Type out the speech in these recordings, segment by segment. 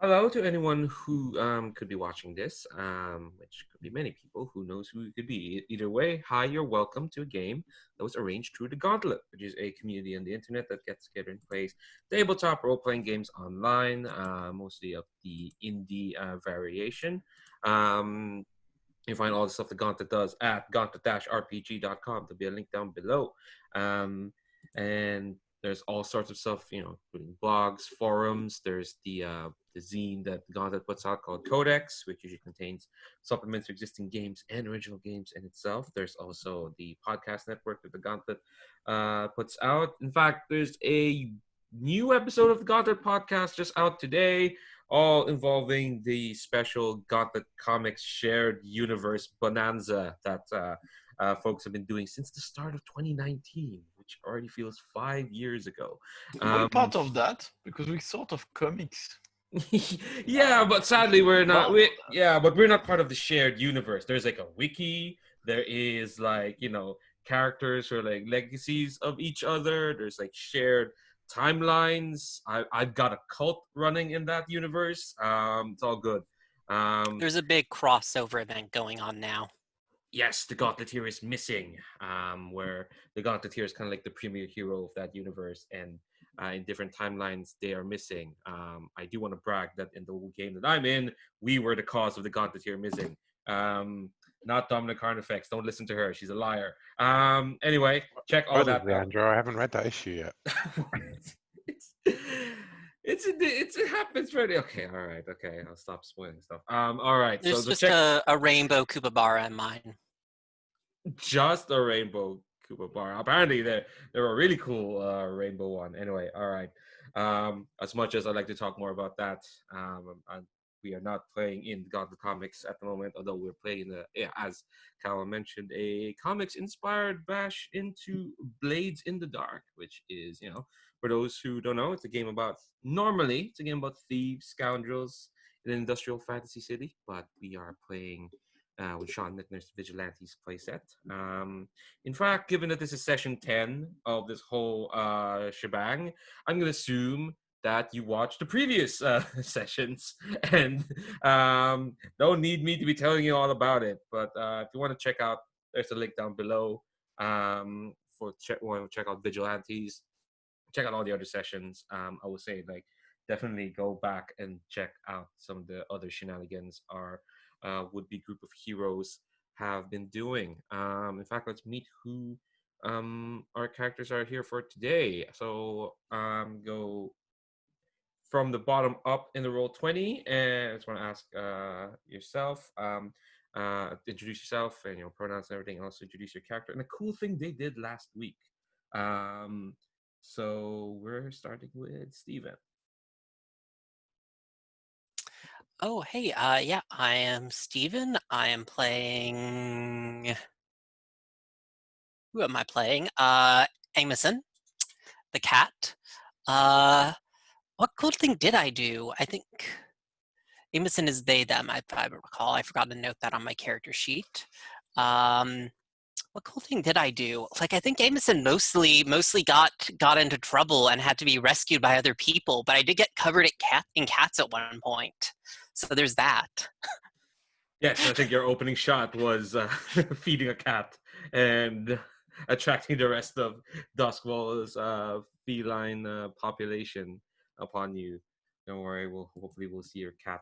Hello to anyone who could be watching this, which could be many people. Who knows who it could be? Either way, hi, you're welcome to a game that was arranged through the Gauntlet, which is a community on the internet that gets together and plays tabletop role-playing games online, mostly of the indie variation. Um, you find all the stuff the Gauntlet does at gauntlet-rpg.com. There'll be a link down below. And there's all sorts of stuff, including blogs, forums. There's the zine that the Gauntlet puts out called Codex, which usually contains supplements to existing games and original games in itself. There's also the podcast network that the Gauntlet puts out. In fact, there's a new episode of the Gauntlet podcast just out today, all involving the special Gauntlet Comics shared universe bonanza that folks have been doing since the start of 2019, which already feels 5 years ago. We're part of that because we sort of comics. Yeah, but sadly we're not. Involved But we're not part of the shared universe. There's like a wiki. There is characters who are like legacies of each other. There's like shared timelines. I've got a cult running in that universe. It's all good. There's a big crossover event going on now. Yes, the Gauntleteer is missing. Where the Gauntleteer is kind of like the premier hero of that universe, and in different timelines they are missing. I do want to brag that in the game that I'm in, we were the cause of the Gauntleteer missing. Not Dominic Carnifex. Don't listen to her. She's a liar. Anyway, check all that out. Leandro, I haven't read that issue yet. It happens really. Okay, all right. Okay, I'll stop spoiling stuff. All right. There's just a rainbow Koopa in mine. Just a rainbow Koopa. Apparently, there were a really cool rainbow one. Anyway, all right. As much as I'd like to talk more about that, we are not playing in Gauntlet Comics at the moment, although we're playing, as Cal mentioned, a comics-inspired bash into Blades in the Dark, which is, for those who don't know, it's a game about thieves, scoundrels in an industrial fantasy city, but we are playing with Sean Nittner's Vigilantes playset. In fact, given that this is session 10 of this whole shebang, I'm going to assume that you watched the previous sessions and don't need me to be telling you all about it. But if you want to check out, there's a link down below want to check out Vigilantes, check out all the other sessions. I would say definitely go back and check out some of the other shenanigans our would-be group of heroes have been doing. In fact, let's meet who our characters are here for today. So go from the bottom up in the roll 20, and I just want to ask yourself, introduce yourself and your pronouns and everything. Also introduce your character and a cool thing they did last week. So we're starting with Steven. Oh, hey, yeah, I am Steven. I am playing... Who am I playing? Amosen, the cat. What cool thing did I do? I think Amosen is they, them, if I recall. I forgot to note that on my character sheet. What cool thing did I do? I think Amosen mostly got into trouble and had to be rescued by other people, but I did get covered in cats at one point. So there's that. Yes, I think your opening shot was feeding a cat and attracting the rest of Doskval's feline population upon you. Don't worry, hopefully we'll see your cat,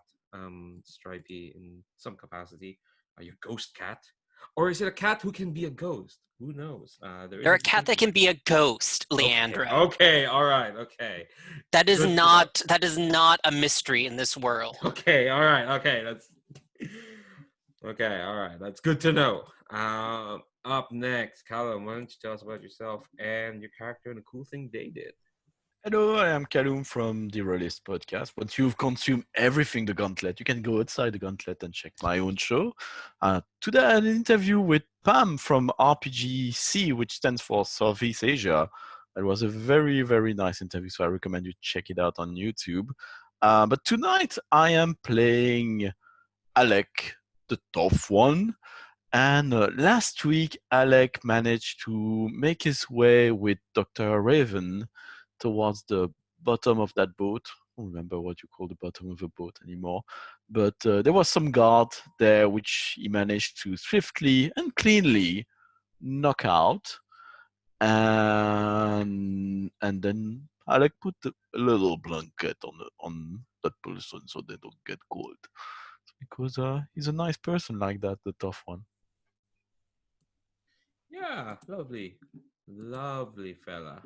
Stripey, in some capacity. Your ghost cat, or is it a cat who can be a ghost? Who knows? They're a cat that can be a ghost, Leandro. Okay, all right, okay. That is not a mystery in this world. Okay, all right, okay. That's okay, all right. That's good to know. Up next, Callum, why don't you tell us about yourself and your character and the cool thing they did? Hello, I am Callum from the Rollist podcast. Once you've consumed everything the Gauntlet, you can go outside the Gauntlet and check my own show. Today I had an interview with Pam from RPGC, which stands for Southeast Asia. It was a very, very nice interview, so I recommend you check it out on YouTube. But tonight I am playing Alec, the tough one. And last week, Alec managed to make his way with Dr. Raven towards the bottom of that boat don't remember what you call the bottom of a boat anymore, but there was some guard there which he managed to swiftly and cleanly knock out, and then I like put a little blanket on that person so they don't get cold, because he's a nice person like that, the tough one. Yeah, lovely fella.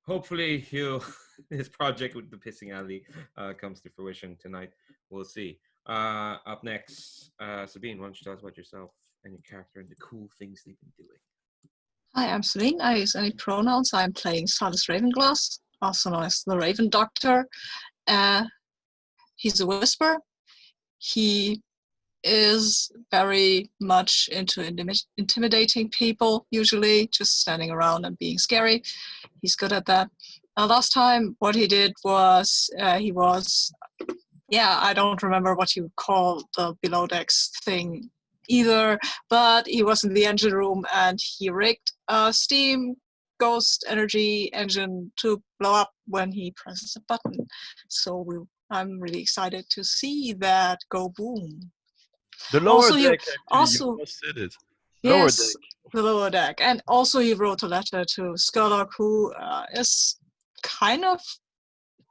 Hopefully he'll his project with the pissing alley comes to fruition tonight. We'll see. Up next, Sabine, why don't you tell us about yourself and your character and the cool things they've been doing? Hi, I'm Celine. I use any pronouns. I'm playing Silas Ravenglass, also known as the Raven Doctor. He's a whisper. He is very much into intimidating people, usually just standing around and being scary. He's good at that. Last time, what he did was I don't remember what you call the below decks thing either, but he was in the engine room and he rigged a steam ghost energy engine to blow up when he presses a button. So I'm really excited to see that go boom. The lower Also, deck, actually, also you just said it. Lower yes, deck. the lower deck, and also he wrote a letter to Scurlock, who is kind of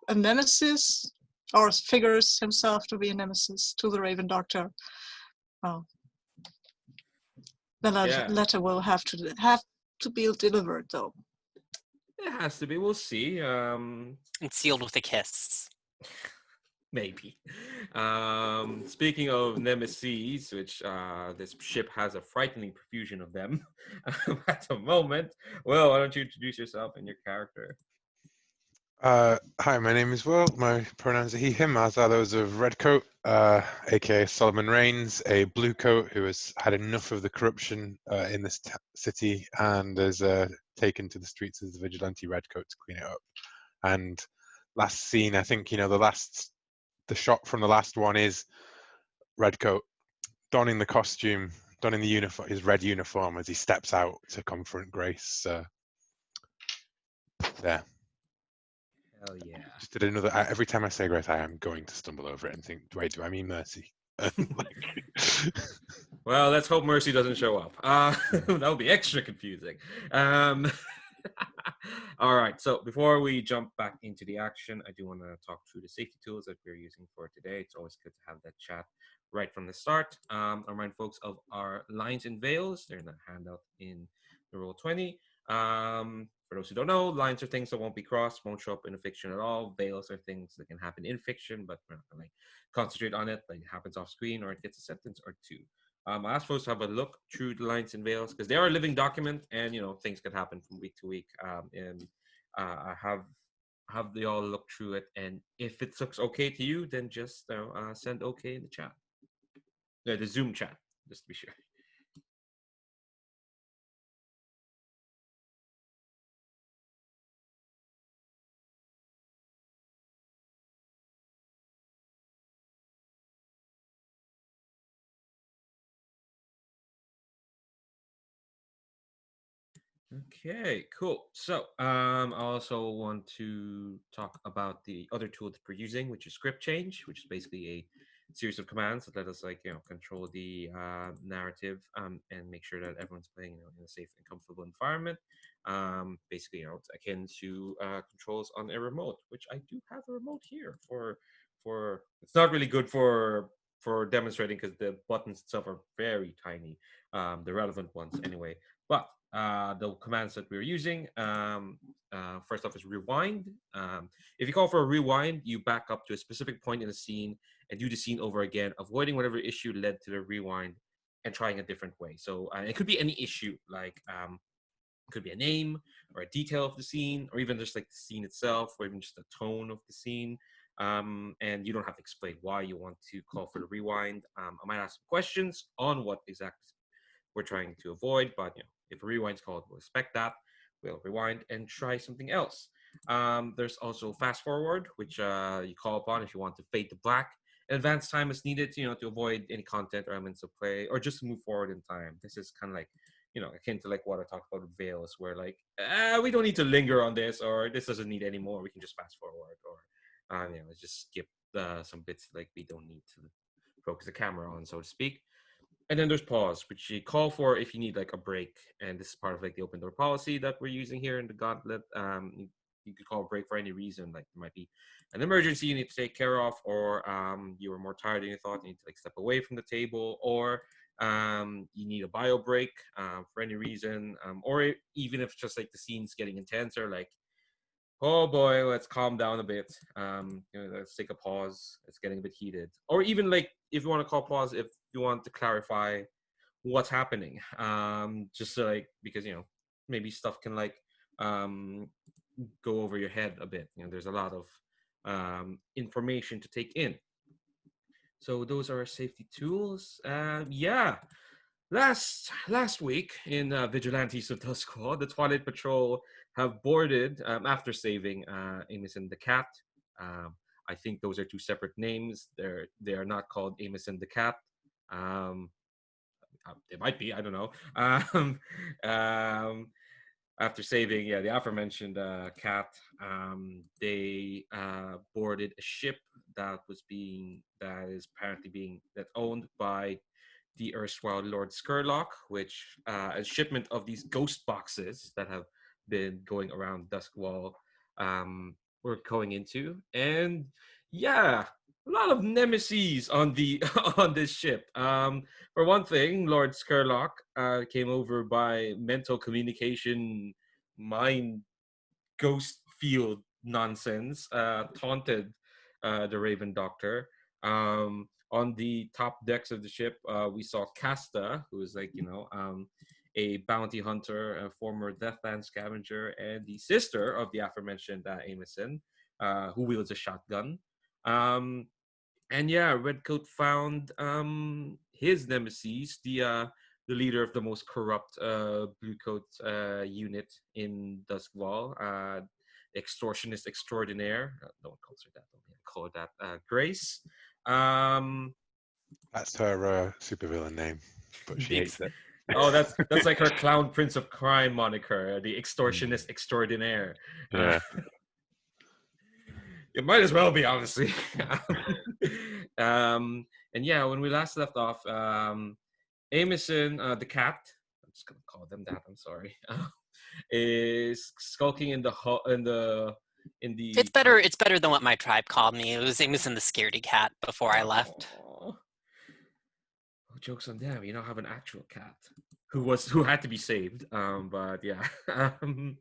a nemesis, or figures himself to be a nemesis to the Raven Doctor. Well, the letter will have to be delivered, though. It has to be. We'll see. And sealed with a kiss. Maybe. Speaking of nemeses, which this ship has a frightening profusion of them at the moment. Will, why don't you introduce yourself and your character? Hi, my name is Will. My pronouns are he, him, as are those of Redcoat, aka Solomon Reigns, a blue coat who has had enough of the corruption in this city and has taken to the streets as the vigilante Redcoat to clean it up. And last scene, I think, the shot from the last one is Redcoat donning the costume, donning the uniform, his red uniform as he steps out to confront Grace. There. Hell yeah. Just did another. Every time I say Grace, I am going to stumble over it and think, wait, do I mean Mercy? Well, let's hope Mercy doesn't show up. That would be extra confusing. All right, so before we jump back into the action, I do want to talk through the safety tools that we're using for today. It's always good to have that chat right from the start. I remind folks of our lines and veils. They're in the handout in the Roll20. For those who don't know, lines are things that won't be crossed, won't show up in a fiction at all. Veils are things that can happen in fiction, but we're not going to concentrate on it. Like it happens off screen or it gets a sentence or two. I asked folks to have a look through the lines and veils because they are a living document, and things could happen from week to week. And I have they all look through it, and if it looks okay to you, then just send okay in the chat, the Zoom chat, just to be sure. Okay, cool. So I also want to talk about the other tool that we're using, which is script change, which is basically a series of commands that let us control the narrative and make sure that everyone's playing in a safe and comfortable environment. Basically, it's akin to controls on a remote, which I do have a remote here for it's not really good for demonstrating because the buttons itself are very tiny, the relevant ones anyway. But the commands that we're using, first off is rewind. If you call for a rewind, you back up to a specific point in the scene and do the scene over again, avoiding whatever issue led to the rewind and trying a different way. So it could be any issue, like it could be a name or a detail of the scene, or even just like the scene itself, or even just the tone of the scene. And you don't have to explain why you want to call for the rewind. I might ask some questions on what exactly we're trying to avoid, but if a rewind's called, we'll expect that. We'll rewind and try something else. There's also fast forward, which you call upon if you want to fade to black. Advanced time is needed, to avoid any content or elements of play, or just to move forward in time. This is kind of like, akin to like what I talked about with Veils, where like we don't need to linger on this, or this doesn't need any more. We can just fast forward, or just skip some bits like we don't need to focus the camera on, so to speak. And then there's pause, which you call for if you need like a break. And this is part of like the open door policy that we're using here in the Gauntlet. You could call a break for any reason, like there might be an emergency you need to take care of, or you were more tired than you thought, you need to like step away from the table, or you need a bio break for any reason, or even if just like the scene's getting intenser, like, oh boy, let's calm down a bit. Let's take a pause. It's getting a bit heated. Or even like if you want to call pause, if you want to clarify what's happening, just so, like, because maybe stuff can like go over your head a bit. There's a lot of information to take in. So those are our safety tools. Last week in Vigilantes of Duskwall, the Twilight Patrol have boarded after saving Amosen the cat. I think those are two separate names. They are not called Amosen the cat. They might be. I don't know. After saving, the aforementioned cat, they boarded a ship that is apparently owned by the erstwhile Lord Scurlock, which a shipment of these ghost boxes that have been going around Duskwall we're going into. And a lot of nemeses on on this ship. For one thing, Lord Scurlock came over by mental communication, mind ghost field nonsense, taunted the Raven Doctor. On the top decks of the ship, we saw Casta, who is like, a bounty hunter, a former Deathland scavenger, and the sister of the aforementioned Amosen, who wields a shotgun. Redcoat found his nemesis, the leader of the most corrupt Bluecoat unit in Doskvol, extortionist extraordinaire. No one calls her that. Don't call her that. Grace. That's her supervillain name, but she hates it. Oh, that's like her Clown Prince of Crime moniker, the extortionist extraordinaire. Yeah. It might as well be, honestly. When we last left off, Amosen, the cat, I'm just gonna call them that. I'm sorry, is skulking in the. It's better. It's better than what my tribe called me. It was Amosen the scaredy cat before I left. Oh, jokes on them. You don't have an actual cat who had to be saved. Amosen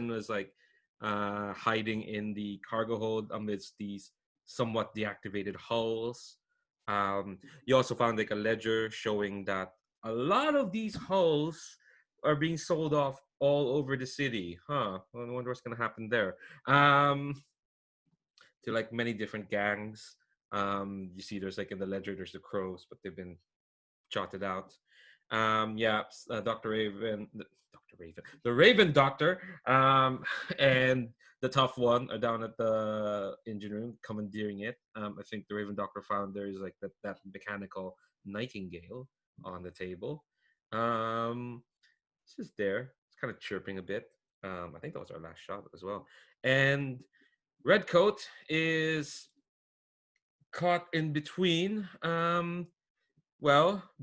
was like hiding in the cargo hold amidst these somewhat deactivated hulls. You also found like a ledger showing that a lot of these hulls are being sold off all over the city. I wonder what's gonna happen there. To like many different gangs. You see there's like in the ledger there's the crows, but they've been jotted out. The Raven Doctor, and the Tough One are down at the engine room commandeering it. I think the Raven Doctor found there's like that mechanical nightingale on the table. It's just there. It's kind of chirping a bit. I think that was our last shot as well. And Redcoat is caught in between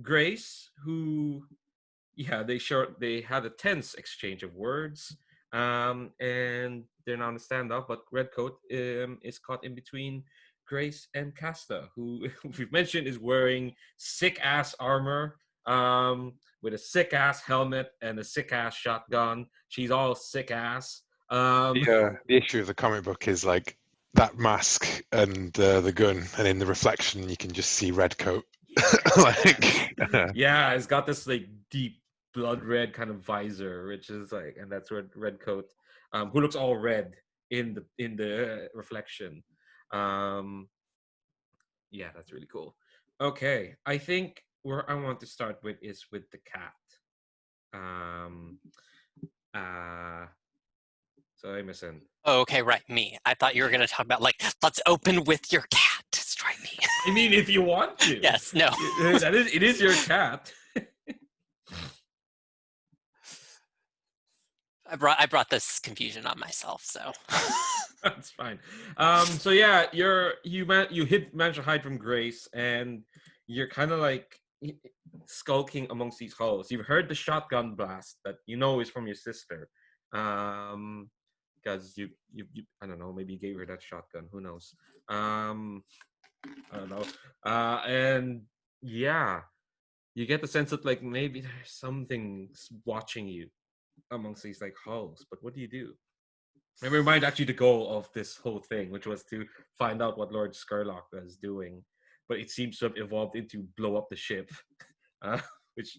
Grace, who they had a tense exchange of words, and they're now on a standoff, but Redcoat is caught in between Grace and Casta, who we've mentioned is wearing sick ass armor, with a sick ass helmet and a sick ass shotgun. She's all sick ass. The issue of the comic book is like that mask and the gun, and in the reflection you can just see Redcoat. It's got this like deep blood red kind of visor, which is like, and that's where Redcoat, who looks all red in the reflection. That's really cool. Okay, I think where I want to start with is with the cat. So Amosen. Oh, okay, right, me. I thought you were going to talk about, like, let's open with your cat. Try me. I mean, if you want to. Yes, no. It is your cat. I brought this confusion on myself, so. That's fine. So yeah, you managed to hide from Grace, and you're kind of like skulking amongst these halls. You've heard the shotgun blast that you know is from your sister, because you I don't know, maybe you gave her that shotgun. Who knows? I don't know. And yeah, you get the sense that like maybe there's something watching you amongst these like halls. But what do you do? Never mind actually the goal of this whole thing, which was to find out what Lord Scurlock was doing. But it seems to have evolved into blow up the ship. Which,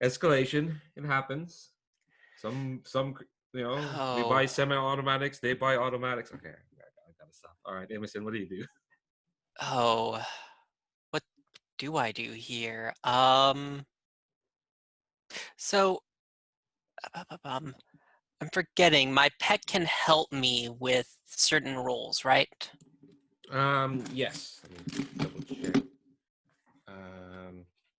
escalation, it happens. Some they buy Oh, semi-automatics, they buy automatics. Okay, I gotta stop. All right, Amosen, what do you do? oh, what do I do here? So, I'm forgetting. My pet can help me with certain roles, right? Yes. Let me double check.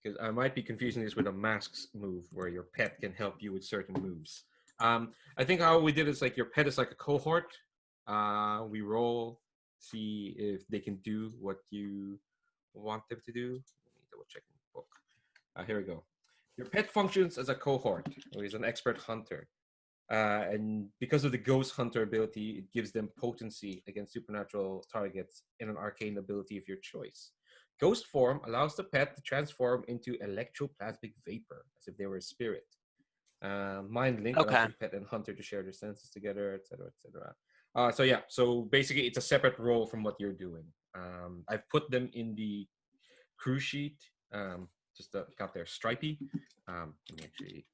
Because I might be confusing this with a masks move where your pet can help you with certain moves. I think how we did is like your pet is like a cohort. We roll, see if they can do what you want them to do. Let me double check the book. Here we go. Your pet functions as a cohort, or is an expert hunter. And because of the ghost hunter ability, it gives them potency against supernatural targets and an arcane ability of your choice. Ghost form allows the pet to transform into electroplasmic vapor, as if they were a spirit. Mind link allows Okay. the pet and hunter to share their senses together, etc., etc. So basically, it's a separate role from what you're doing. I've put them in the crew sheet. Got their stripey. Let me actually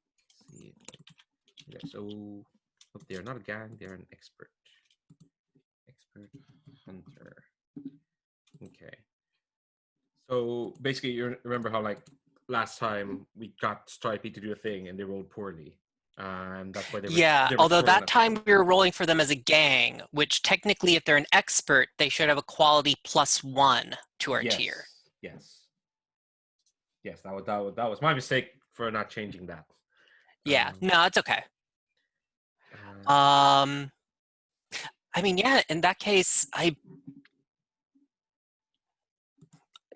see it. Yeah, so they're not a gang, they're an expert. Expert hunter. Okay. So basically you remember how like last time we got Stripey to do a thing and they rolled poorly. And that's why Yeah, they were although thrown that at time we were rolling for them as a gang, which technically, if they're an expert, they should have a quality +1 to our tier. Yes. That was my mistake for not changing that. Yeah, no, it's okay. Uh, I mean, yeah, in that case, I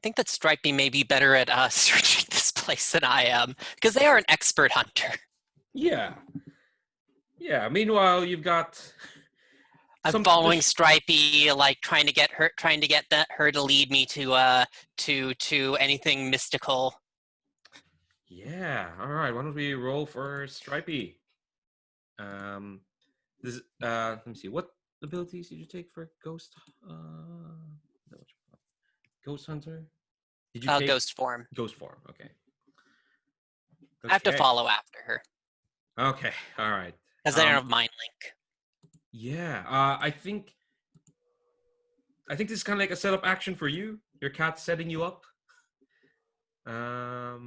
think that Stripey may be better at searching this place than I am, because they are an expert hunter. yeah. Meanwhile, you've got I'm following Stripey, like trying to get her to lead me to anything mystical. Yeah. All right. Why don't we roll for Stripey? Let me see. What abilities did you take for Ghost? Ghost Hunter. Did you take Ghost form. Ghost form? Okay. I have to follow after her Okay. All right. because I don't have mind link. Yeah. I think this is kind of like a setup action for you. Your cat's setting you up. But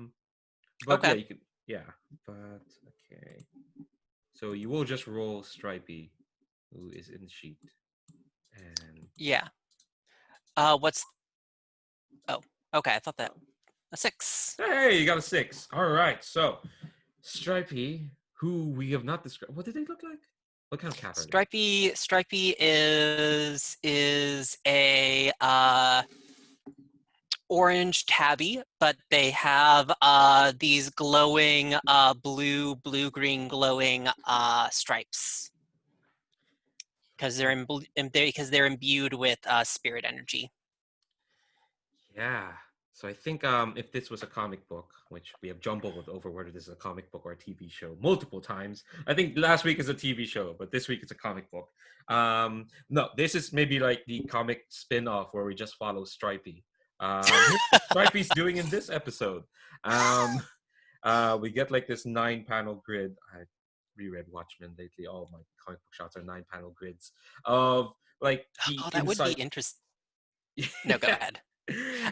Okay. yeah, you could. Yeah. But okay. So you will just roll Stripey, who is in the sheet. And yeah. What's? Oh, okay. I thought that a 6. Hey, you got a 6. All right. So Stripey, who we have not described. What did they look like? What kind of cat are they? Stripey is a orange tabby, but they have these glowing blue-green glowing stripes because they're imbued with spirit energy. Yeah. So I think if this was a comic book, which we have jumbled over whether this is a comic book or a TV show multiple times. I think last week is a TV show, but this week it's a comic book. No, this is maybe like the comic spin-off where we just follow Stripey. Here's what Stripey's doing in this episode. We get like this 9-panel grid. I reread Watchmen lately. All my comic book shots are 9-panel grids of like the that would be inside. interesting. No, go ahead.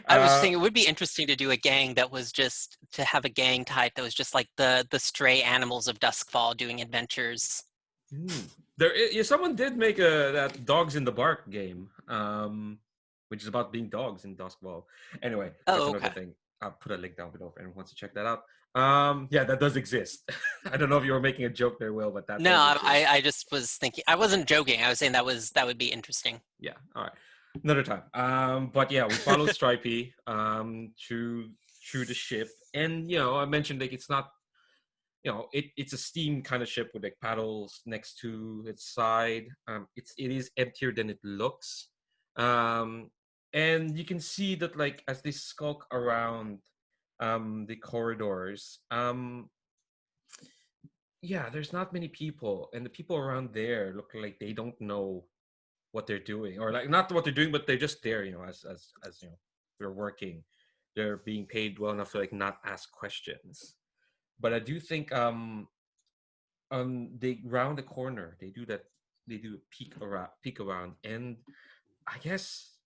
I was thinking it would be interesting to do a gang that was just to have a gang type that was just like the stray animals of Doskvol doing adventures. Someone did make that Dogs in the Bark game, which is about being dogs in Doskvol. Anyway, that's another thing. I'll put a link down below if anyone wants to check that out. Yeah, that does exist. I don't know if you were making a joke there, Will, but that No, does exist. I just was thinking. I wasn't joking. I was saying that would be interesting. Yeah, all right, another time. But yeah, we follow Stripey through the ship, and I mentioned like it's not, it's a steam kind of ship with like paddles next to its side. It is emptier than it looks, and you can see that like as they skulk around the corridors. Yeah, there's not many people, and the people around there look like they don't know what they're doing, or like not what they're doing, but they're just there, as they're working. They're being paid well enough to like not ask questions. But I do think they round the corner. They do a peek around, and I guess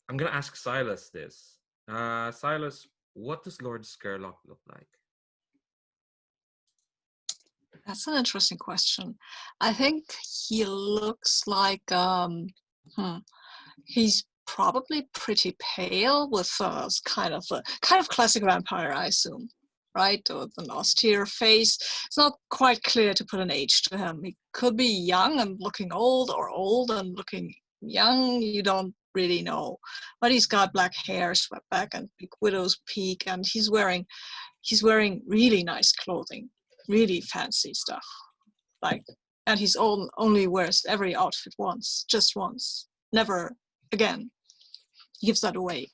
I'm gonna ask Silas this. Silas, what does Lord Scurlock look like? That's an interesting question. I think he looks like he's probably pretty pale with kind of classic vampire, I assume, right? With an austere face. It's not quite clear to put an age to him. He could be young and looking old, or old and looking young. You don't really know. But he's got black hair swept back and big widow's peak, and he's wearing really nice clothing, really fancy stuff. And he's only wears every outfit once, just once, never again. He gives that away.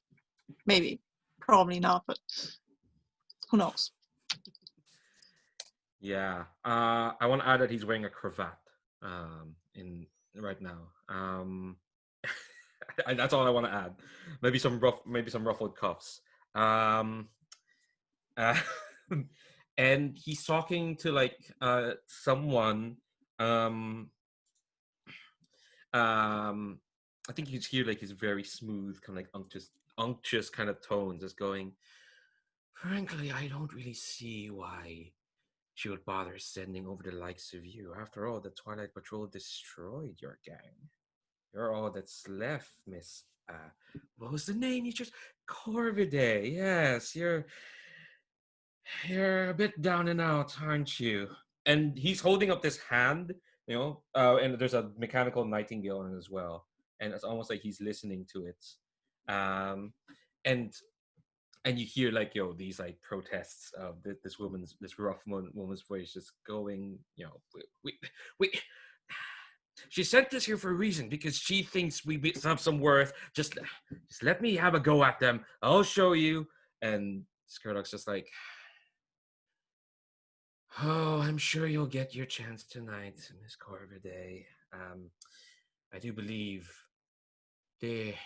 Maybe, probably not, but who knows? Yeah, I want to add that he's wearing a cravat in right now. That's all I want to add. Maybe some ruffled cuffs. Um, uh, and he's talking to like someone. Um, I think you hear like his very smooth, kind of like unctuous kind of tones, just going. Frankly, I don't really see why she would bother sending over the likes of you. After all, the Twilight Patrol destroyed your gang. You're all that's left, Miss. What was the name you just? Corvidae. Yes, you're a bit down and out, aren't you? And he's holding up this hand, and there's a mechanical nightingale on it as well, and it's almost like he's listening to it. Um, and and you hear like these like protests of this rough woman's voice just going, we she sent us here for a reason because she thinks we have some worth. Just let me have a go at them. I'll show you. And Scurlock's just like, oh, I'm sure you'll get your chance tonight, Miss Corvidae. I do believe they.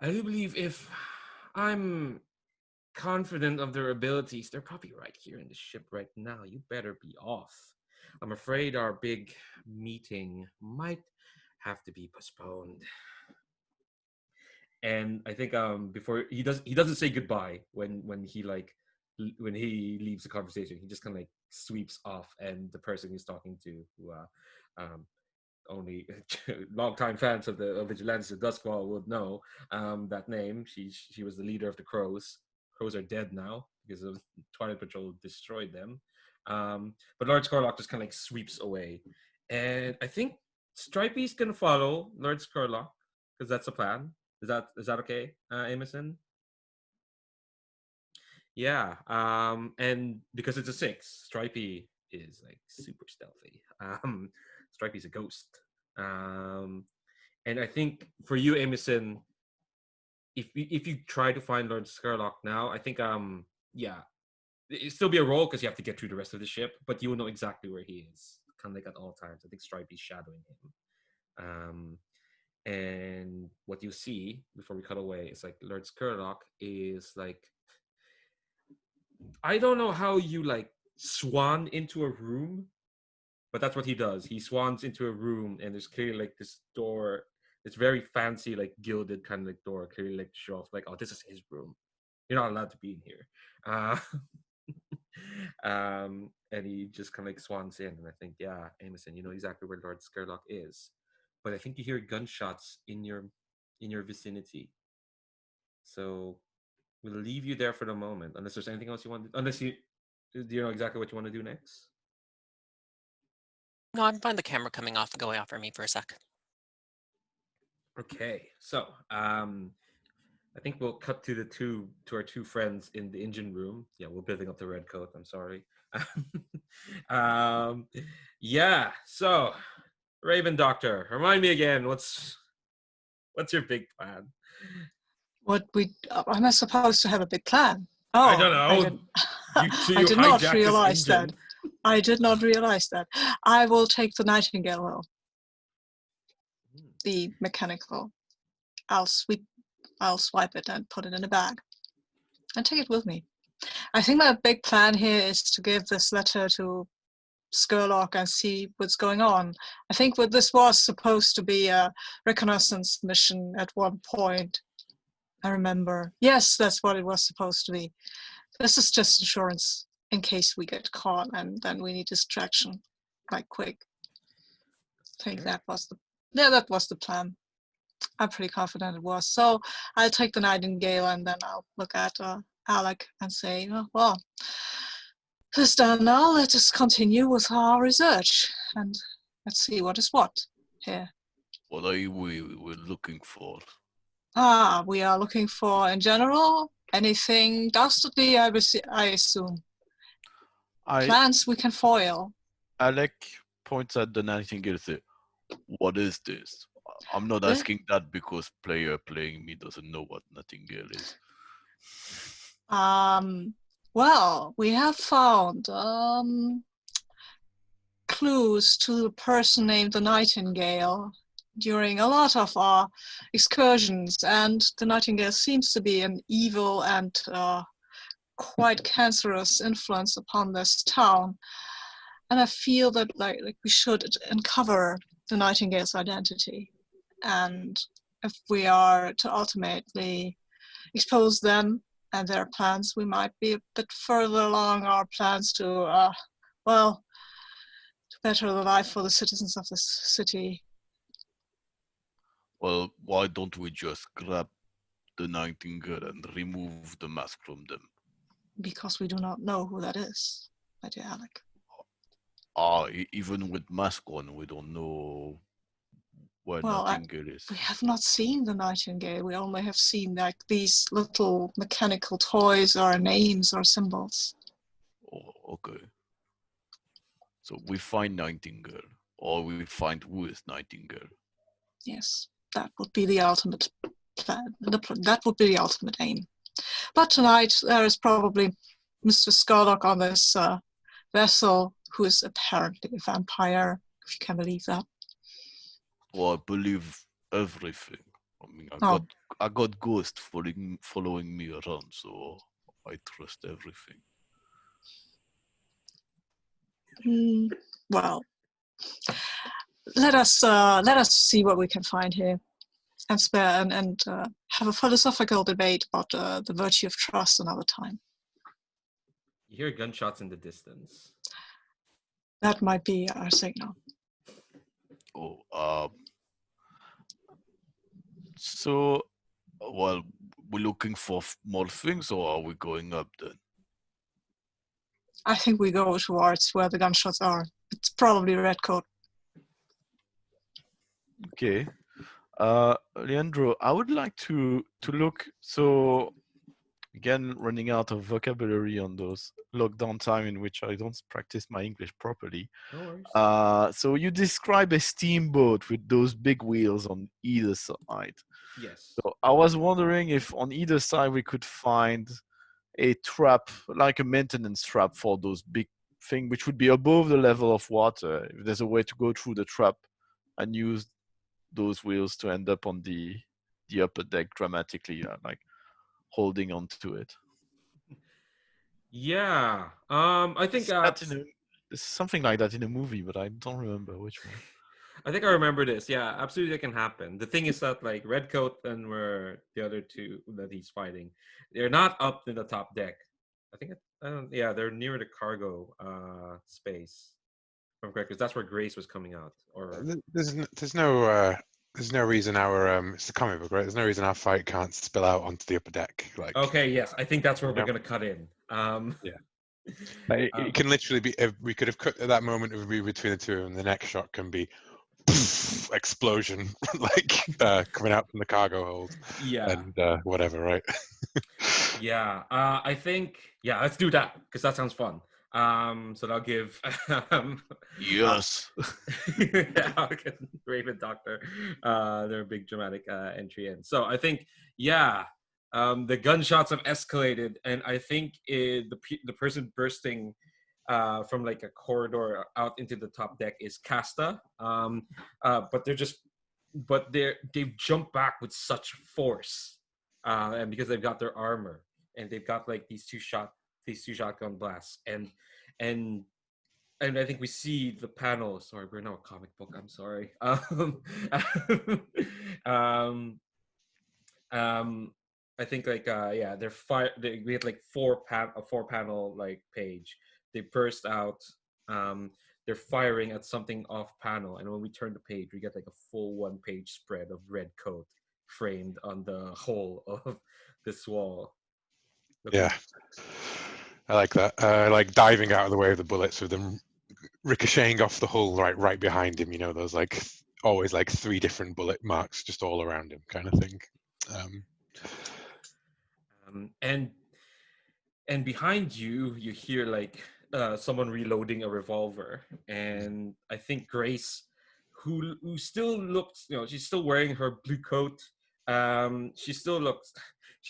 I do believe if I'm confident of their abilities, they're probably right here in the ship right now. You better be off. I'm afraid our big meeting might have to be postponed. And I think before he doesn't say goodbye when he when he leaves the conversation. He just kind of like sweeps off, and the person he's talking to, who only longtime fans of the Vigilantes of Duskwall would know that name. She was the leader of the Crows. Crows are dead now because of Twilight Patrol destroyed them. But Lord Scurlock just kind of like sweeps away, and I think Stripey's gonna follow Lord Scurlock because that's the plan. Is that okay, Amosen? Yeah. And because it's a 6, Stripey is like super stealthy. Stripey's a ghost. Um, and I think for you, Amosen, if you try to find Lord Scurlock now, I think yeah, it'll still be a roll because you have to get through the rest of the ship, but you will know exactly where he is, kind of like at all times. I think Stripey's shadowing him. And what you see before we cut away is like Lord Scurlock is like, I don't know how you like swan into a room, but that's what he does. He swans into a room, and there's clearly like this door. It's very fancy, like gilded kind of like door, clearly like to show off, like, oh, this is his room. You're not allowed to be in here. And he just kind of like swans in, and I think, yeah, Amosen, you know exactly where Lord Scurlock is, but I think you hear gunshots in your vicinity. So we'll leave you there for the moment, unless there's anything else you want. Unless you do you know exactly what you want to do next? No, I'm fine. The camera going off for me for a sec. Okay, so I think we'll cut to our two friends in the engine room. Yeah, we're building up the Redcoat. I'm sorry. um, yeah. So, Raven Doctor, remind me again. What's your big plan? Am I supposed to have a big plan? Oh, I don't know. didn't, You I did not hijacked this realize that. engine. I did not realize that. I will take the Nightingale will. The mechanical. I'll swipe it and put it in a bag and take it with me. I think my big plan here is to give this letter to Scurlock and see what's going on. I think this was supposed to be a reconnaissance mission at one point. I remember. Yes, that's what it was supposed to be. This is just insurance in case we get caught and then we need distraction, like quick. I think that was the plan. I'm pretty confident it was. So I'll take the Nightingale and then I'll look at Alec and say, oh, well, this done now. Let us continue with our research and let's see what is what here. What are we looking for? We are looking for, in general, anything dastardly, I assume. Plans we can foil. Alec points at the Nightingale and says, what is this? I'm not asking that because player playing me doesn't know what Nightingale is. Well, we have found clues to the person named the Nightingale during a lot of our excursions, and the Nightingale seems to be an evil and quite cancerous influence upon this town. And I feel that like we should uncover the Nightingale's identity, and if we are to ultimately expose them and their plans, we might be a bit further along our plans to better the life for the citizens of this city. Well, why don't we just grab the Nightingale and remove the mask from them? Because we do not know who that is, my dear Alec. Even with mask on, we don't know where Nightingale is. We have not seen the Nightingale. We only have seen like these little mechanical toys or names or symbols. Oh, okay. So we find Nightingale, or we find who is Nightingale. Yes, that would be the ultimate plan. That would be the ultimate aim. But tonight there is probably Mr. Scurlock on this vessel who is apparently a vampire, if you can believe that. Well, I believe everything. I mean, I got ghosts following me around, so I trust everything. Well, let us see what we can find here, and have a philosophical debate about the virtue of trust another time. You hear gunshots in the distance. That might be our signal. So, well, we're looking for more things, or are we going up then? I think we go towards where the gunshots are. It's probably Redcoat. Okay. Leandro, I would like to look. So, again, running out of vocabulary on those lockdown time in which I don't practice my English properly. No worries. So you describe a steamboat with those big wheels on either side. Yes. So I was wondering if on either side we could find a trap, like a maintenance trap for those big things, which would be above the level of water. If there's a way to go through the trap and use those wheels to end up on the upper deck dramatically, like holding on to it. Yeah. I think there's something like that in a movie, but I don't remember which one. I think I remember this. Yeah, absolutely, that can happen. The thing is that like Redcoat and where the other two that he's fighting, they're not up in the top deck. I think they're near the cargo space. If I'm correct, because that's where Grace was coming out. Or there's There's no reason our it's a comic book, right? There's no reason our fight can't spill out onto the upper deck. Like, Okay, yes, I think that's where you we're know? gonna cut in. Yeah. Like, it can literally be. If we could have cut at that moment, it would be between the two of them. The next shot can be explosion, like coming out from the cargo hold, Yeah, and whatever, right? yeah. I think let's do that because that sounds fun. So that'll give Yes. I'll get Raven Doctor their big dramatic entry in. So I think the gunshots have escalated, and I think the person bursting from like a corridor out into the top deck is Casta. But they've jumped back with such force, and because they've got their armor and they've got like these two shotgun blasts, and I think we see the panel. Sorry, we're not a comic book. I'm sorry. I think like they're we had like a four panel like page. They burst out. They're firing at something off panel, and when we turn the page, we get like a full 1-page spread of Redcoat framed on the whole of this wall. Yeah, I like that. Like diving out of the way of the bullets with them ricocheting off the hull right behind him. You know, those like always like 3 different bullet marks just all around him, kind of thing. And behind you hear like someone reloading a revolver, and I think Grace, who still looks, she's still wearing her blue coat. She's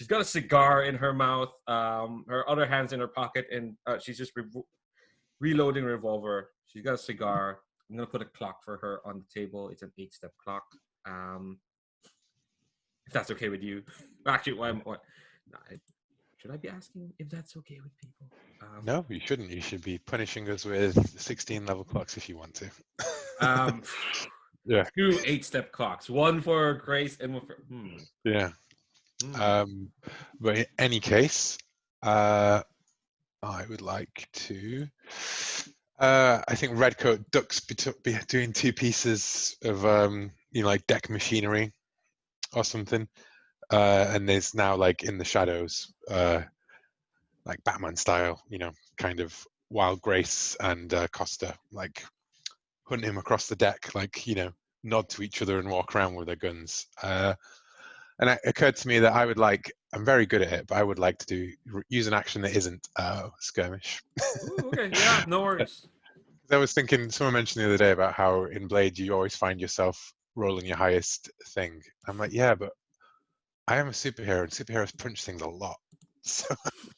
got a cigar in her mouth, her other hand's in her pocket, and she's just reloading a revolver. She's got a cigar. I'm gonna put a clock for her on the table. It's an 8-step clock. If that's okay with you. Actually, should I be asking if that's okay with people? No, you shouldn't. You should be punishing us with 16 level clocks if you want to. Yeah. 2 8-step clocks. One for Grace and one for. Yeah. But in any case, I would like to. I think Redcoat ducks be doing 2 pieces of like deck machinery or something, and there's now like in the shadows, like Batman style, kind of while Grace and Costa like hunt him across the deck, like nod to each other and walk around with their guns. And it occurred to me that I'm very good at it, but I would like to use an action that isn't skirmish. Ooh, okay, yeah, no worries. I was thinking, someone mentioned the other day about how in Blade you always find yourself rolling your highest thing. I'm like, yeah, but I am a superhero, and superheroes punch things a lot. So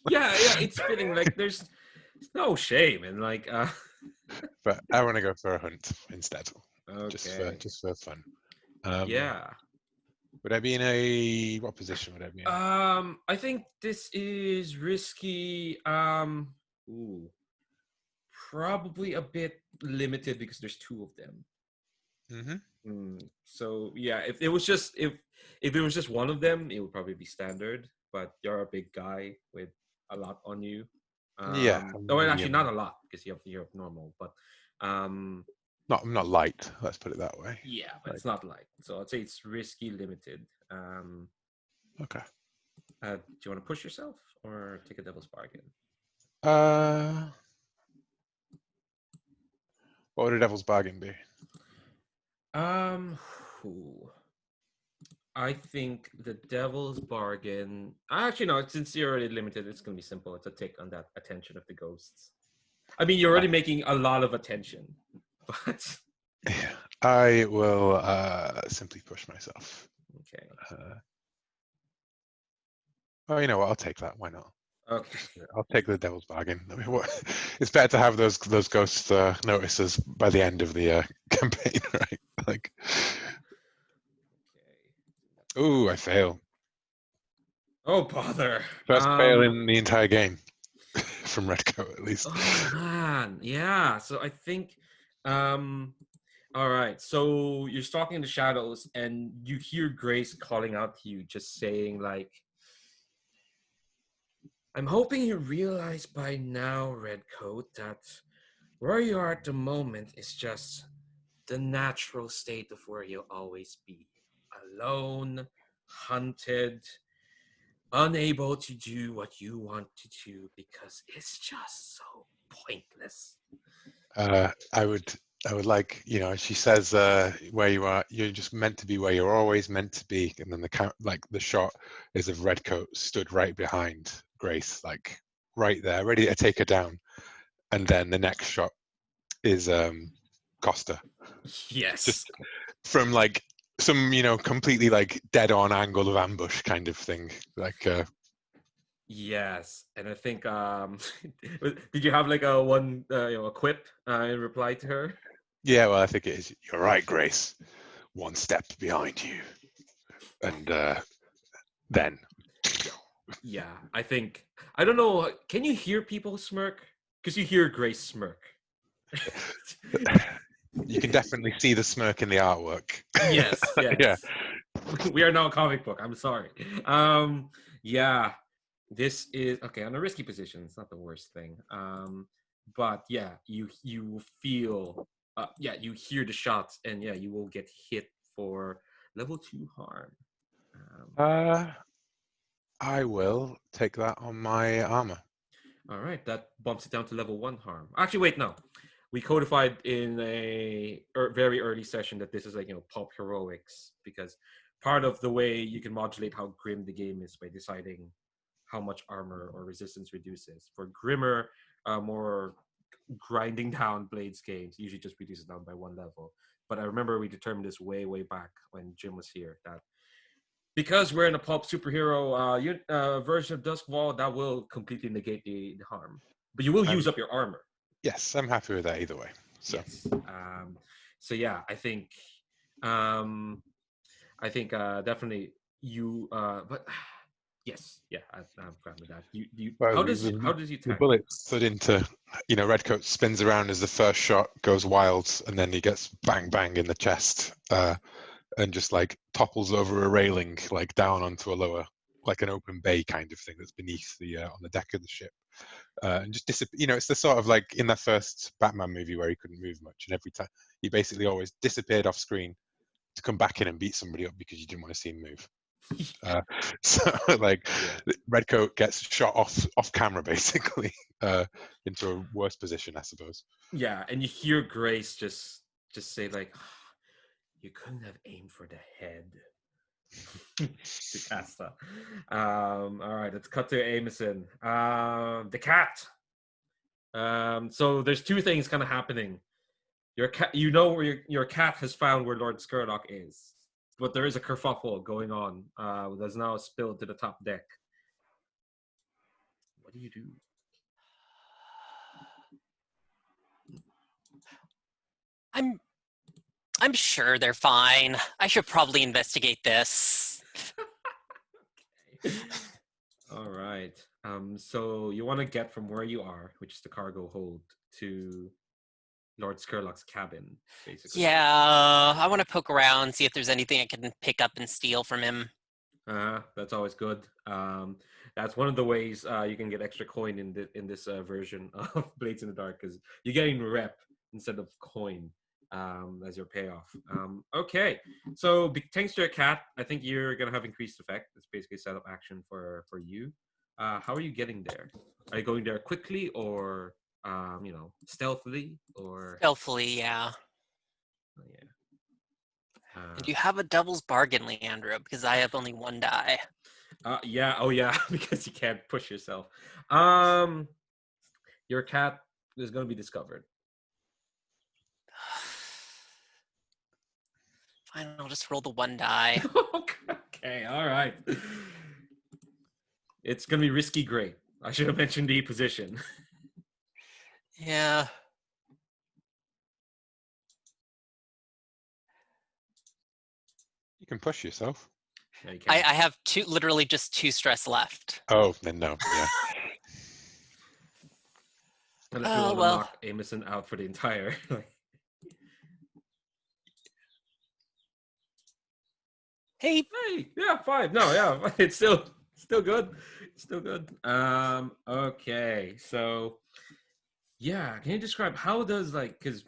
yeah, it's fitting. Like, there's no shame in like. But I want to go for a hunt instead, Okay. just for fun. Yeah. Would I be in what position would I be in? I think this is risky. Probably a bit limited because there's 2 of them. So yeah, if it was just one of them, it would probably be standard. But you're a big guy with a lot on you. Yeah. Actually, not a lot because you're normal, but not light. Let's put it that way. Yeah, but it's not light. So I'd say it's risky, limited. Okay. Do you want to push yourself or take a devil's bargain? What would a devil's bargain be? I think the devil's bargain. Actually, no. Since you're already limited, it's gonna be simple. It's a tick on that attention of the ghosts. I mean, you're already making a lot of attention, but yeah, I will simply push myself. Okay. Oh, you know what? I'll take that. Why not? Okay. I'll take the devil's bargain. I mean, it's better to have those ghosts notice us by the end of the campaign, right? Like, ooh, I fail. Oh, bother. First fail in the entire game from Redcoat, at least. Oh man, yeah. So I think, all right. So you're stalking in the shadows, and you hear Grace calling out to you, just saying like, "I'm hoping you realize by now, Redcoat, that where you are at the moment is just the natural state of where you'll always be. alone, hunted, unable to do what you want to do because it's just so pointless. I would like, she says, where you are, you're just meant to be where you're always meant to be, and then the shot is of Redcoat stood right behind Grace, like right there, ready to take her down, and then the next shot is Costa, Yes. just from like some completely like dead on angle of ambush kind of thing, like. Yes, and I think did you have like a quip in reply to her? Yeah, well, I think it is. You're right, Grace. One step behind you, and then. Yeah, I think I don't know. Can you hear people smirk? Because you hear Grace smirk. You can definitely see the smirk in the artwork. Yes, yes. Yeah. We are now a comic book. I'm sorry. Yeah, this is okay on a risky position. It's not the worst thing. But yeah, you feel, yeah, you hear the shots, and yeah, you will get hit for level 2 harm. I will take that on my armor. All right, that bumps it down to level 1 harm. Actually, wait, no. We codified in a very early session that this is like, pulp heroics, because part of the way you can modulate how grim the game is by deciding how much armor or resistance reduces. For grimmer, more grinding down Blades games, usually just reduces down by 1 level. But I remember we determined this way back when Jim was here, that because we're in a pulp superhero version of Duskwall, that will completely negate the harm. But you will use up your armor. Yes, I'm happy with that either way. So. Yes. So yeah, I think definitely you. But yes, yeah, I'm fine with that. Well, how does he the attack? bullet stood into, Redcoat spins around as the first shot goes wild, and then he gets bang bang in the chest, and just like topples over a railing, like down onto a lower, like an open bay kind of thing that's beneath the on the deck of the ship, and just it's the sort of like in that first Batman movie where he couldn't move much, and every time he basically always disappeared off screen to come back in and beat somebody up because you didn't want to see him move. So like, yeah. Redcoat gets shot off camera basically, into a worse position, I suppose. Yeah, and you hear Grace just say like, "You couldn't have aimed for the head." To Casta. All right, let's cut to Amosen. The cat. So there's 2 things kind of happening. Your cat, where your cat has found where Lord Scurlock is, but there is a kerfuffle going on. That's now spilled to the top deck. What do you do? I'm sure they're fine. I should probably investigate this. Okay. All right. So you want to get from where you are, which is the cargo hold, to Lord Scurlock's cabin, basically. Yeah, I want to poke around, see if there's anything I can pick up and steal from him. That's always good. That's one of the ways you can get extra coin in this version of Blades in the Dark, because you're getting rep instead of coin as your payoff. Okay, so thanks to your cat, I think you're gonna have increased effect. It's basically a setup action for you. How are you getting there? Are you going there quickly, or stealthily, or stealthily? Yeah. Oh, yeah. And you have a devil's bargain, Leandro, because I have only 1 die. Yeah. Oh, yeah. Because you can't push yourself. Your cat is going to be discovered. Fine, I'll just roll the 1 die. Okay. All right. It's going to be risky gray. I should have mentioned the position. Yeah. You can push yourself. Yeah, you I have literally just 2 stress left. Oh, then no. Yeah. Unless we want to knock Amosen out for the entire. Hey, yeah, 5. No, yeah, it's still good. Still good. Okay, so yeah, can you describe how does because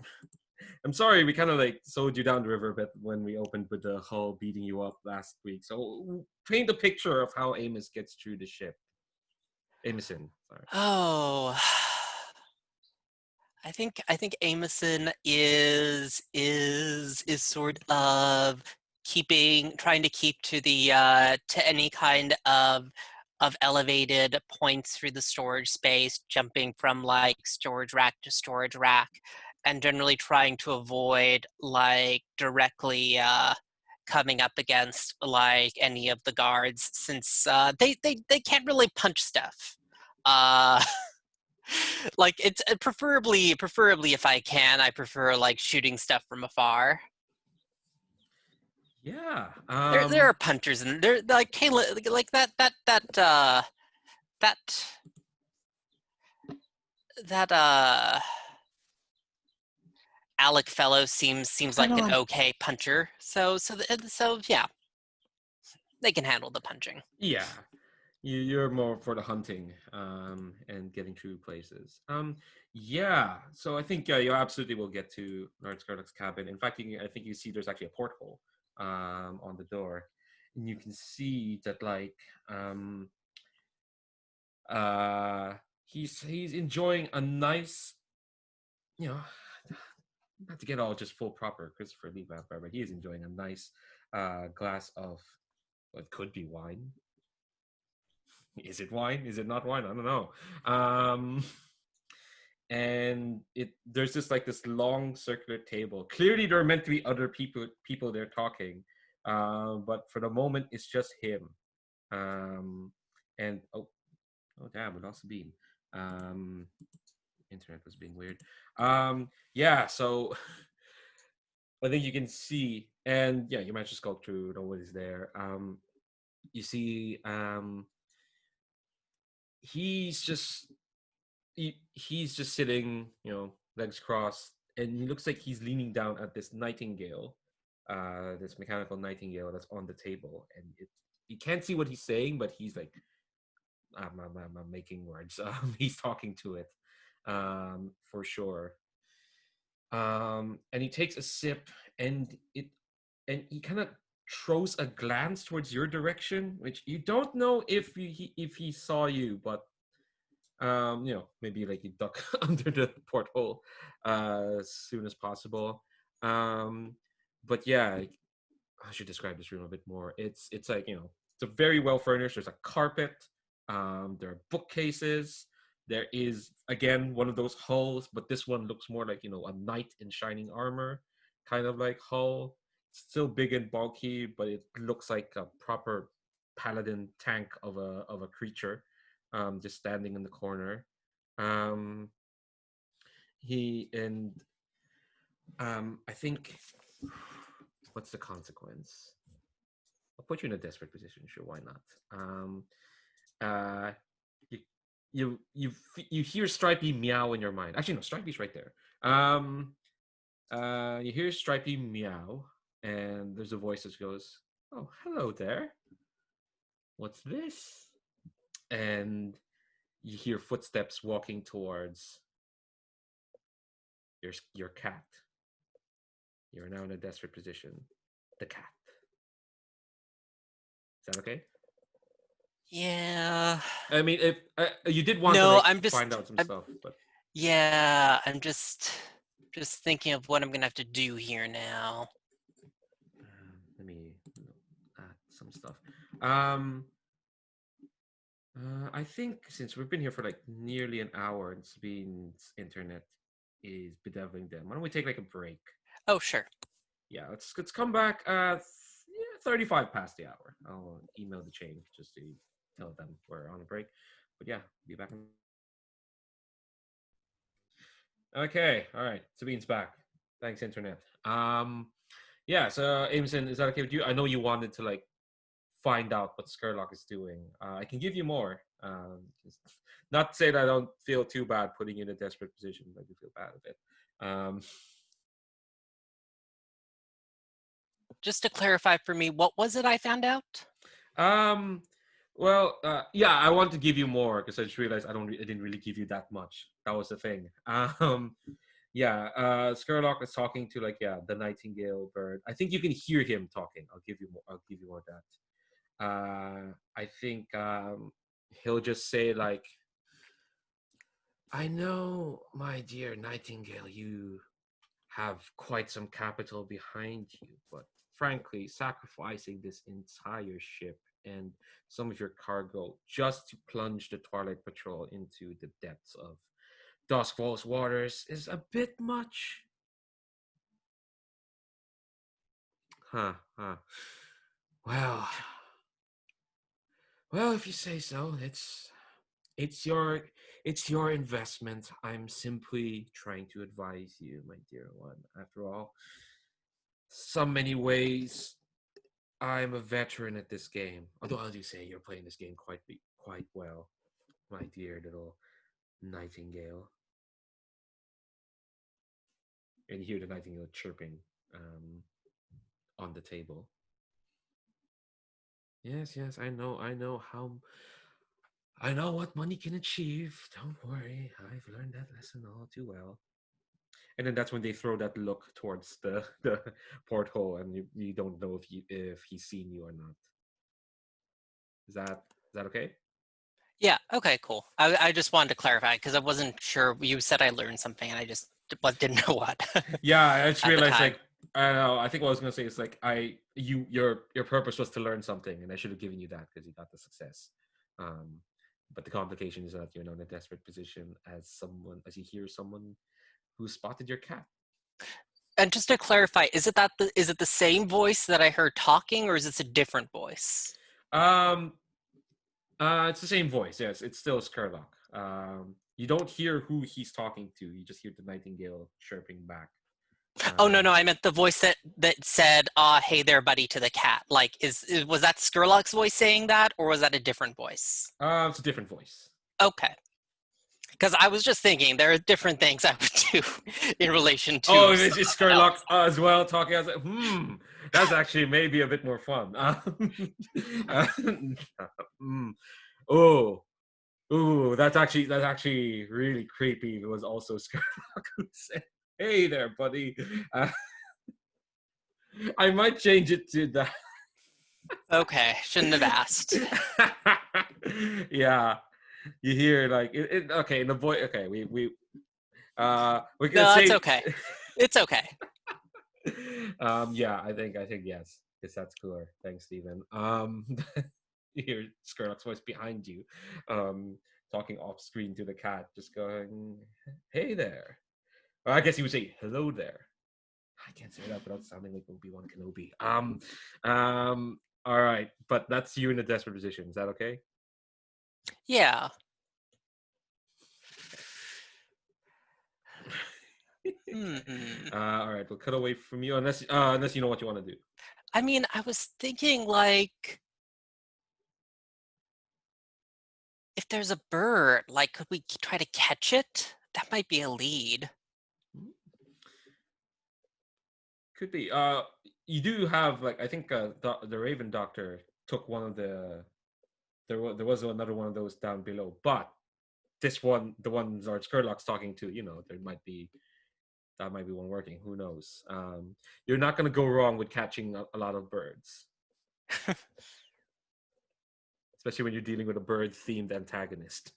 I'm sorry, we kind of like slowed you down the river a bit when we opened with the hull beating you up last week. So paint a picture of how Amos gets through the ship. Amosen, sorry. Oh, I think Amosen is sort of trying to keep to the to any kind of elevated points through the storage space, jumping from like storage rack to storage rack, and generally trying to avoid like directly coming up against like any of the guards, since they can't really punch stuff. Like it's preferably if I can, I prefer like shooting stuff from afar. Yeah. There are punchers and there like Kayla, like that Alec fellow seems like an okay puncher. So yeah, they can handle the punching. Yeah. You're more for the hunting and getting through places. Yeah. So I think you absolutely will get to Lord Scurlock's cabin. In fact, I think you see there's actually a porthole on the door, and you can see that like he's enjoying a nice, you know, not to get all just full proper Christopher Lee vampire, but he is enjoying a nice glass of what could be wine. Is it wine? Is it not wine? I don't know. And there's just like this long circular table. Clearly, there are meant to be other people there talking, but for the moment, it's just him. And oh damn, we lost a beam. Internet was being weird. Yeah, so I think you can see, and yeah, you managed to sculpt through nobody's there. You see, he's just sitting, legs crossed, and he looks like he's leaning down at this nightingale, this mechanical nightingale that's on the table, and you can't see what he's saying, but he's like, I'm making words. He's talking to it, for sure. And he takes a sip, and he kind of throws a glance towards your direction, which you don't know if he saw you, but maybe like you duck under the porthole as soon as possible. But yeah, I should describe this room a bit more. It's like, it's a very well furnished. There's a carpet. There are bookcases. There is, again, one of those hulls, but this one looks more like, a knight in shining armor kind of like hull. It's still big and bulky, but it looks like a proper paladin tank of a creature, just standing in the corner. I think, what's the consequence? I'll put you in a desperate position. Sure, why not? You hear Stripey meow in your mind. Actually, no, Stripey's right there. You hear Stripey meow, and there's a voice that goes, "Oh, hello there. What's this?" And you hear footsteps walking towards your cat. You're now in a desperate position. The cat. Is that okay? Yeah. I mean, if you did want No, to I'm just find out some stuff, but yeah, I'm just thinking of what I'm gonna have to do here now. let me add some stuff. I think since we've been here for like nearly an hour and Sabine's internet is bedeviling them, why don't we take like a break? Oh, sure. Yeah, let's come back 35 past the hour. I'll email the chain just to tell them we're on a break. But yeah, be back. Okay, all right. Sabine's back. Thanks, internet. Yeah, so Amosen, is that okay with you? I know you wanted to like find out what Scurlock is doing. I can give you more. Not to say that I don't feel too bad putting you in a desperate position. I do feel bad a bit. Just to clarify for me, what was it I found out? Well, yeah, I want to give you more because I just realized I didn't really give you that much. That was the thing. Yeah, Scurlock is talking to the nightingale bird. I think you can hear him talking. I'll give you more. I'll give you more of that. I think he'll just say like, "I know, my dear nightingale, you have quite some capital behind you, but frankly, sacrificing this entire ship and some of your cargo just to plunge the Twilight Patrol into the depths of Doskval's waters is a bit much." Huh. Well, well, if you say so, it's your it's your investment. I'm simply trying to advise you, my dear one. After all, so many ways, I'm a veteran at this game. Although I do say you're playing this game quite well, my dear little nightingale. And you hear the nightingale chirping on the table. Yes, I know I know what money can achieve. Don't worry, I've learned that lesson all too well. And then that's when they throw that look towards the porthole, and you don't know if he's seen you or not. Is that okay? Yeah. Okay. Cool. I just wanted to clarify because I wasn't sure. You said I learned something, and I just didn't know what. Yeah, I just At the realized time. I don't know. I think what I was gonna say is your purpose was to learn something, and I should have given you that because you got the success. But the complication is that you're now in a desperate position as you hear someone who spotted your cat. And just to clarify, is it the same voice that I heard talking, or is this a different voice? Um, it's the same voice. Yes, it's still Scurlock. You don't hear who he's talking to. You just hear the nightingale chirping back. Oh no, I meant the voice that said, hey there, buddy," to the cat. Like, was that Scurlock's voice saying that, or was that a different voice? It's a different voice. Okay. Because I was just thinking there are different things I would do in relation to. Oh, it's Scurlock as well talking. I was like, that's actually maybe a bit more fun. That's actually really creepy. It was also Scurlock who said, "Hey there, buddy." I might change it to that. Okay, shouldn't have asked. Yeah, you hear like it okay in the voice. Okay, we can No, say it's okay. It's okay. Yeah, I think yes. Yes, that's cooler. Thanks, Stephen. You hear Scurlock's voice behind you, talking off screen to the cat, just going, "Hey there." Or I guess he would say, "Hello there." I can't say that without sounding like Obi-Wan Kenobi. All right, but that's you in a desperate position. Is that okay? Yeah. All right, we'll cut away from you unless you know what you want to do. I mean, I was thinking like, if there's a bird, like, could we try to catch it? That might be a lead. Could be. You do have I think the Raven Doctor took one of the. There was another one of those down below, but this one, the one Lord Scurlock's talking to, there might be one working. Who knows? You're not going to go wrong with catching a lot of birds, especially when you're dealing with a bird-themed antagonist.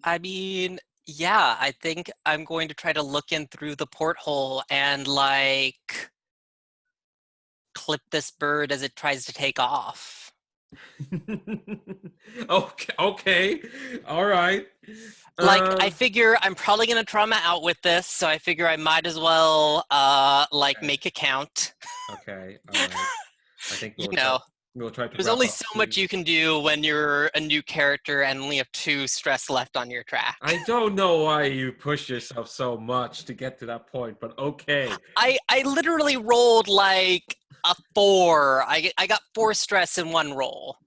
I mean, yeah, I think I'm going to try to look in through the porthole and like clip this bird as it tries to take off. Okay. All right. Like, I figure I'm probably gonna trauma out with this, so I figure I might as well make a count. Okay. All right. I think we'll try to. There's only so much you can do when you're a new character and only have 2 stress left on your track. I don't know why you push yourself so much to get to that point, but okay. I literally rolled like a 4. I got 4 stress in one roll.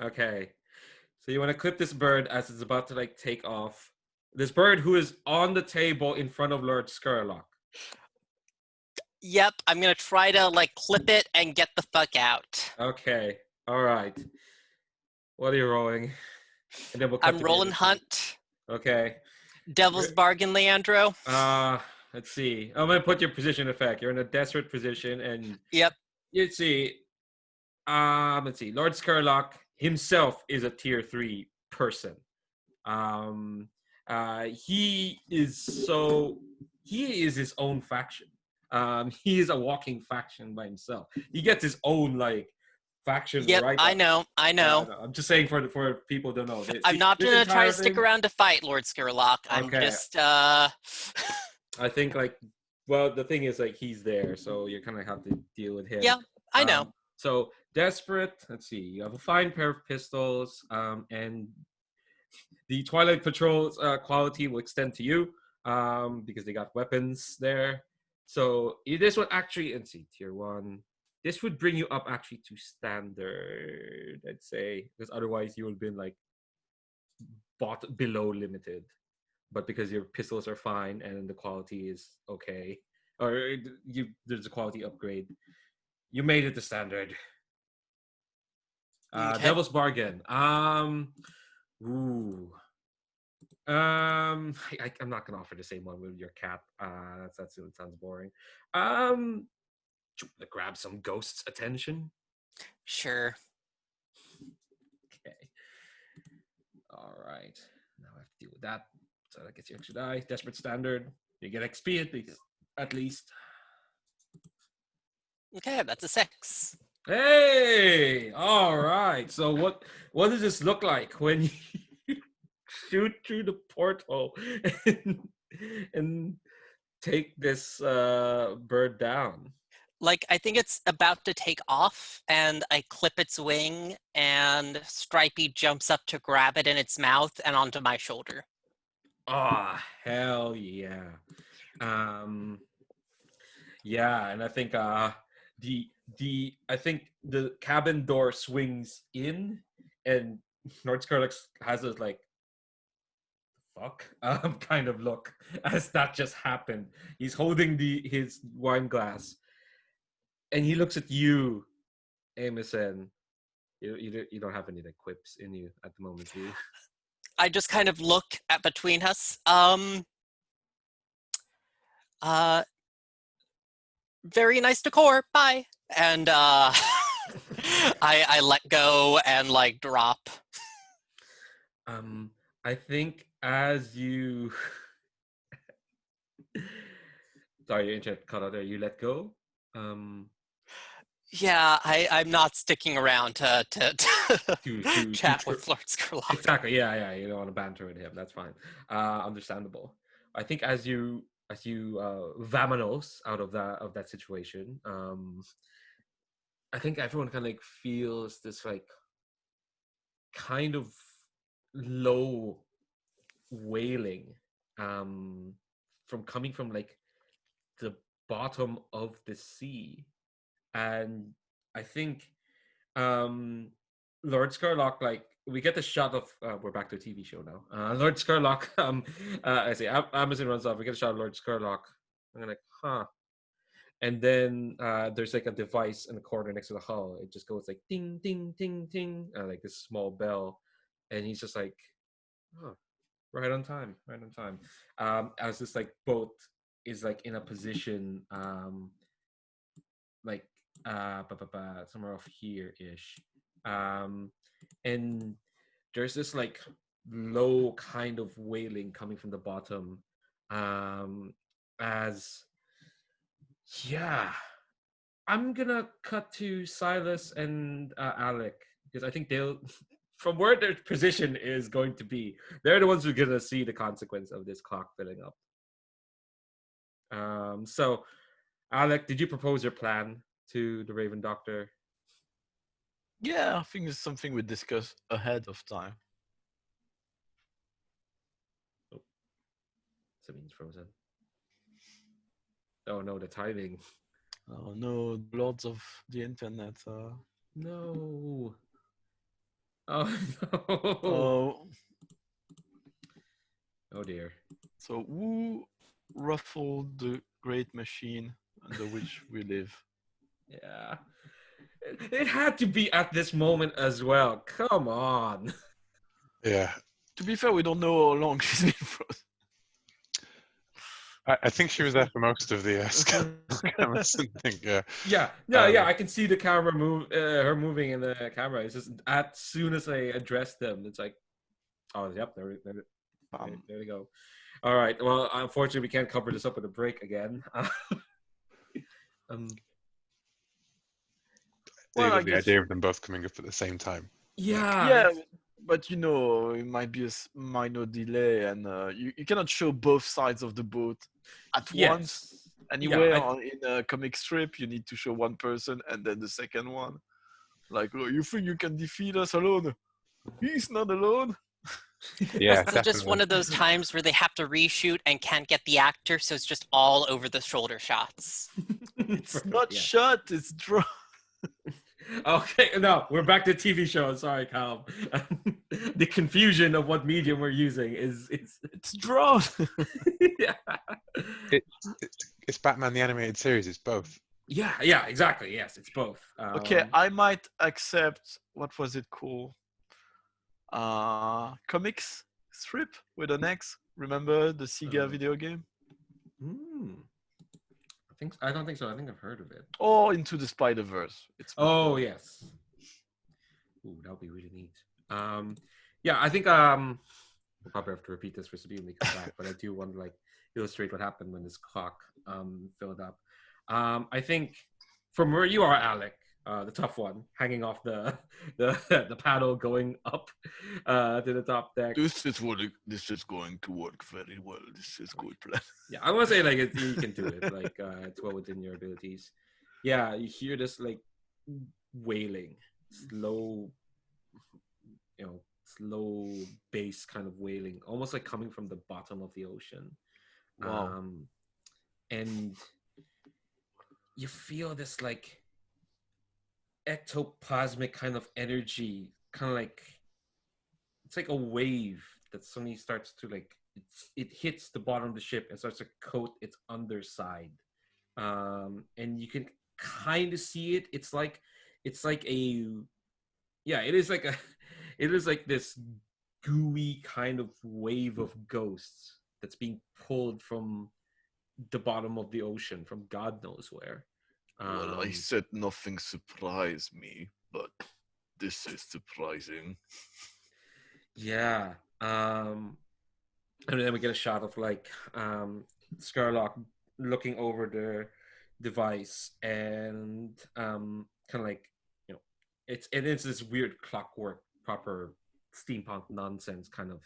Okay. So you want to clip this bird as it's about to take off. This bird who is on the table in front of Lord Scurlock. Yep, I'm gonna try to clip it and get the fuck out. Okay. All right. What are you rolling? And then we'll I'm rolling hunt. Okay. Devil's bargain, Leandro. Let's see. I'm gonna put your position effect. You're in a desperate position, and Yep. let's see. Let's see. Lord Scurlock himself is a tier 3 person. He is his own faction. He is a walking faction by himself. He gets his own faction. Yep. Right. I know. No, I'm just saying for people to know. I'm not this gonna try entire to stick thing- around to fight Lord Scurlock. I'm Okay. just I think well, the thing is he's there, so you kind of have to deal with him. Yeah, I know. So desperate. Let's see. You have a fine pair of pistols, and the Twilight Patrol's quality will extend to you, because they got weapons there. So this would actually, let's see, tier 1. This would bring you up actually to standard, I'd say, because otherwise you would have been bought below limited. But because your pistols are fine and the quality is okay, or there's a quality upgrade, you made it to standard. Okay. Devil's bargain. I'm not gonna offer the same one with your cat. That sounds boring. Grab some ghost's attention. Sure. Okay. All right. Now I have to deal with that. So that gets you extra die. Desperate standard. You get XP at least. Okay, that's a 6. Hey! All right. So what does this look like when you shoot through the portal and take this bird down? I think it's about to take off, and I clip its wing, and Stripey jumps up to grab it in its mouth and onto my shoulder. Oh, hell yeah. Yeah, and I think I think the cabin door swings in, and Lord Scurlock has this fuck kind of look as that just happened. He's holding his wine glass, and he looks at you, Amosen. You don't have any quips in you at the moment, do you? I just kind of look at between us. Very nice decor. Bye. And I let go and drop. I think as you sorry, your internet cut out there. You let go. Yeah, I'm not sticking around to chat with Lord Scurlock. Exactly. Yeah. You don't want to banter with him. That's fine. Understandable. I think as you vamonos out of that situation, I think everyone kind of feels this kind of low wailing from coming from the bottom of the sea. And I think Lord Scurlock, we get the shot of we're back to a TV show now. Lord Scurlock, I say Amosen runs off. We get a shot of Lord Scurlock. I'm huh. And then there's a device in the corner next to the hull. It just goes ding, ding, ding, ding, this small bell, and he's just oh, right on time. As this boat is in a position somewhere off here ish, and there's this low kind of wailing coming from the bottom, as I'm gonna cut to Silas and Alec, because I think they'll from where their position is going to be, they're the ones who are gonna see the consequence of this clock filling up. So Alec, did you propose your plan to the Raven Doctor? Yeah, I think it's something we discussed ahead of time. Sabine's frozen. Oh no, the timing. Oh no, the lords of the internet. No. Oh no. Oh. Oh dear. So who ruffled the great machine under which we live? Yeah. It had to be at this moment as well. Come on. Yeah. To be fair, we don't know how long she's been frozen. I think she was there for most of the Amosen thing. Yeah. Yeah. I can see the camera move, her moving in the camera. It's just as soon as I address them, it's like, oh, yep, there we go. All right. Well, unfortunately, we can't cover this up with a break again. Well, I The guess. idea of them both coming up at the same time. Yeah, but it might be a minor delay, and you cannot show both sides of the boat at once. Anywhere in a comic strip, you need to show one person and then the second one. Like, oh, you think you can defeat us alone? He's not alone. Yeah, So just one of those times where they have to reshoot and can't get the actor, so it's just all over the shoulder shots. It's not shot, it's drawn. Okay, no, we're back to TV show. Sorry, Kyle. The confusion of what medium we're using is it's drawn. Yeah. It's Batman the Animated Series. It's both. Yeah, exactly. Yes, it's both. Okay, I might accept. What was it called? Comics strip with an X. Remember the Sega video game? I don't think so. I think I've heard of it. Or Into the Spider-Verse. Yes. Ooh, that would be really neat. Yeah, I think we'll probably have to repeat this for Sabine when we come back, but I do want to illustrate what happened when this clock filled up. I think from where you are, Alec, the tough one, hanging off the paddle going up to the top deck. This is going to work very well. This is good plan. Yeah, I want to say you can do it. It's well within your abilities. Yeah, you hear this wailing, slow bass kind of wailing, almost like coming from the bottom of the ocean. Wow. And you feel this ectoplasmic kind of energy, kind of it's like a wave that suddenly starts to it hits the bottom of the ship and starts to coat its underside, and you can kind of see it. It is like this gooey kind of wave of ghosts that's being pulled from the bottom of the ocean, from God knows where. Well, I said nothing surprised me, but this is surprising. Yeah. And then we get a shot of Scurlock looking over the device, and kind of it's this weird clockwork, proper steampunk nonsense kind of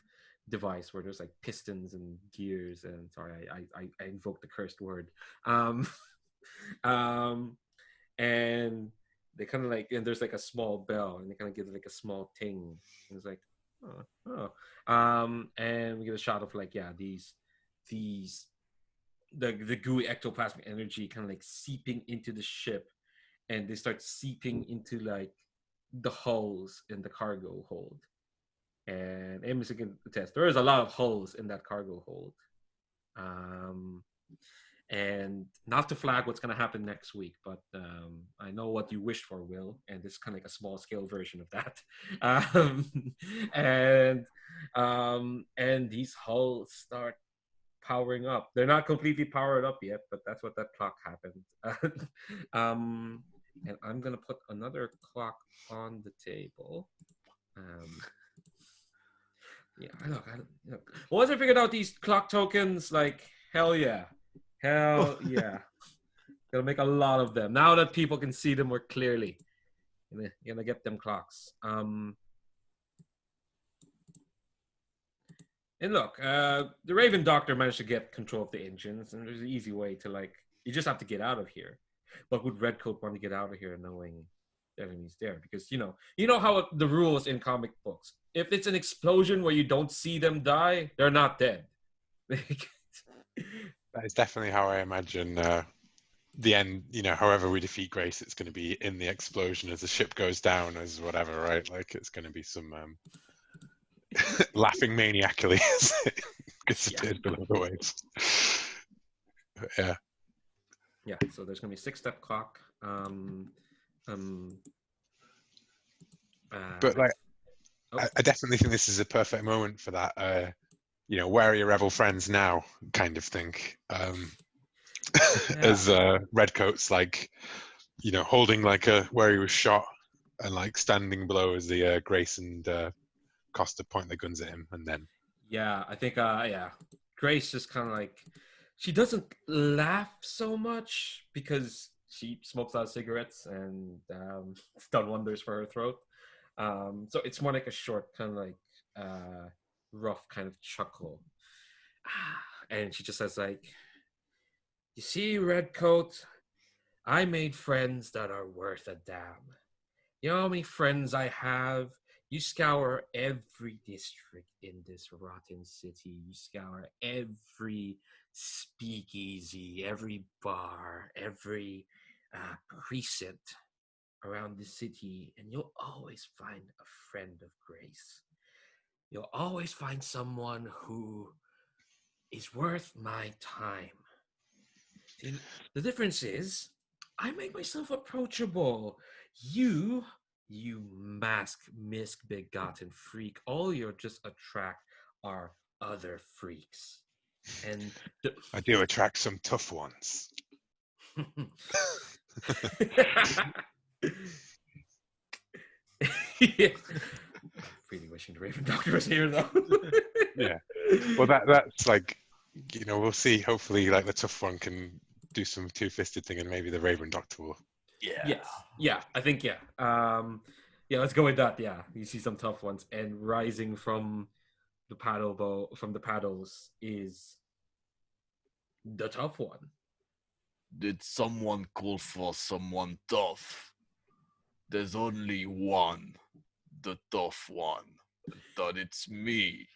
device where there's pistons and gears, and sorry, I invoked the cursed word. And they kind of and there's a small bell, and they kind of give it a small ting, and it's and we get a shot of the gooey ectoplasmic energy kind of seeping into the ship, and they start seeping into the hulls in the cargo hold. And Amosen can attest, there is a lot of hulls in that cargo hold. And not to flag what's going to happen next week, but I know what you wished for, Will, and this is kind of a small scale version of that. And these hulls start powering up. They're not completely powered up yet, but that's what that clock happened. And I'm going to put another clock on the table. Once I figured out these clock tokens, hell yeah. Gonna make a lot of them now that people can see them more clearly. Gonna get them clocks. And look, the Raven Doctor managed to get control of the engines, and there's an easy way to you just have to get out of here. But would Redcoat want to get out of here knowing the enemy's there? Because you know how the rules in comic books. If it's an explosion where you don't see them die, they're not dead. That is definitely how I imagine the end. However we defeat Grace, it's going to be in the explosion as the ship goes down, as whatever, right? It's going to be some laughing maniacally as it disappears below the waves. Yeah. Yeah. So there's going to be a 6-step clock. But I definitely think this is a perfect moment for that. where are your rebel friends now kind of thing. Yeah. As Redcoat's like, holding like where he was shot and like standing below as the Grace and Costa point their guns at him, and then Yeah, I think Grace just kind of like, she doesn't laugh so much because she smokes a lot of cigarettes and it's done wonders for her throat. So it's more like a short kind of like rough kind of chuckle. And she just says like, you see, Redcoat, I made friends that are worth a damn. You know how many friends I have? You scour every district in this rotten city. You scour every speakeasy, every bar, every precinct around the city, and you'll always find a friend of Grace. You'll always find someone who is worth my time. See, the difference is, I make myself approachable. You misbegotten freak, all you just attract are other freaks. And I do attract some tough ones. Yeah. Really wishing the Raven Doctor was here, though. Yeah. Well, that's like, we'll see. Hopefully, like the tough one can do some two-fisted thing, and maybe the Raven Doctor will. Yes. Yeah, I think, yeah. Yeah, let's go with that. Yeah, you see some tough ones, and rising from the paddles is the tough one. Did someone call for someone tough? There's only one, the tough one. But it's me.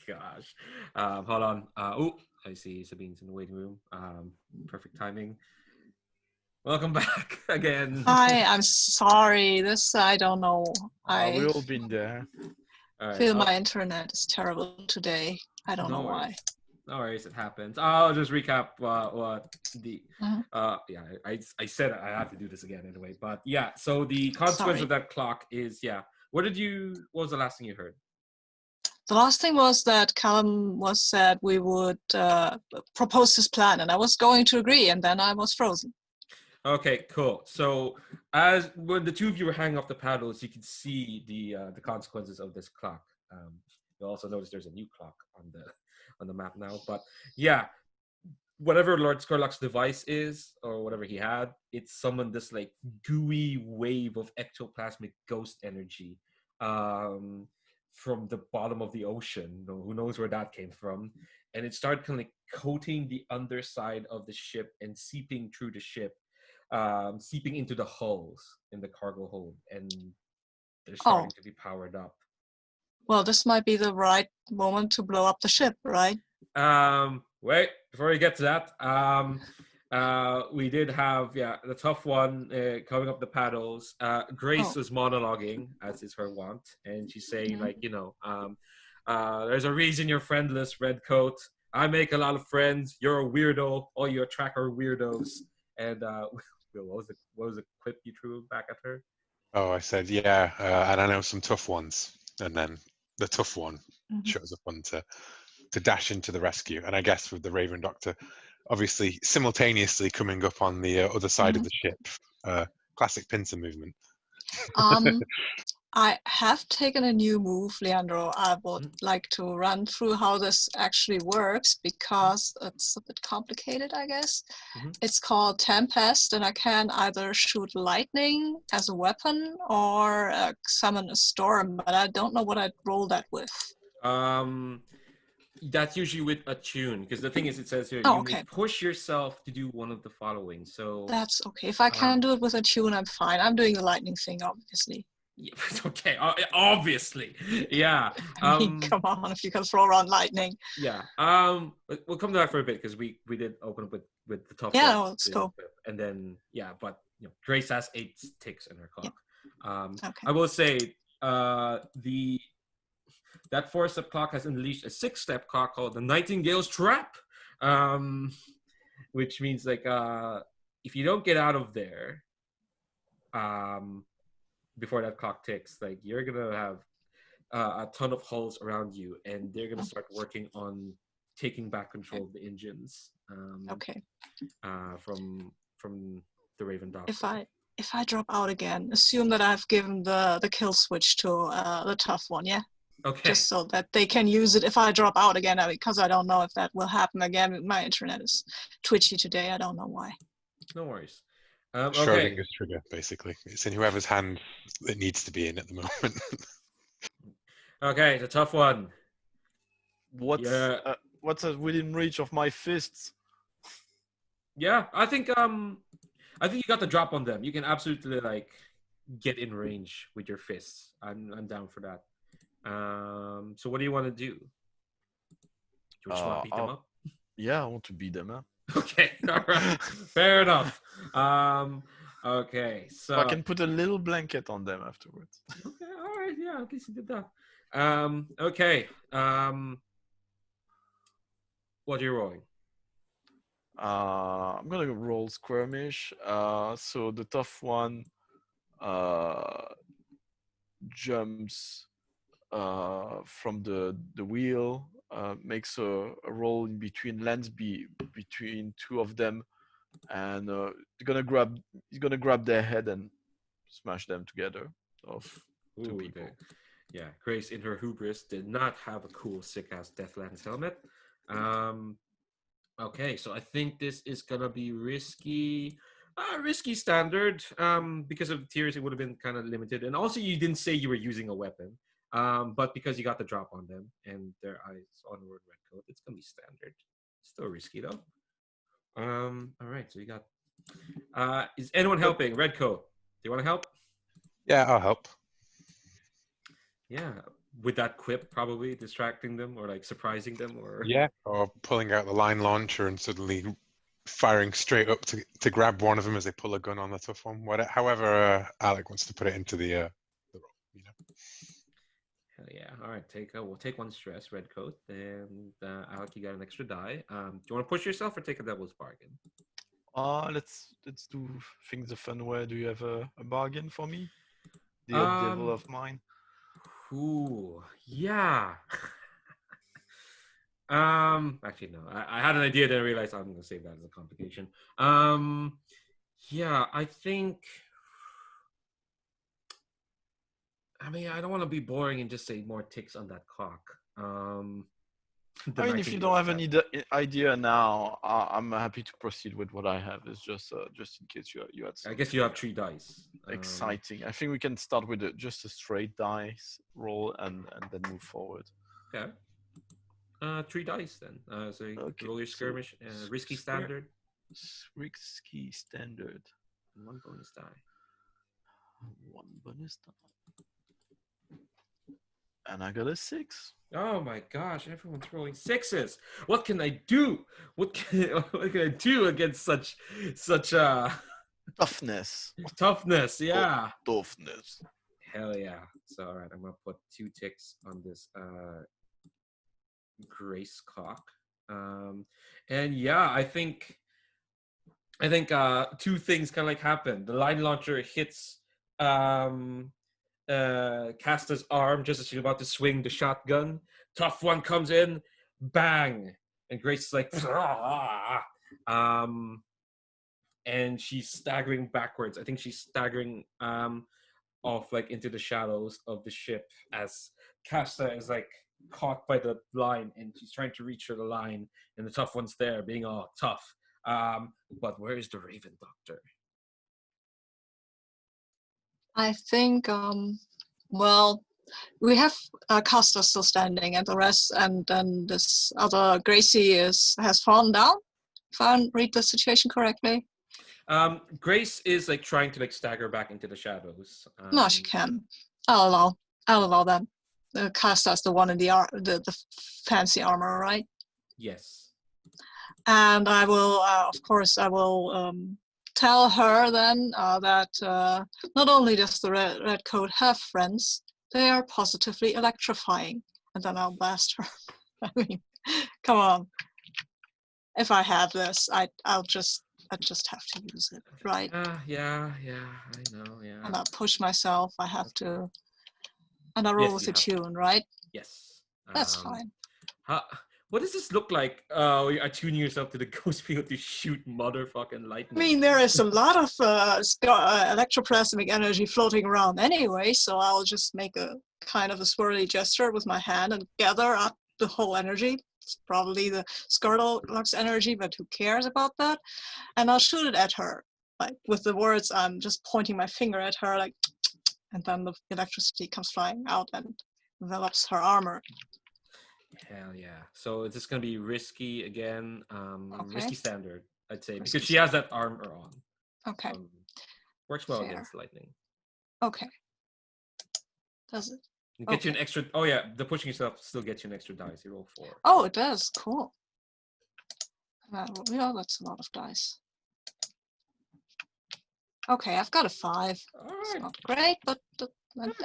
Gosh. Hold on. I see Sabine's in the waiting room. Perfect timing. Welcome back again. Hi, I'm sorry. This, I don't know. I We've all been there. All right. feel my internet is terrible today. I don't know why. No worries, it happens. I'll just recap what the Mhm. yeah, I said I have to do this again anyway, but yeah, so the consequence Sorry. of that clock is, yeah, what was the last thing you heard? The last thing was that Callum was said we would propose this plan, and I was going to agree, and then I was frozen. Okay, cool. So as when the two of you were hanging off the paddles, you can see the consequences of this clock. You'll also notice there's a new clock on the map now. But yeah, whatever Lord Scurlock's device is, or whatever he had, it summoned this like gooey wave of ectoplasmic ghost energy from the bottom of the ocean. Who knows where that came from? And it started kind of like coating the underside of the ship and seeping through the ship, seeping into the hulls in the cargo hold, and they're starting to be powered up. Well, this might be the right moment to blow up the ship, right? Wait, before we get to that, we did have the tough one coming up the paddles. Grace was monologuing, as is her wont, and she's saying like, there's a reason you're friendless, Redcoat. I make a lot of friends. You're a weirdo. All you attract are weirdos. And what was the quip you threw back at her? Oh, I said, yeah, and I know some tough ones. And then the tough one shows up on to dash into the rescue. And I guess with the Raven Doctor, obviously simultaneously coming up on the other side of the ship. Classic pincer movement. I have taken a new move, Leandro. I would like to run through how this actually works because it's a bit complicated, I guess. It's called Tempest, and I can either shoot lightning as a weapon or summon a storm, but I don't know what I'd roll that with. That's usually with a tune, because the thing is, it says here, may push yourself to do one of the following. So that's okay. If I can do it with a tune, I'm fine. I'm doing the lightning thing, obviously. Yeah, okay, obviously, yeah. I mean, come on, if you can throw around lightning. Yeah. We'll come to that for a bit because we did open up with the tough. Yeah, no, let's go. And then but Grace has 8 ticks in her clock. Yeah. I will say that 4-step clock has unleashed a 6-step clock called the Nightingale's Trap, which means like if you don't get out of there, before that clock ticks, like you're gonna have a ton of hulls around you, and they're gonna start working on taking back control of the engines. Okay. From the Raven Doctor. If I drop out again, assume that I've given the kill switch to the tough one, yeah? Okay. Just so that they can use it if I drop out again, because I don't know if that will happen again. My internet is twitchy today. I don't know why. No worries. Okay. Schrodinger's trigger, basically. It's in whoever's hand it needs to be in at the moment. Okay, the tough one. What's within reach of my fists? Yeah, I think you got the drop on them. You can absolutely like get in range with your fists. I'm down for that. So what do you want to do? Do you just want to beat them up? Yeah, I want to beat them up. Okay, all right, fair enough. Okay, so I can put a little blanket on them afterwards. Okay, all right, yeah, at least you did that. Okay. What are you rolling? I'm gonna roll skirmish. So the tough one jumps from the wheel, makes a roll in between, lands between two of them, and he's gonna grab their head and smash them together. Of two people. Yeah, Grace in her hubris did not have a cool sick-ass Deathlands helmet. Okay, so I think this is gonna be risky. Risky standard. Because of the tiers, it would have been kind of limited, and also you didn't say you were using a weapon. But because you got the drop on them and their eyes on word Redcoat, it's gonna be standard. Still risky though. All right, so you got. Is anyone helping? Redcoat, do you want to help? Yeah, I'll help. Yeah, with that quip, probably distracting them or like surprising them, or yeah, or pulling out the line launcher and suddenly firing straight up to grab one of them as they pull a gun on the tough one. However, Alec wants to put it into the role. You know. Hell yeah! All right, we'll take one stress, Redcoat, and Alec, you got an extra die. Do you want to push yourself or take a devil's bargain? Let's do things the fun way. Do you have a bargain for me, dear devil of mine? Ooh, yeah. Actually, no. I had an idea, then I realized I'm gonna save that as a complication. Yeah, I think. I mean, I don't want to be boring and just say more ticks on that clock. I mean, if you don't have any idea now, I'm happy to proceed with what I have. It's just in case you had. I guess you have 3 dice. Exciting. I think we can start with just a straight dice roll and then move forward. Okay. 3 dice then. So roll your skirmish. Risky standard. Risky standard. 1 bonus die. 1 bonus die. And I got a 6. Oh my gosh! Everyone's rolling 6s. What can I do? What can I do against such toughness? Toughness, yeah. Toughness. Hell yeah! So all right, I'm gonna put 2 ticks on this Grace clock. And yeah, I think 2 things kind of like happen. The line launcher hits Casta's arm just as she's about to swing the shotgun. Tough one comes in, bang, and Grace is like, and she's staggering backwards. I think she's staggering off like into the shadows of the ship as Casta is like caught by the line and she's trying to reach for the line, and the tough one's there being all tough. But where is the Raven Doctor? I think, well, we have Costa still standing, and the rest, and then this other Gracie has fallen down. If I read the situation correctly. Grace is like trying to like stagger back into the shadows. No, she can. I'll allow them. Costa's the one in the fancy armor, right? Yes. And I will, of course, tell her then that not only does the Redcoat have friends, they are positively electrifying. And then I'll blast her. I mean, come on. If I have this, I just have to use it, right? Yeah, I know, yeah. And I'll push myself. I have to And I roll Yes, with you a have. tune, right? Yes. That's fine. How, what does this look like? You're attuning yourself to the ghost field to shoot motherfucking I lightning. mean, there is a lot of electroplasmic energy floating around anyway, so I'll just make a kind of a swirly gesture with my hand and gather up the whole energy. It's probably the Scurlock's energy, but who cares about that? And I'll shoot it at her. Like, with the words, I'm just pointing my finger at her, like, and then the electricity comes flying out and envelops her armor. Hell yeah. So it's just gonna be risky again. Okay. Risky standard, I'd say, Risky because she has that armor on. Okay, Works well Fair. against lightning. okay. Does it? It gets you an extra. Oh yeah, the pushing yourself still gets you an extra dice. You roll 4. Oh, it does. Cool. Yeah, that's a lot of dice. Okay, I've got a 5. All It's right. not great, but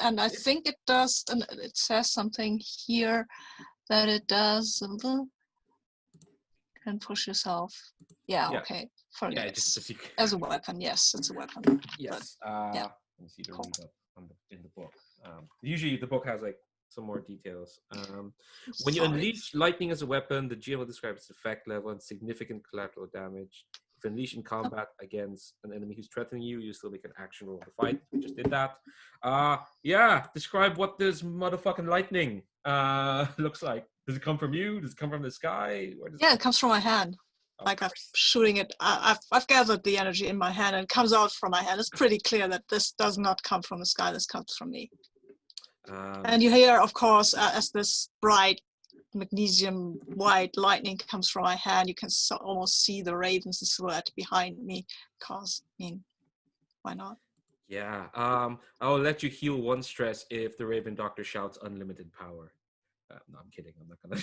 and I think it does. And it says something here that it does. Can push yourself. Yeah. Yeah. Okay. Forget Yeah, it. just As a weapon. Yes, it's a weapon. yes. yeah. Let me see the Cool. read up on in the book. Usually the book has like some more details. When you Sorry. unleash lightning as a weapon, the GM will describe its effect level and significant collateral damage. If unleashed in combat against an enemy who's threatening you, you still make an action roll to fight. We just did that. Yeah. Describe what this motherfucking lightning looks like. Does it come from you? Does it come from the sky? Where does Yeah, it comes from my hand. Of Like I'm course. shooting it. I've gathered the energy in my hand and it comes out from my hand. It's pretty clear that this does not come from the sky. This comes from me. And you hear, of course, as this bright magnesium white lightning comes from my hand, you can almost see the ravens and silhouette behind me. Cause, I mean, why not? Yeah. I'll let you heal 1 stress if the Raven Doctor shouts unlimited power. No, I'm kidding. I'm not gonna.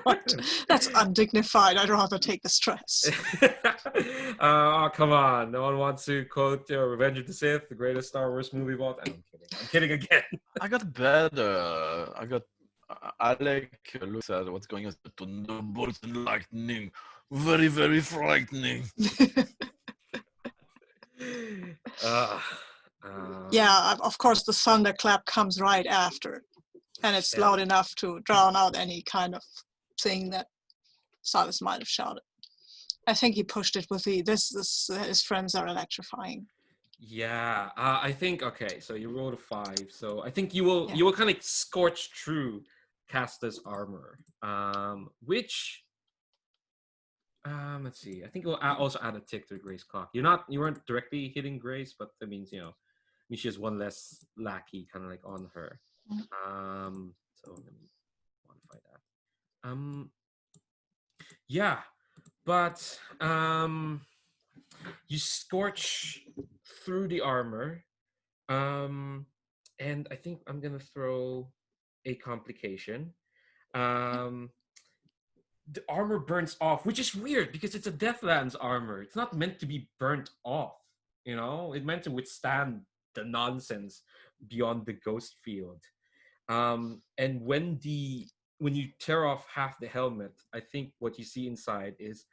What? That's undignified. I'd rather take the stress. Oh, come on. No one wants to quote Revenge of the Sith, the greatest Star Wars movie of all time. I'm kidding. I'm kidding again. I got better. I got Alec looks at what's going on. Thunderbolts and lightning, very very frightening. Yeah, of course, the thunderclap comes right after. And it's loud enough to drown out any kind of thing that Silas might have shouted. I think he pushed it with his friends are electrifying. Yeah, I think okay. So you rolled a 5. So I think you will kind of scorch through Casta's armor, which let's see. I think it will also add a tick to Grace clock. You weren't directly hitting Grace, but that means she has 1 less lackey kind of like on her. So let me modify that. Yeah, but you scorch through the armor, and I think I'm gonna throw a complication. The armor burns off, which is weird because it's a Deathlands armor. It's not meant to be burnt off. It's meant to withstand the nonsense beyond the ghost field. And when you tear off half the helmet, I think what you see inside is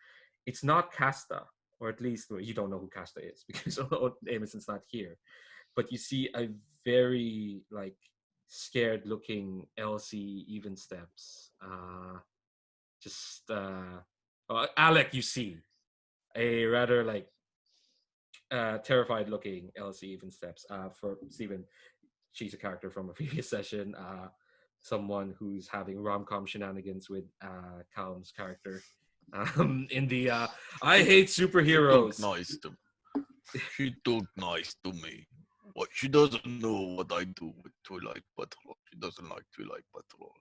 it's not Casta, or at least you don't know who Casta is because Amoson's not here. But you see a very scared looking Elsie even steps. Alec, you see a rather terrified looking Elsie even steps. For Steven, she's a character from a previous session. Someone who's having rom-com shenanigans with Callum's character. In the I hate superheroes. She talked nice to me. What she doesn't know what I do with Twilight Patrol. She doesn't like Twilight Patrol,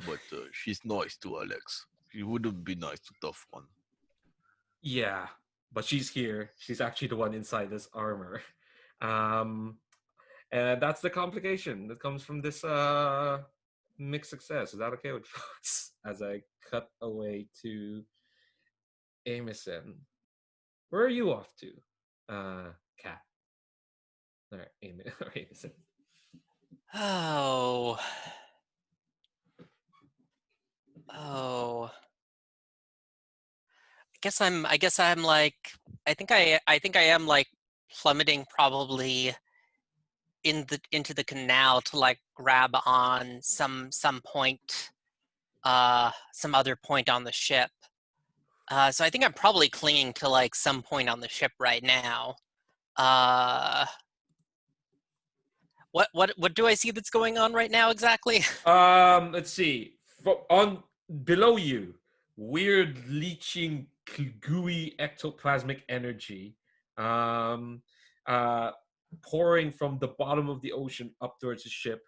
but she's nice to Alex. She wouldn't be nice to Tough One. Yeah, but she's here. She's actually the one inside this armor. And that's the complication that comes from this mixed success. Is that okay with folks? As I cut away to Amosen. Where are you off to, Kat? All right, Amosen. Oh. I guess I'm like I think I am like plummeting probably into the canal to like grab on some point, some other point on the ship. So I think I'm probably clinging to like some point on the ship right now. What do I see that's going on right now exactly? Let's see. On below you, weird leeching gooey ectoplasmic energy, pouring from the bottom of the ocean up towards the ship.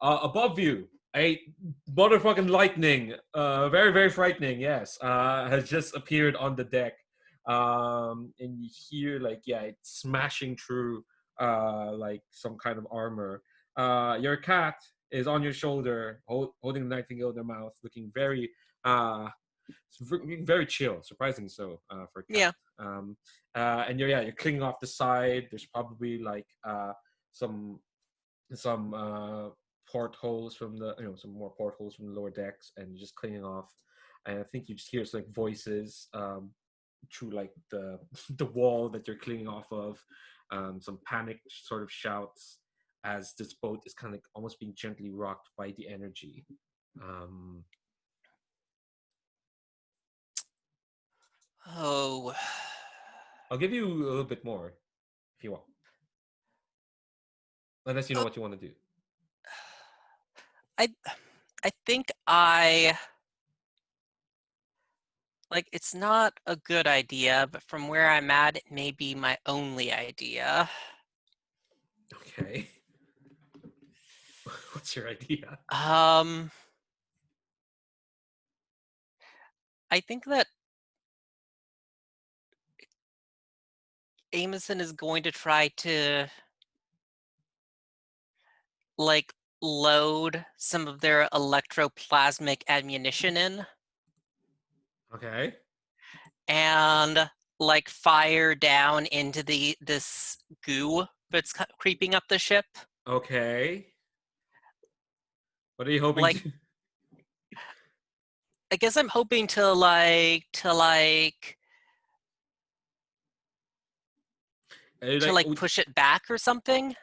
Above you, a motherfucking lightning, very very frightening. Yes, has just appeared on the deck, and you hear like it's smashing through like some kind of armor. Your cat is on your shoulder, holding the nightingale in their mouth, looking very, very chill, surprisingly so for a cat. Yeah. And you're clinging off the side. There's probably like some portholes from the some more portholes from the lower decks, and you're just clinging off. And I think you just hear some like voices through like the the wall that you're clinging off of, some panicked sort of shouts as this boat is kind of like almost being gently rocked by the energy. Oh, I'll give you a little bit more if you want, unless you know what you want to do. I think like it's not a good idea, but from where I'm at, it may be my only idea. Okay. What's your idea? I think that Amosen is going to try to like load some of their electroplasmic ammunition in Okay. and like fire down into this goo that's creeping up the ship. Okay. What are you hoping Like, to? I guess I'm hoping to like push it back or something.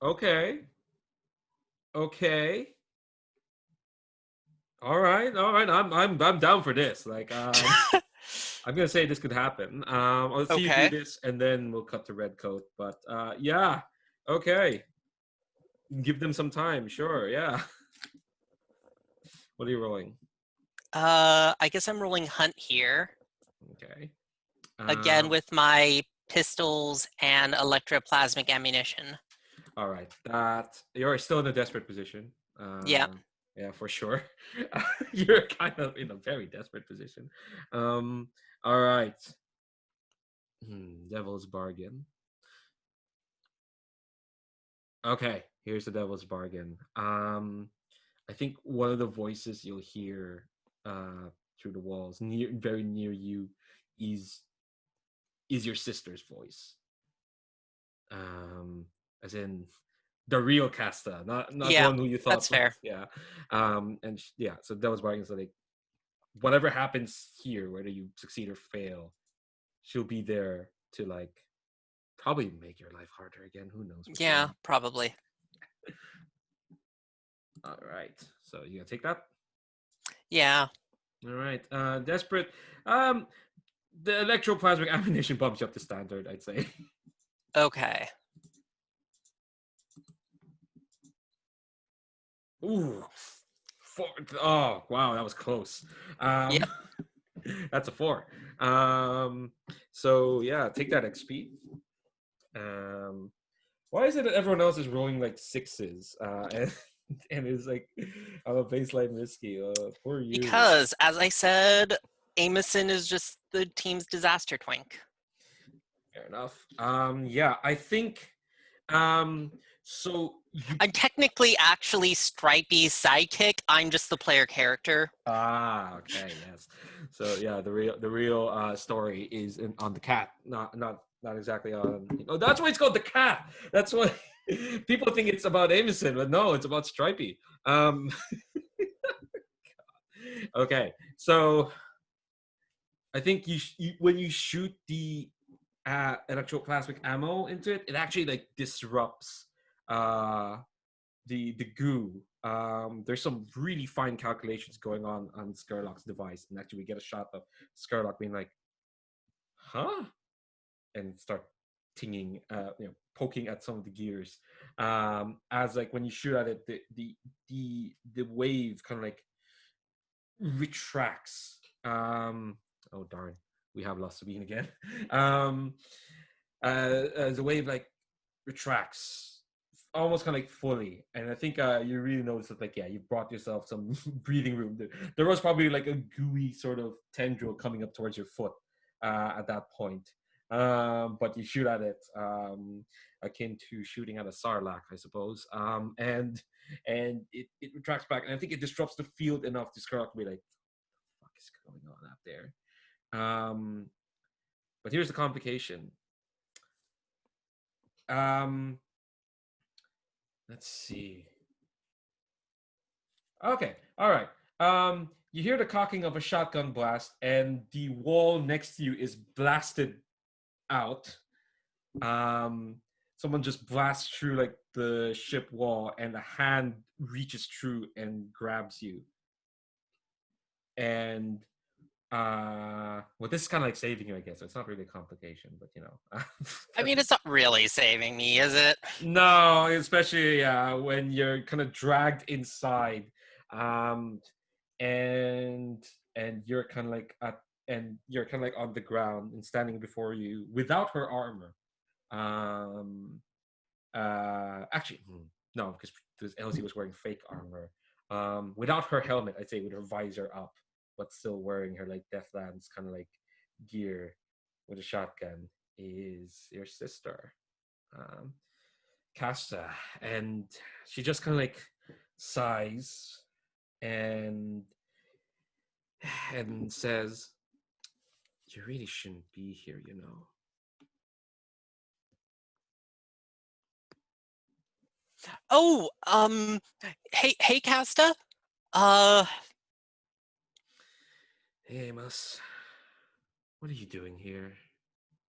Okay. Okay. All right. I'm down for this. Like I'm gonna say this could happen. I'll see you Okay. do this, and then we'll cut to Redcoat. But yeah. Okay. Give them some time. Sure. Yeah. What are you rolling? I guess I'm rolling hunt here. Okay. Again with my pistols and electroplasmic ammunition. All right. That you're still in a desperate position. Yeah. Yeah, for sure. You're kind of in a very desperate position. All right. Devil's bargain. Okay, here's the devil's bargain. I think one of the voices you'll hear through the walls, very near you, is your sister's voice. As in the real Casta, not the one who you thought. That's fair. Yeah. So devil's bargain is like whatever happens here, whether you succeed or fail, she'll be there to like probably make your life harder again. Who knows? Yeah, probably. All right. So you gonna take that? Yeah. All right. Desperate. The electroplasmic ammunition bumps you up to standard, I'd say. Okay. Ooh. 4. Oh wow, that was close. Yep. That's a 4. So yeah, take that XP. Why is it that everyone else is rolling like 6s? And is like I'm a baseline risky. Poor you. Because as I said, Amosen is just the team's disaster twink. Fair enough. Yeah, I think so I'm technically actually Stripey's sidekick. I'm just the player character. Okay, yes. So yeah, the real story is on the cat, not exactly on. Oh, that's why it's called the cat. That's why people think it's about Amosen, but no, it's about Stripey. Okay, so I think when you shoot the electroplasmic ammo into it, it actually like disrupts the goo. There's some really fine calculations going on Scurlock's device, and actually we get a shot of Scurlock being like, "Huh," and start tinging, poking at some of the gears. As like when you shoot at it, the wave kind of like retracts. Oh darn, we have lost Sabine again. As the wave like retracts almost kind of like fully, and I think you really notice that, like, yeah, you brought yourself some breathing room. There was probably like a gooey sort of tendril coming up towards your foot at that point, but you shoot at it, akin to shooting at a sarlacc, I suppose, and it retracts back, and I think it disrupts the field enough to Scurlock to be like, what the fuck is going on out there? But here's the complication. Let's see. Okay, all right. You hear the cocking of a shotgun blast, and the wall next to you is blasted out. Someone just blasts through like the ship wall, and a hand reaches through and grabs you. And well, this is kind of like saving you, I guess. It's not really a complication, but I mean, it's not really saving me, is it? No, especially when you're kind of dragged inside, and you're kind of like on the ground and standing before you without her armor. Actually, no, because Elsie was wearing fake armor. Without her helmet, I'd say, with her visor up, but still wearing her like Deathlands kind of like gear with a shotgun, is your sister, Casta, and she just kind of like sighs and says, "You really shouldn't be here, you know." Oh, hey, Casta. Hey, Amos, what are you doing here?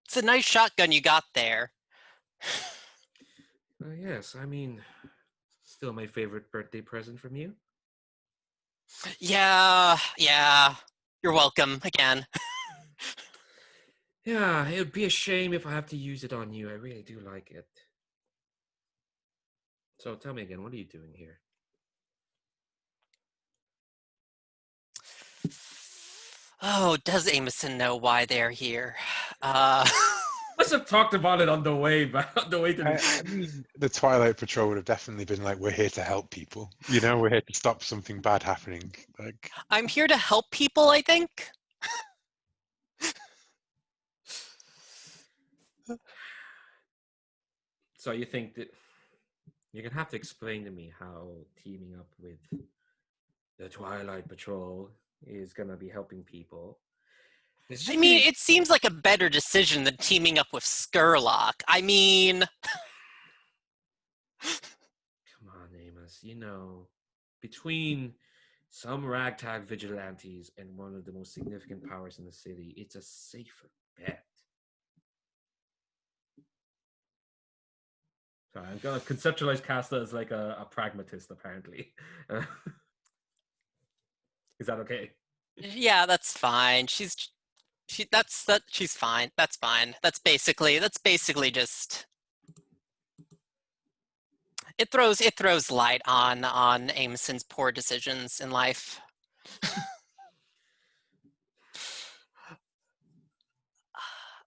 It's a nice shotgun you got there. Yes, I mean, still my favorite birthday present from you. Yeah. You're welcome again. Yeah, it would be a shame if I have to use it on you. I really do like it. So tell me again, what are you doing here? Oh, does Amosen know why they're here? Must have talked about it on the way, on the way to I mean, the Twilight Patrol would have definitely been like, "We're here to help people. We're here to stop something bad happening." Like, I'm here to help people, I think. So you think that you're gonna have to explain to me how teaming up with the Twilight Patrol is gonna be helping people? I mean, it seems like a better decision than teaming up with Scurlock. I mean... Come on, Amos. Between some ragtag vigilantes and one of the most significant powers in the city, it's a safer bet. Sorry, I'm gonna conceptualize Casta as like a pragmatist, apparently. Is that okay? Yeah, that's fine. She's fine. That's fine. That's basically just it throws light on Amosen's poor decisions in life.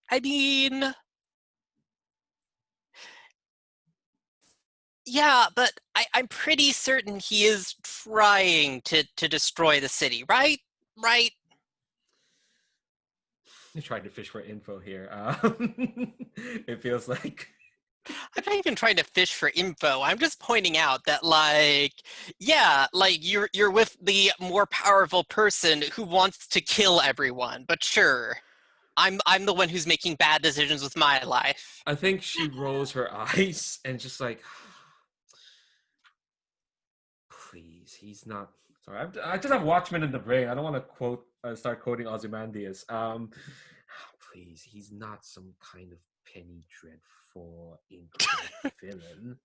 I mean, yeah, but I'm pretty certain he is trying to destroy the city, right? Right? I tried to fish for info here. It feels like I'm not even trying to fish for info. I'm just pointing out that, like, yeah, like you're with the more powerful person who wants to kill everyone. But sure, I'm the one who's making bad decisions with my life. I think she rolls her eyes and just like, please, he's not. Sorry, I just have Watchmen in the brain. I don't want to start quoting Ozymandias. Please, he's not some kind of penny dreadful, incorrect villain.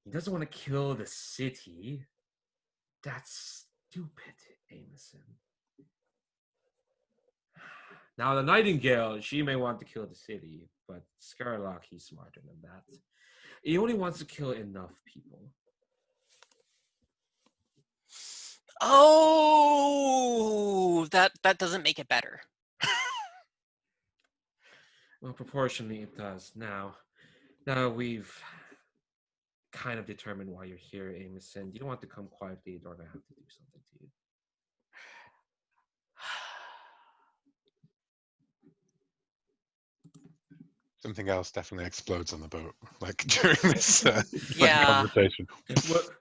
He doesn't want to kill the city. That's stupid, Amosen. Now, the Nightingale, she may want to kill the city, but Scurlock, he's smarter than that. He only wants to kill enough people. Oh, that doesn't make it better. Well, proportionally, it does. Now we've kind of determined why you're here, Amosen. You don't want to come quietly, or I have to do something to you. Something else definitely explodes on the boat, like during this Yeah. conversation.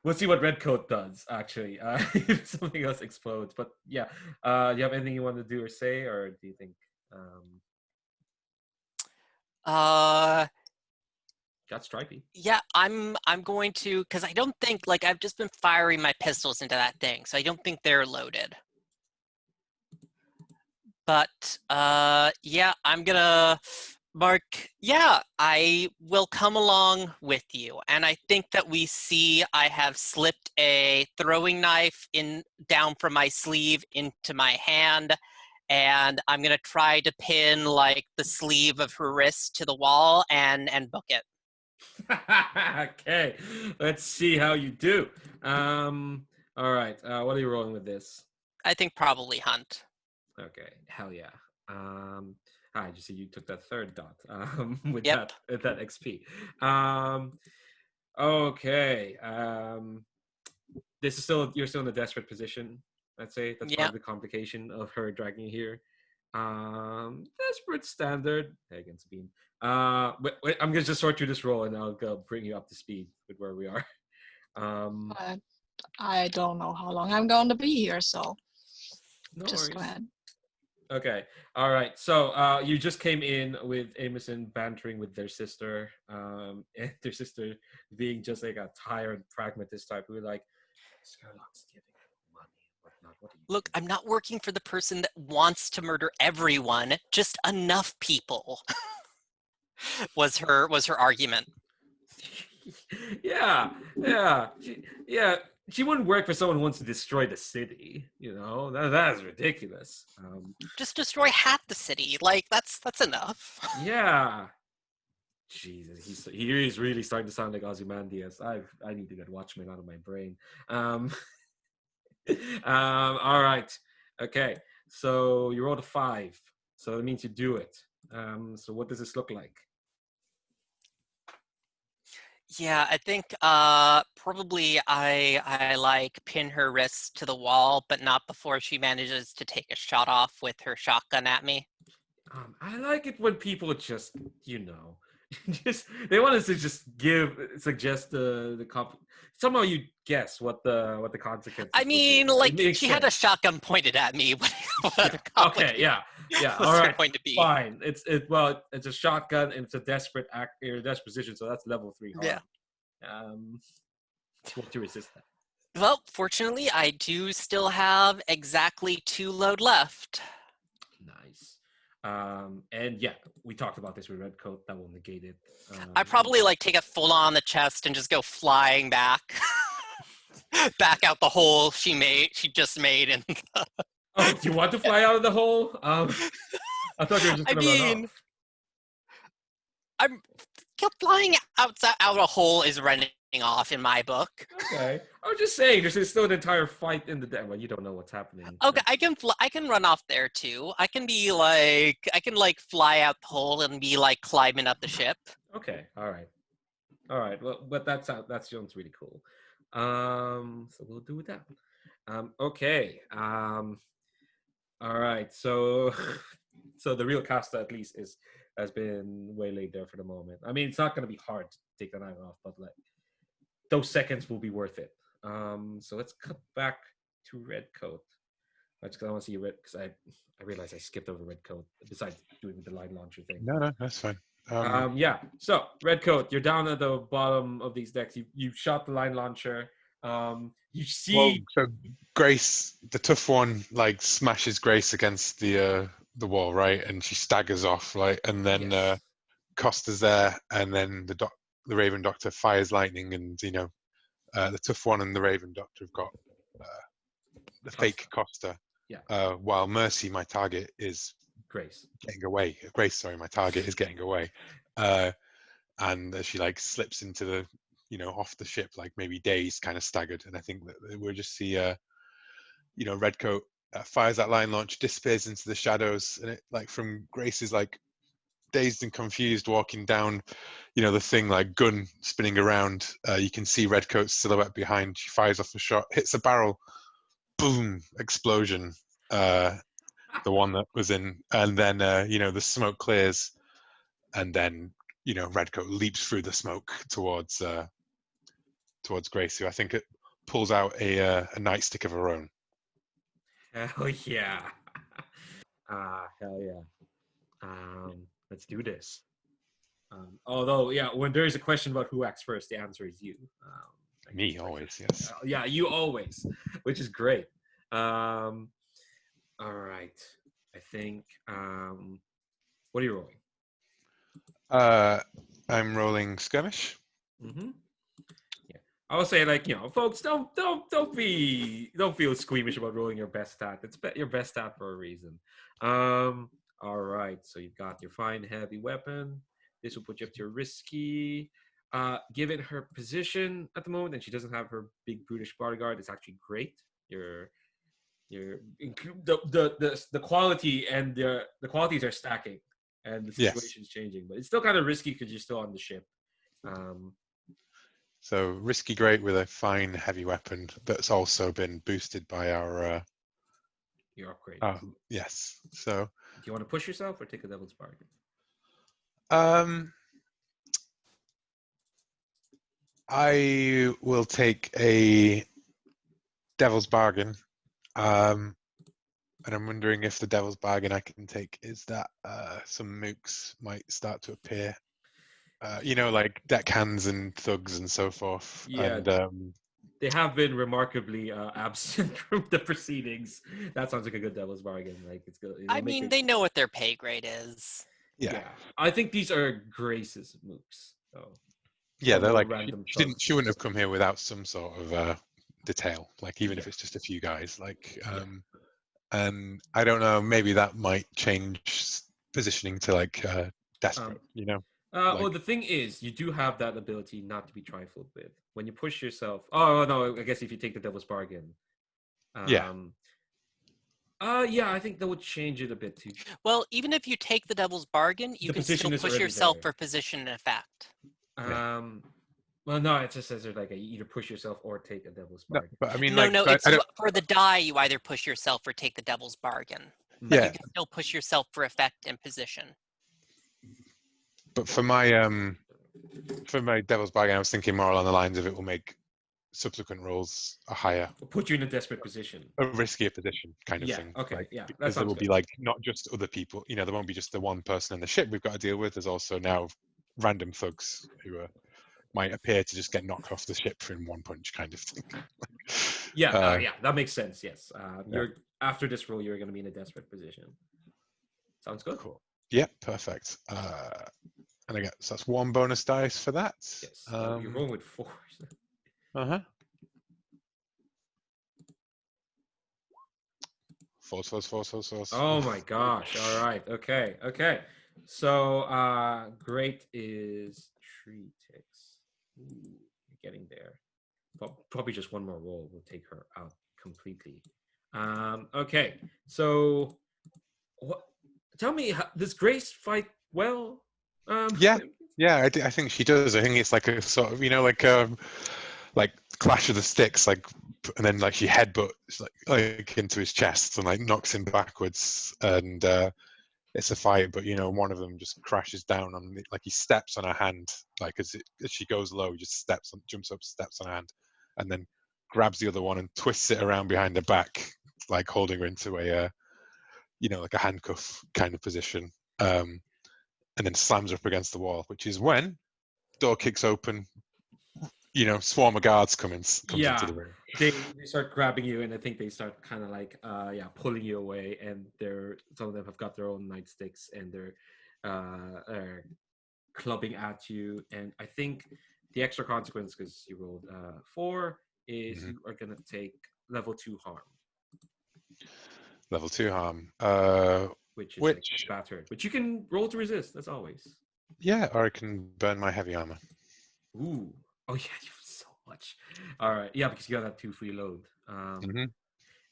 We'll see what Redcoat does, actually. If something else explodes. But yeah, do you have anything you want to do or say, or do you think... Got stripey. Yeah, I'm going to, because I don't think, like, I've just been firing my pistols into that thing, so I don't think they're loaded. But yeah, I'm gonna Mark, yeah, I will come along with you. And I think that we see I have slipped a throwing knife down from my sleeve into my hand, and I'm gonna try to pin like the sleeve of her wrist to the wall and book it. Okay, let's see how you do. All right, what are you rolling with this? I think probably hunt. Okay, hell yeah. Hi, you see you took that third dot with Yep. that XP. Okay. This is you're still in a desperate position. Let's say that's part of the complication of her dragging you here. Desperate standard. Hey, against beam. Wait, I'm gonna just sort through this roll and I'll go bring you up to speed with where we are. I don't know how long I'm going to be here, so no just worries. go ahead. Okay. All right. So you just came in with Amosen bantering with their sister, and their sister being just like a tired pragmatist type. We were like, Scurlock's giving money and whatnot. What are you Look, doing? I'm not working for the person that wants to murder everyone, just enough people. was her argument. Yeah. She wouldn't work for someone who wants to destroy the city. You know, that's ridiculous. Just destroy half the city. Like that's enough. Yeah. Jesus, he is really starting to sound like Ozymandias. I need to get Watchmen out of my brain. All right. Okay. So you rolled a 5. So that means you do it. So what does this look like? Yeah, I think probably I like pin her wrist to the wall, but not before she manages to take a shot off with her shotgun at me. I like it when people just, they want us to just suggest the somehow you guess what the consequences. I mean, like she had a sense. shotgun pointed at me. Okay, yeah. All right, going to be fine. It's a shotgun and it's a desperate position, so that's level 3 harm. Yeah. What to resist that? Well, fortunately, I do still have exactly 2 load left. Nice. And yeah, we talked about this with Redcoat. That will negate it. I probably take a full on the chest and just go flying back, back out the hole she just made. And oh, do you want to fly out of the hole? I thought you were just gonna run off. I'm flying out a hole is running off in my book. Okay, I was just saying there's still an entire fight in the deck. Well, you don't know what's happening. Okay, I can run off there too. I can be fly out the hole and be climbing up the ship. Okay, all right. Well, but that sounds really cool. So we'll do that. Okay. All right. So the real Casta at least has been waylaid there for the moment. I mean, it's not going to be hard to take the knife off, but those seconds will be worth it. So let's cut back to Redcoat. I want to see Red because I realized I skipped over Redcoat besides doing the line launcher thing. No, that's fine. Yeah. So Redcoat, you're down at the bottom of these decks. You shot the line launcher. You see. Well, so Grace, the tough one, smashes Grace against the wall, right, and she staggers off, and then yes. Costa's there, and then the Raven Doctor fires lightning, and the Tough One and the Raven Doctor have got the fake Costa. Yeah. While Mercy, my target, is Grace. getting away. Grace, sorry, my target is getting away. And as she like slips into the, off the ship, like maybe dazed, kind of staggered. And I think that we'll just see, Redcoat fires that line launch, disappears into the shadows, and it like from Grace's like dazed and confused walking down, the thing like gun spinning around. You can see Redcoat's silhouette behind. She fires off a shot, hits a barrel, boom, explosion. The one that was in, and then the smoke clears, and then Redcoat leaps through the smoke towards Grace, who I think it pulls out a nightstick of her own. Hell yeah. Hell yeah. Let's do this. Although, yeah, when there is a question about who acts first, the answer is you. Me, always, yes. Yeah, you always, which is great. All right. I think, what are you rolling? I'm rolling skirmish. Mm-hmm. Yeah, I would say, like, folks, don't feel squeamish about rolling your best stat. It's your best stat for a reason. All right, so you've got your fine heavy weapon. This will put you up to your risky. Given her position at the moment, and she doesn't have her big brutish bodyguard, it's actually great. The quality and the qualities are stacking, and the situation's changing, but it's still kind of risky because you're still on the ship. So risky great with a fine heavy weapon that's also been boosted by our your upgrade. Yes. So do you want to push yourself or take a devil's bargain? I will take a devil's bargain. And I'm wondering if the devil's bargain I can take is that some mooks might start to appear. Like deckhands and thugs and so forth. Yeah. And they have been remarkably absent from the proceedings. That sounds like a good devil's bargain. Like it's good. I mean, they know what their pay grade is. Yeah. I think these are Grace's mooks. So yeah, they're like random she wouldn't have come here without some sort of detail. Like even if it's just a few guys. Like and I don't know. Maybe that might change positioning to like desperate. Well, the thing is, you do have that ability not to be trifled with. When you push yourself... Oh, no, I guess if you take the devil's bargain. Yeah, I think that would change it a bit too. Well, even if you take the devil's bargain, you can still push yourself for position and effect. Well, no, it just says there's like you either push yourself or take a devil's bargain. No, but I mean, for the die, you either push yourself or take the devil's bargain. But you can still push yourself for effect and position. But for my devil's bargain, I was thinking more along the lines of it will make subsequent rolls a higher, put you in a desperate position, a riskier position, kind of thing. Okay, like, yeah, because there will be like not just other people. There won't be just the one person in the ship we've got to deal with. There's also now random thugs who might appear to just get knocked off the ship in one punch, kind of thing. Yeah, that makes sense. Yes, you're after this roll, you're going to be in a desperate position. Sounds good. Cool. Yeah, perfect. And I so that's one bonus dice for that. Yes, you're rolling with 4. Force. Oh my gosh! All right. Okay. So, great is 3 ticks. Ooh, you're getting there. Probably just one more roll will take her out completely. Okay. So, what? Tell me, does Grace fight well? Yeah, I think she does. I think it's like a sort of, like clash of the sticks, like, and then like she headbutts like into his chest and like knocks him backwards, and it's a fight. But one of them just crashes down on like he steps on her hand, like as she goes low, he just jumps up, steps on her hand, and then grabs the other one and twists it around behind her back, like holding her into a like a handcuff kind of position. And then slams her up against the wall, which is when door kicks open, swarm of guards comes into the room. They start grabbing you, and I think they start kind of like pulling you away, and some of them have got their own nightsticks, and they're clubbing at you, and I think the extra consequence, because you rolled 4, is Mhm. you are gonna take level 2 harm, Level 2 harm. which is like Which, battered, which you can roll to resist as always. yeah, or I can burn my heavy armor. Ooh, oh yeah, you have so much. All right, yeah, because you got that 2 free load. hmm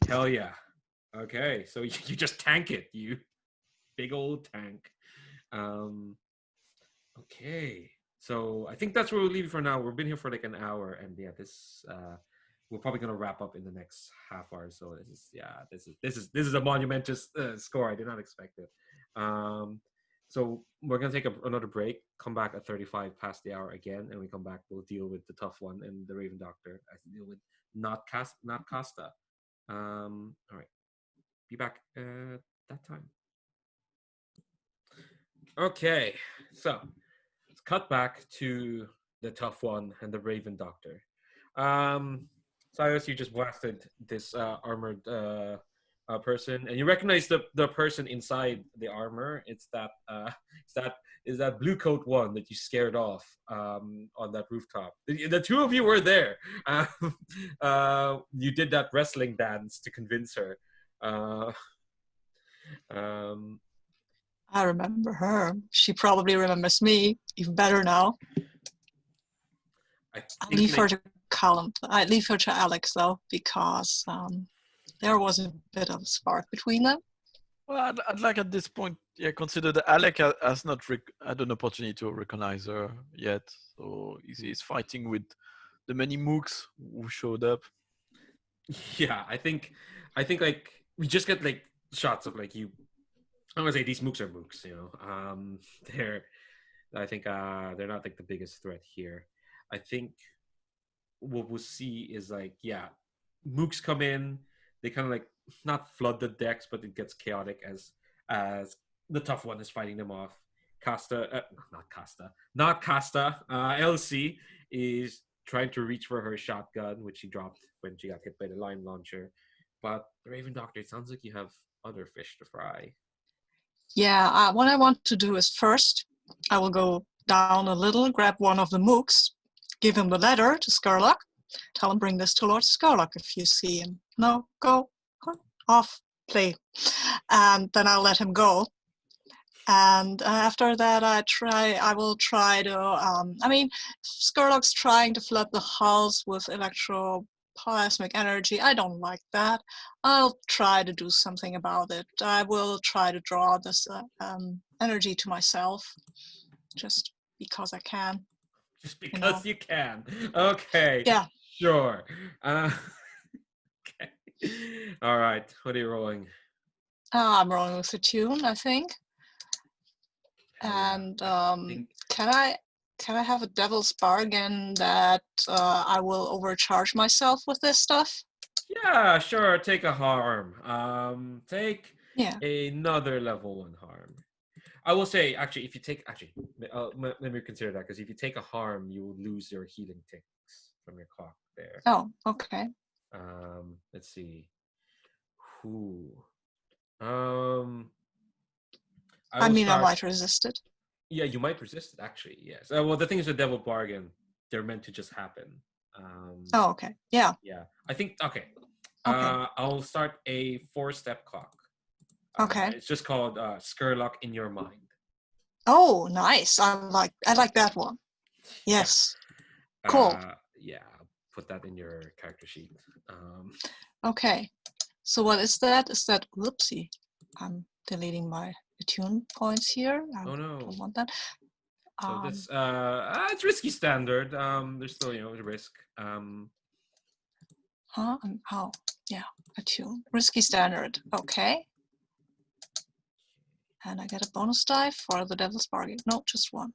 Hell yeah. Okay, so you just tank it, you big old tank. Um, okay, so I think that's where we'll leave it for now. We've been here for like an hour, and yeah, this we're probably gonna wrap up in the next half hour. So this is a monumentous score. I did not expect it. So we're gonna take another break. Come back at 35 past the hour again, and we come back. We'll deal with the tough one and the Raven Doctor. I deal with not Costa. All right, be back at that time. Okay, so let's cut back to the tough one and the Raven Doctor. Cyrus, you just blasted this armored person, and you recognize the person inside the armor. It's that is that blue coat one that you scared off on that rooftop. The two of you were there. You did that wrestling dance to convince her. Uh, um, I remember her. She probably remembers me even better now. I I think leave her like, to Callum. I leave her to Alex though, because there was a bit of a spark between them. Well, I'd like at this point, yeah, consider that Alec has not had an opportunity to recognize her yet. So he's fighting with the many mooks who showed up. yeah, I think like we just get like shots of like you. I want to say these mooks are mooks, you know. They're I think they're not like the biggest threat here. I think what we'll see is like yeah, mooks come in. They kind of like not flood the decks, but it gets chaotic as the tough one is fighting them off. Not Casta. LC is trying to reach for her shotgun, which she dropped when she got hit by the line launcher. But the Raven Doctor, it sounds like you have other fish to fry. Yeah, what I want to do is first, I will go down a little, grab one of the mooks, give him the letter to Scurlock, tell him bring this to Lord Scurlock if you see him. No, go off, play. And then I'll let him go. And after that, I will try to, I mean, Scurlock's trying to flood the hulls with electroplasmic energy. I don't like that. I'll try to do something about it. I will try to draw this energy to myself, just because I can. Just because you can. Okay. Yeah. Sure. Okay. All right. What are you rolling? I'm rolling with a tune, I think. Hell yeah. And I think can I have a devil's bargain that I will overcharge myself with this stuff? yeah, sure. Take a harm. Take Yeah. another level 1 harm. I will say, actually, if you take let me consider that because if you take a harm, you will lose your healing ticks from your clock there. Oh, okay. Let's see. Who? Um, I will mean, I start. might resist it. Yeah, you might resist it. Actually, yes. Well, the thing is, the devil bargain. They're meant to just happen. Oh, okay. Yeah. Yeah, I think. Okay. Okay. I'll start a 4-step clock. Okay. It's just called Scurlock in your mind. Oh, nice. I like that one. Yes. Cool. Yeah, I'll put that in your character sheet. Okay. So what is that? Is that whoopsie? I'm deleting my attune points here. I Oh no. don't want that. So this it's risky standard. There's still risk. Oh, yeah, attune. Risky standard. Okay. And I get a bonus die for the devil's bargain. No, just one.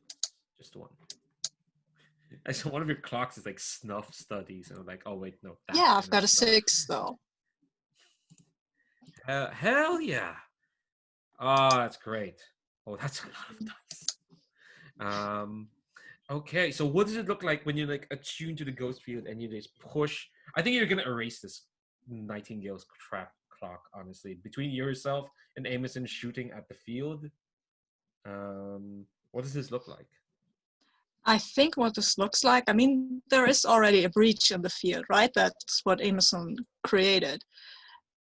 Just one. I saw one of your clocks is like snuff studies, and I'm like, oh wait, no. Yeah, I've got a 6 though. Hell yeah! Oh, that's great. Oh, that's a lot of dice. Okay, so what does it look like when you like attune to the ghost field and you just push? I think you're gonna erase this Nightingale's trap clock, honestly. Between yourself and Amosen shooting at the field, what does this look like? I think what this looks like, I mean, there is already a breach in the field, right? That's what Amosen created.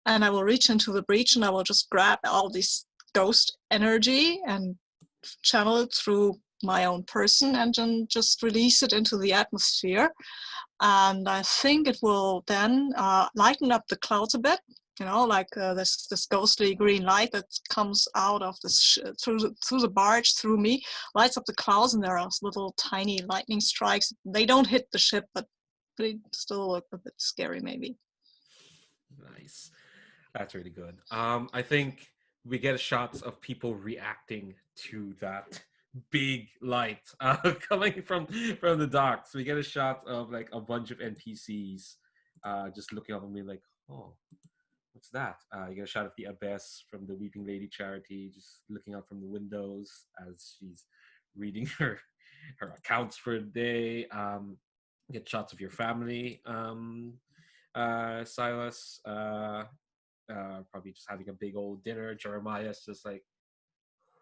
And I will reach into the breach and I will just grab all this ghost energy and channel it through my own person and then just release it into the atmosphere. And I think it will then lighten up the clouds a bit. You know, like this ghostly green light that comes out of this through the barge through me, lights up the clouds, and there are little tiny lightning strikes. They don't hit the ship, but they still look a bit scary, maybe. Nice. That's really good. I think we get shots of people reacting to that big light coming from the docks. We get a shot of like a bunch of NPCs just looking up and being like, "Oh, what's that?" You get a shot of the Abbess from the Weeping Lady charity just looking out from the windows as she's reading her accounts for the day. Get shots of your family, Silas. Probably just having a big old dinner. Jeremiah's just like,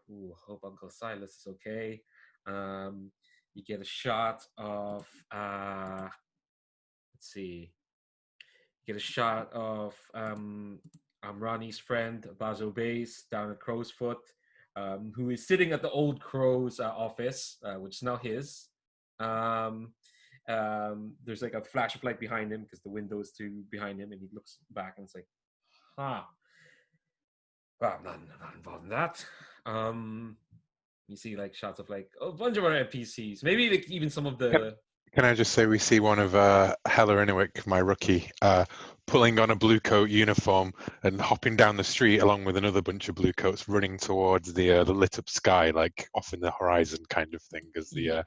"Ooh, hope Uncle Silas is okay." You get a shot of let's see. You get a shot of Ronnie's friend Bazo Bays down at Crow's Foot, who is sitting at the old Crow's office, which is now his. There's like a flash of light behind him because the window is to behind him, and he looks back and it's like, "Huh. Well, I'm not involved in that." You see like shots of like a bunch of other NPCs, maybe like even some of the. Can I just say we see one of Hella Inwick, my rookie, pulling on a blue coat uniform and hopping down the street along with another bunch of blue coats, running towards the lit up sky, like off in the horizon, kind of thing, as the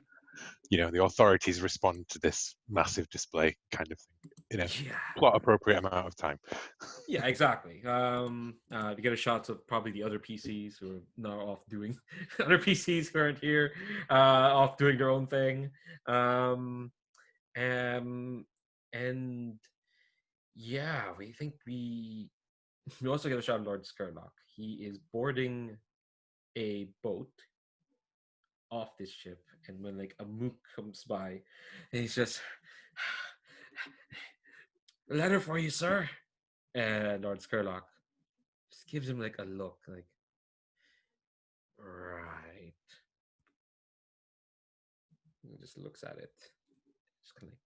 the authorities respond to this massive display, kind of thing, in a plot appropriate amount of time. Yeah, exactly. You get a shots of probably the other PCs who are now off doing other PCs who aren't here, off doing their own thing. And yeah, we also get a shot of Lord Scurlock. He is boarding a boat off this ship, and when like a mook comes by, and he's just, "A letter for you, sir." And Lord Scurlock just gives him like a look, like, right. He just looks at it, just kind of like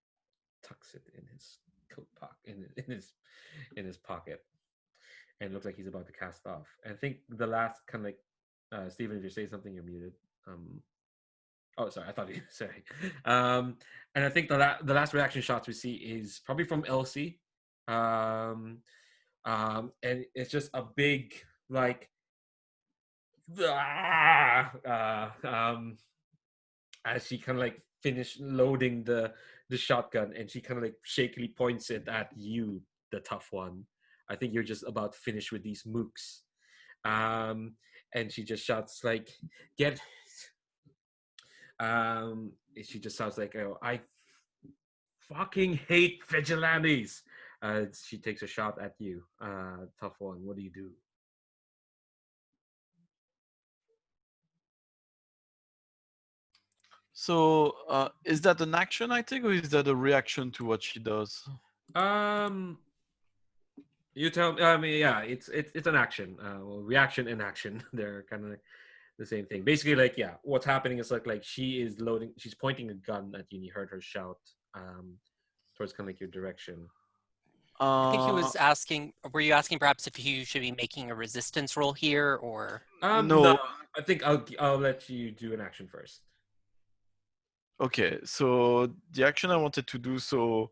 tucks it in his coat pocket, in his pocket, and it looks like he's about to cast off. And I think the last kind of like, Stephen, if you say something, you're muted. Oh, sorry, I thought you sorry. And I think the last reaction shots we see is probably from Elsie, and it's just a big like, as she kind of like finished loading the shotgun, and she kind of like shakily points it at you, the tough one. I think you're just about to finish with these mooks. And she just shouts like, "Get." She just sounds like, "Oh, I fucking hate vigilantes." She takes a shot at you, tough one. What do you do? So, is that an action I take, or is that a reaction to what she does? You tell me. I mean, yeah, it's an action. Well, reaction and action, they're kind of the same thing. Basically, like, yeah, what's happening is like she is loading. She's pointing a gun at you, and you heard her shout towards kind of like your direction. I think he was asking, were you asking perhaps if you should be making a resistance roll here, or? No, I think I'll let you do an action first. Okay, so the action I wanted to do, so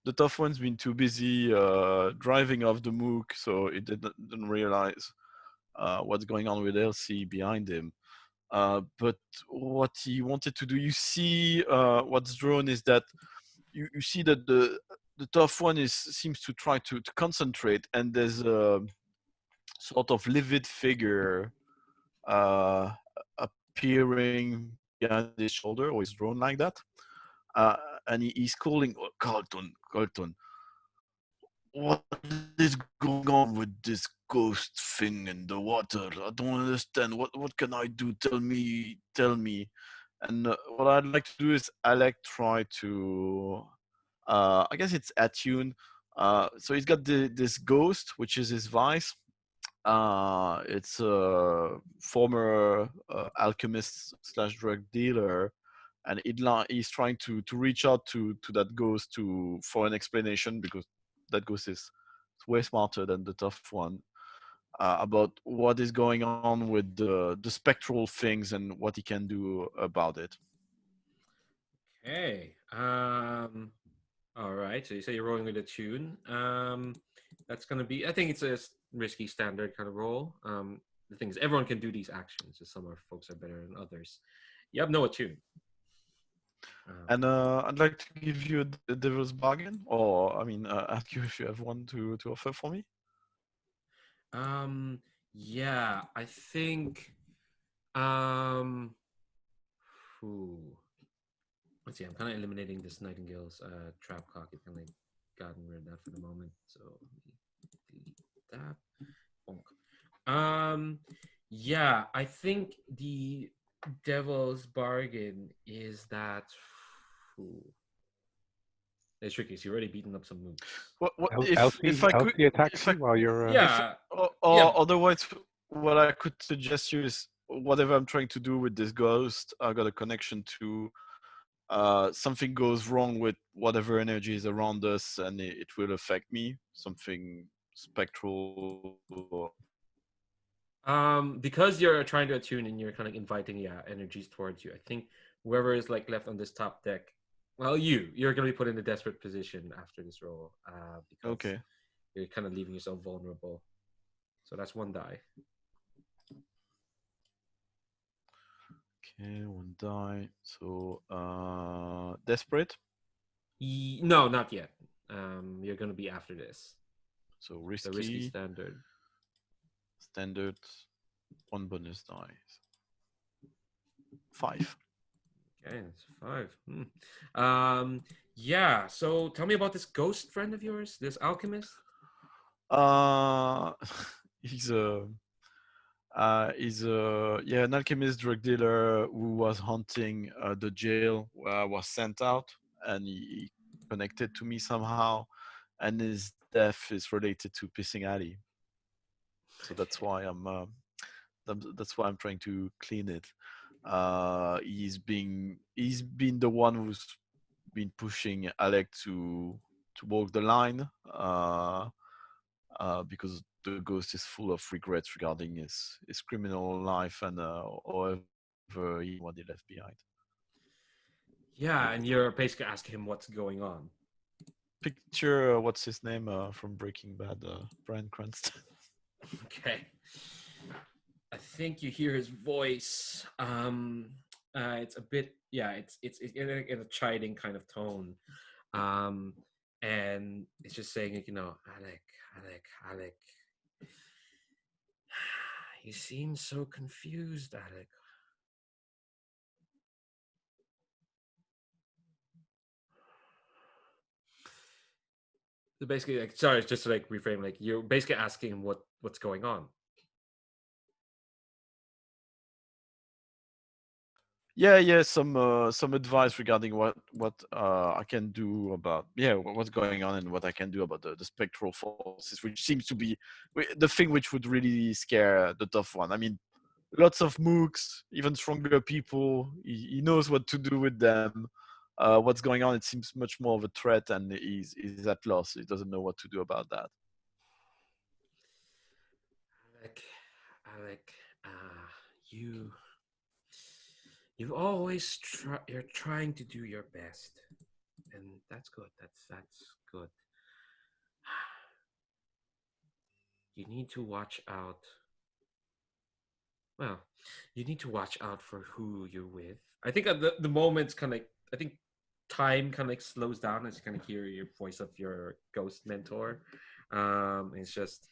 the tough one's been too busy driving off the mook, so it didn't realize what's going on with Elsie behind him. But what he wanted to do, you see, what's drawn is that you see that the tough one seems to try to concentrate, and there's a sort of livid figure appearing behind his shoulder, or is drawn like that. And he's calling, "Oh, Carlton, what is going on with this ghost thing in the water? I don't understand. What can I do? Tell me. And what I'd like to do is I like try to, I guess it's attune. So he's got this ghost, which is his vice. It's a former alchemist slash drug dealer, and he's trying to reach out to that ghost for an explanation, because that ghost is way smarter than the tough one, about what is going on with the spectral things and what he can do about it. Okay. All right. So you say you're rolling with a tune. That's gonna be. I think it's a risky standard kind of roll. The thing is, everyone can do these actions. Just some of our folks are better than others. You have no attune. And I'd like to give you a devil's bargain, or I mean, ask you if you have one to offer for me. Yeah, I think. Um. Ooh. Let's see. I'm kind of eliminating this Nightingale's trap cock. It's kind of gotten rid of that for the moment. So let me delete that. Bonk. Yeah, I think the devil's bargain is that. Ooh, it's tricky. So you're already beating up some moves. What Elsie, if I could, Elsie attacks if I you while you're. Yeah, or yeah. otherwise, what I could suggest you is whatever I'm trying to do with this ghost, I got a connection to. Something goes wrong with whatever energy is around us, and it will affect me. Something spectral. Because you're trying to attune and you're kind of inviting energies towards you. I think whoever is like left on this top deck, well, you're gonna be put in a desperate position after this roll. Because Okay. you're kind of leaving yourself vulnerable. So that's one die. Okay, one die. So, desperate. No, not yet. You're gonna be after this. So The risky risky, standard. standard, one bonus dice. 5. Okay, that's 5. Yeah. So tell me about this ghost friend of yours, this alchemist. Uh, he's a an alchemist drug dealer who was haunting the jail where I was sent out, and he connected to me somehow, and his death is related to pissing alley. So that's why that's why I'm trying to clean it. He's been the one who's been pushing Alec to walk the line, because the ghost is full of regrets regarding his criminal life and however what he left behind. Yeah, and you're basically asking him what's going on. Picture what's his name from Breaking Bad, Bryan Cranston. Okay. I think you hear his voice. It's a bit, it's in a chiding kind of tone, and it's just saying, Alec. You seem so confused, Alec. So basically, like, sorry, it's just to like reframe, like you're basically asking him what's going on. Yeah, some advice regarding what I can do about what's going on and what I can do about the spectral forces, which seems to be the thing which would really scare the tough one. I mean, lots of mooks, even stronger people. He knows what to do with them. What's going on? It seems much more of a threat, and he's at loss. He doesn't know what to do about that. Alec, you you've always you're trying to do your best, and that's good. That's good. You need to watch out. Well, you need to watch out for who you're with. I think at the moment's kind of, I think time kind of like slows down as you kind of hear your voice of your ghost mentor. It's just,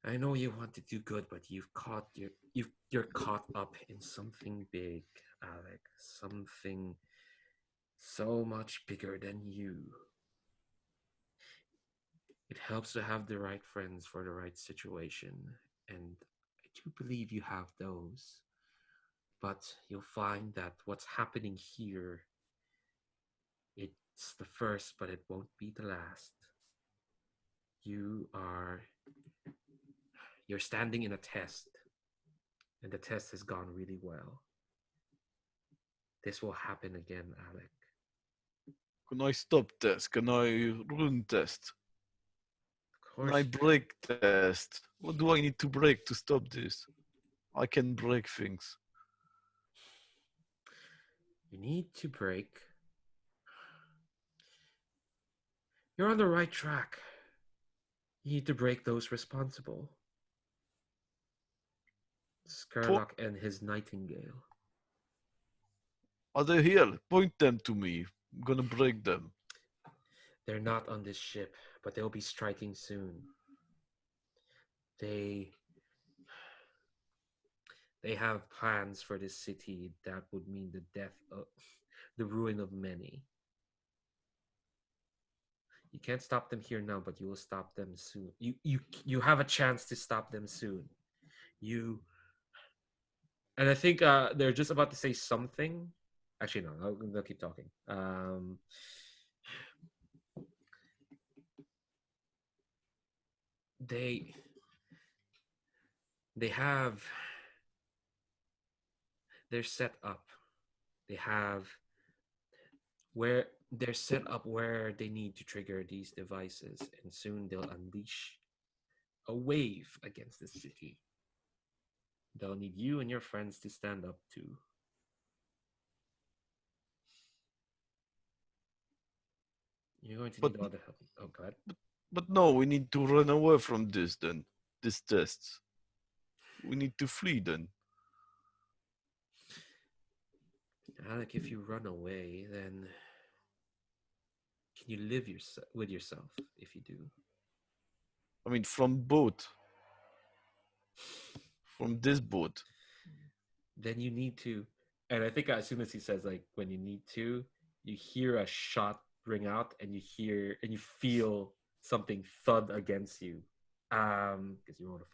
I know you want to do good, but you're caught up in something big, Alec. Something so much bigger than you. It helps to have the right friends for the right situation, and I do believe you have those. But you'll find that what's happening here, it's the first, but it won't be the last. You're standing in a test, and the test has gone really well. This will happen again, Alec. Can I stop this? Can I run test? Of Can course, I break test? What do I need to break to stop this? I can break things. you need to break. You're on the right track. You need to break those responsible. Scurlock and his nightingale. Are they here? Point them to me. I'm gonna break them. They're not on this ship, but they'll be striking soon. They have plans for this city that would mean the death of the ruin of many. You can't stop them here now, but you will stop them soon. You have a chance to stop them soon. And I think they're just about to say something. Actually, no, they'll keep talking. They have. They're set up. They're set up where they need to trigger these devices, and soon they'll unleash a wave against the city. They'll need you and your friends to stand up to. You're going to need all the help. Oh, God. But no, we need to run away from this then. This test. We need to flee then. Alec, if you run away, then can you live with yourself if you do? I mean, from boat. From this boat. Then you need to, and I think as soon as he says like when you need to, you hear a shot ring out, and you feel something thud against you. Because you rolled a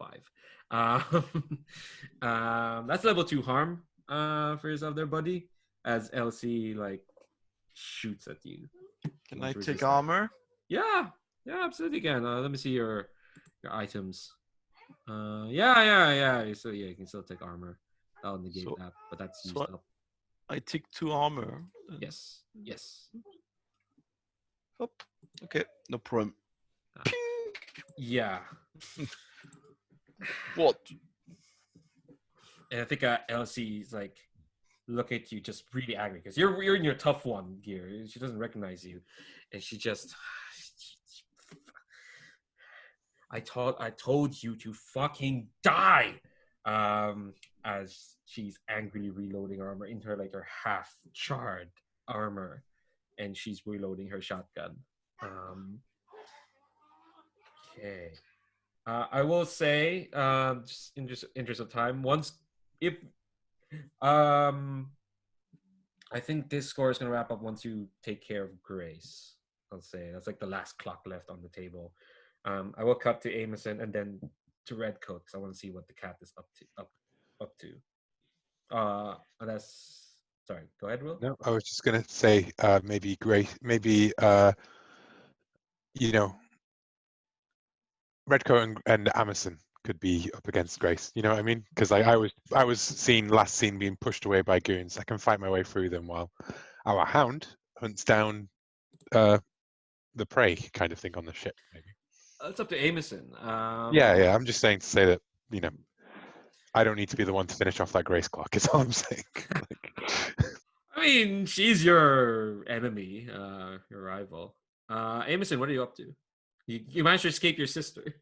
5. That's level 2 harm for yourself there, buddy. As LC like shoots at you. Can I take armor? Yeah, absolutely can. Let me see your items. Yeah. So yeah, you can still take armor. That'll negate that, but that's used up. I take 2 armor. Yes. Hop. Okay, no problem. Yeah. What? And I think Elsie's like look at you just really angry because you're in your tough one gear. She doesn't recognize you, and she just. I told you to fucking die. As she's angrily reloading armor into her half charred armor, and she's reloading her shotgun. Okay. I will say, just in interest of time, I think this score is going to wrap up once you take care of Grace. I'll say that's like the last clock left on the table. I will cut to Amosen and then to Redcoat because I want to see what the cat is up to. Unless, sorry, go ahead, Will. No, I was just gonna say maybe Grace, maybe Redcoat and Amosen could be up against Grace. You know what I mean? Because I was last seen being pushed away by goons. I can fight my way through them while our hound hunts down the prey, kind of thing on the ship. Maybe. It's up to Amosen. Yeah. I'm just saying to say that I don't need to be the one to finish off that Grace clock. Is all I'm saying. I mean, she's your enemy, your rival. Amosen, what are you up to? You managed to escape your sister.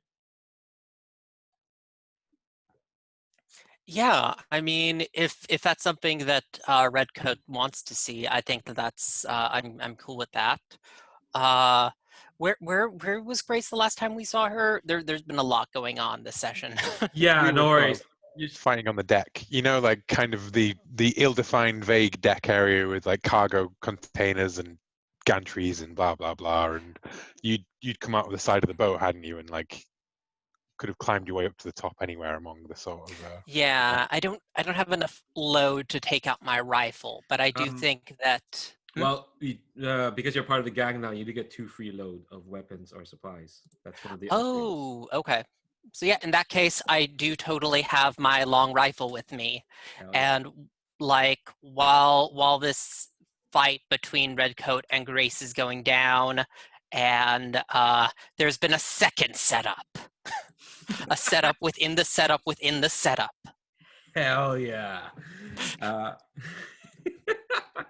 Yeah, I mean, if that's something that Redcoat wants to see, I think that's I'm cool with that. Where was Grace the last time we saw her? There's been a lot going on this session. Yeah, no worries. Fighting on the deck, like kind of the ill-defined, vague deck area with like cargo containers and gantries and blah blah blah, and you'd come out of the side of the boat, hadn't you, and like could have climbed your way up to the top anywhere among the sort of. Yeah, I don't have enough load to take out my rifle, but I do think that. Well, because you're part of the gang now, you do get 2 free load of weapons or supplies. That's one of the upgrades. Oh, okay. So yeah, in that case, I do totally have my long rifle with me, Hell yeah. and like while this fight between Redcoat and Grace is going down, and there's been a second setup, a setup within the setup within the setup. Hell yeah.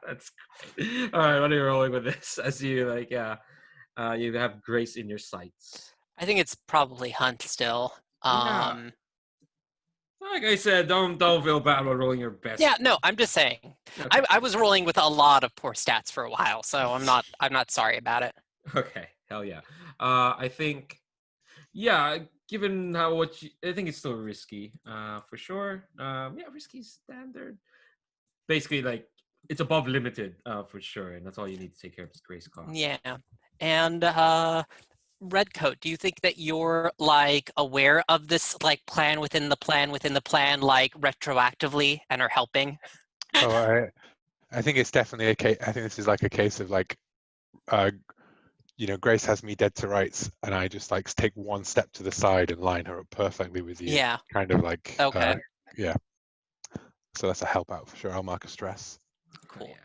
That's great. All right, what are you rolling with this? As you you have Grace in your sights. I think it's probably Hunt still. Yeah. Like I said, don't feel bad about rolling your best. Yeah, no, I'm just saying. Okay. I was rolling with a lot of poor stats for a while, so I'm not sorry about it. Okay, hell yeah. I think, yeah, given I think it's still risky, for sure. Yeah, risky standard. Basically, like, it's above limited, for sure, and that's all you need to take care of is Grace cost. Yeah. And Redcoat, do you think that you're like aware of this like plan within the plan within the plan, like retroactively, and are helping? Oh, I think it's definitely a case. I think this is like a case of like, Grace has me dead to rights, and I just like take one step to the side and line her up perfectly with you. Yeah. Kind of like. Okay. Yeah. So that's a help out for sure. I'll mark a stress. Cool. Yeah.